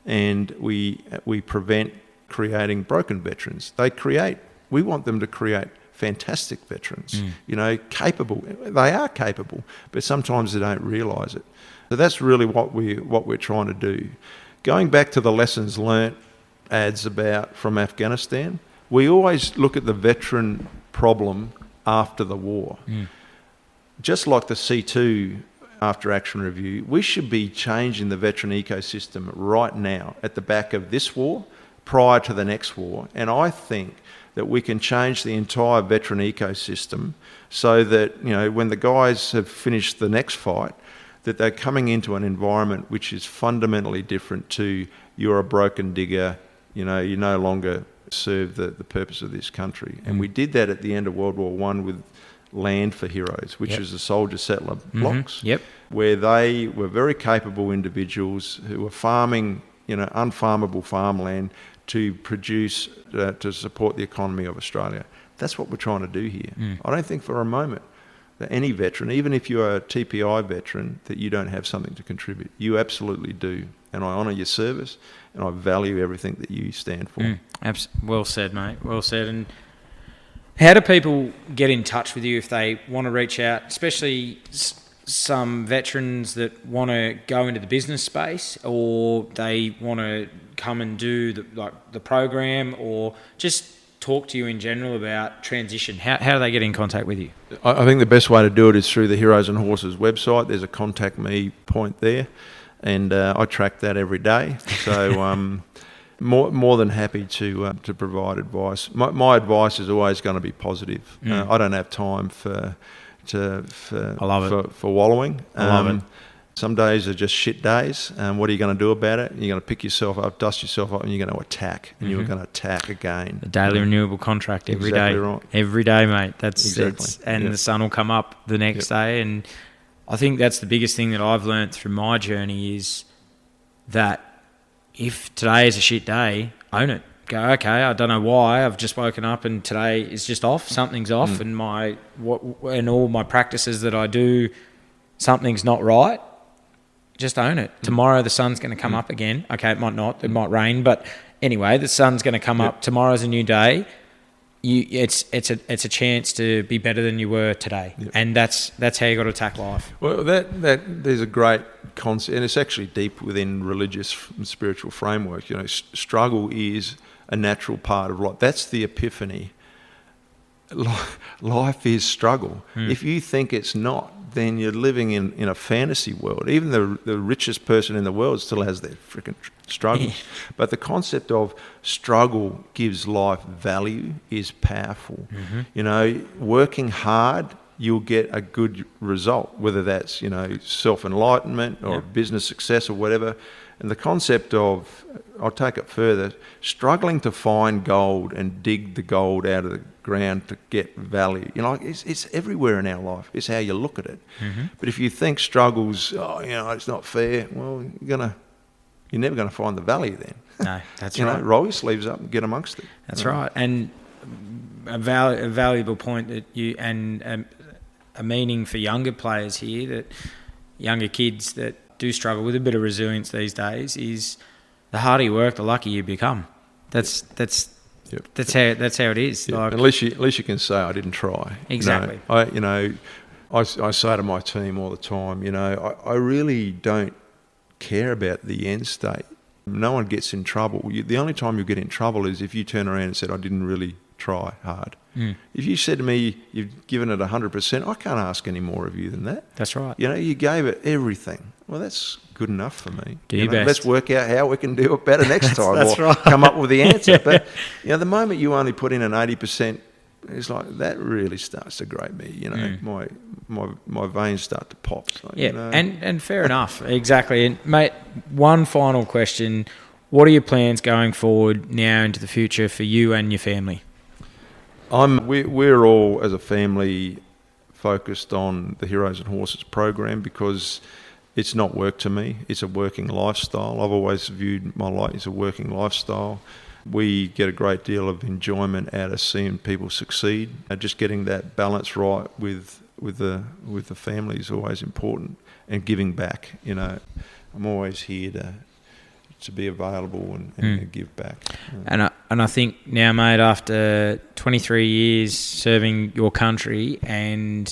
and we prevent creating broken veterans. We want them to create fantastic veterans, you know, capable. They are capable, but sometimes they don't realise it. So that's really what we're trying to do. Going back to the lessons learnt ads from Afghanistan, we always look at the veteran problem after the war. Just like the C2 after action review, we should be changing the veteran ecosystem right now at the back of this war, prior to the next war. And I think that we can change the entire veteran ecosystem so that, you know, when the guys have finished the next fight, that they're coming into an environment which is fundamentally different to, you're a broken digger, you know, you no longer serve the purpose of this country. And we did that at the end of World War I with Land for Heroes, which was the soldier-settler blocks, where they were very capable individuals who were farming, you know, unfarmable farmland to produce, to support the economy of Australia. That's what we're trying to do here. I don't think for a moment that any veteran, even if you're a TPI veteran, that you don't have something to contribute. You absolutely do. And I honour your service, and I value everything that you stand for. Well said, mate. Well said. And how do people get in touch with you if they want to reach out, especially some veterans that want to go into the business space, or they want to come and do the program, or just talk to you in general about transition? How do they get in contact with you? I think the best way to do it is through the Heroes and Horses website. There's a contact me point there, and I track that every day. So more than happy to provide advice. My advice is always going to be positive. I don't have time for wallowing. I love it. Some days are just shit days. What are you going to do about it? You're going to pick yourself up, dust yourself up, and you're going to attack. And you're going to attack again. The daily renewable contract every day. Exactly right. Every day, mate. That's exactly. And the sun will come up the next day. And I think that's the biggest thing that I've learned through my journey is that if today is a shit day, own it. Go, okay, I don't know why, I've just woken up and today is just off, something's off, and all my practices that I do, something's not right. Just own it. Tomorrow the sun's going to come up again. Okay, it might not, it might rain, but anyway, the sun's going to come up. Tomorrow's a new day. It's a chance to be better than you were today, and that's how you got to attack life. Well, that there's a great concept, and it's actually deep within religious and spiritual framework. You know, struggle is a natural part of life. That's the epiphany. Life is struggle. If you think it's not, then you're living in a fantasy world. Even the richest person in the world still has their freaking struggles. But the concept of struggle gives life value is powerful. You know, working hard, you'll get a good result, whether that's, you know, self-enlightenment or business success or whatever. And the concept of, I'll take it further, struggling to find gold and dig the gold out of the ground to get value. You know, it's everywhere in our life. It's how you look at it. But if you think struggles, it's not fair, well, you're never going to find the value then. No, that's right. Roll your sleeves up and get amongst it. That's right. And a valuable point that a meaning for younger players here, that younger kids that do struggle with a bit of resilience these days, is the harder you work, the luckier you become. That's how it is. Like, at least you can say, I didn't try. Exactly. I say to my team all the time, I really don't care about the end state. No one gets in trouble. The only time you get in trouble is if you turn around and said, I didn't really try hard. If you said to me, you've given it 100%, I can't ask any more of you than that. That's right. You gave it everything. Well, that's good enough for me. Do your best. Let's work out how we can do it better next time. That's right. Come up with the answer. But the moment you only put in an 80%, it's like that really starts to grate me. My veins start to pop. So, and fair enough. Exactly. And mate, one final question: what are your plans going forward now into the future for you and your family? We're all, as a family, focused on the Heroes and Horses program because it's not work to me. It's a working lifestyle. I've always viewed my life as a working lifestyle. We get a great deal of enjoyment out of seeing people succeed. Just getting that balance right with the family is always important, and giving back. You know, I'm always here to be available and give back. And I think now, mate, after 23 years serving your country and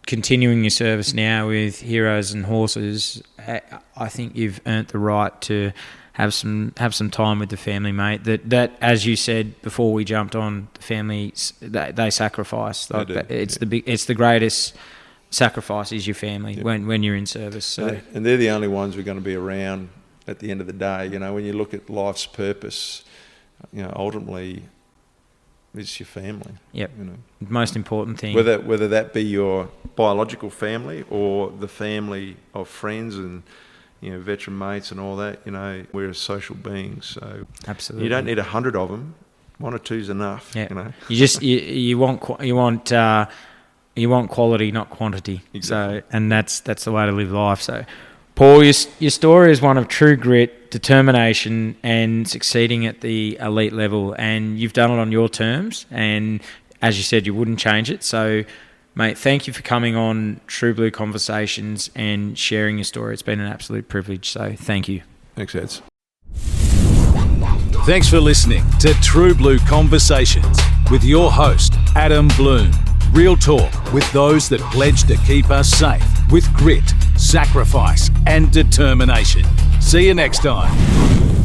continuing your service now with Heroes and Horses, I think you've earned the right to have some time with the family, mate. That as you said before we jumped on, the families they sacrifice. Like, it's the greatest sacrifice is your family when you're in service. So and they're the only ones who are going to be around at the end of the day. You know, when you look at life's purpose, you know, ultimately it's your family. Yep. You know, most important thing. Whether that be your biological family or the family of friends and, you know, veteran mates and all that. You know, we're social beings, so absolutely you don't need 100 of them. 1 or 2's enough. Yeah. You know, you want quality, not quantity. Exactly. So, and that's the way to live life. So, Paul, your story is one of true grit, determination, and succeeding at the elite level. And you've done it on your terms. And as you said, you wouldn't change it. So, mate, thank you for coming on True Blue Conversations and sharing your story. It's been an absolute privilege. So, thank you. Thanks, Eds. Thanks for listening to True Blue Conversations with your host, Adam Bloom. Real talk with those that pledge to keep us safe with grit, sacrifice, and determination. See you next time.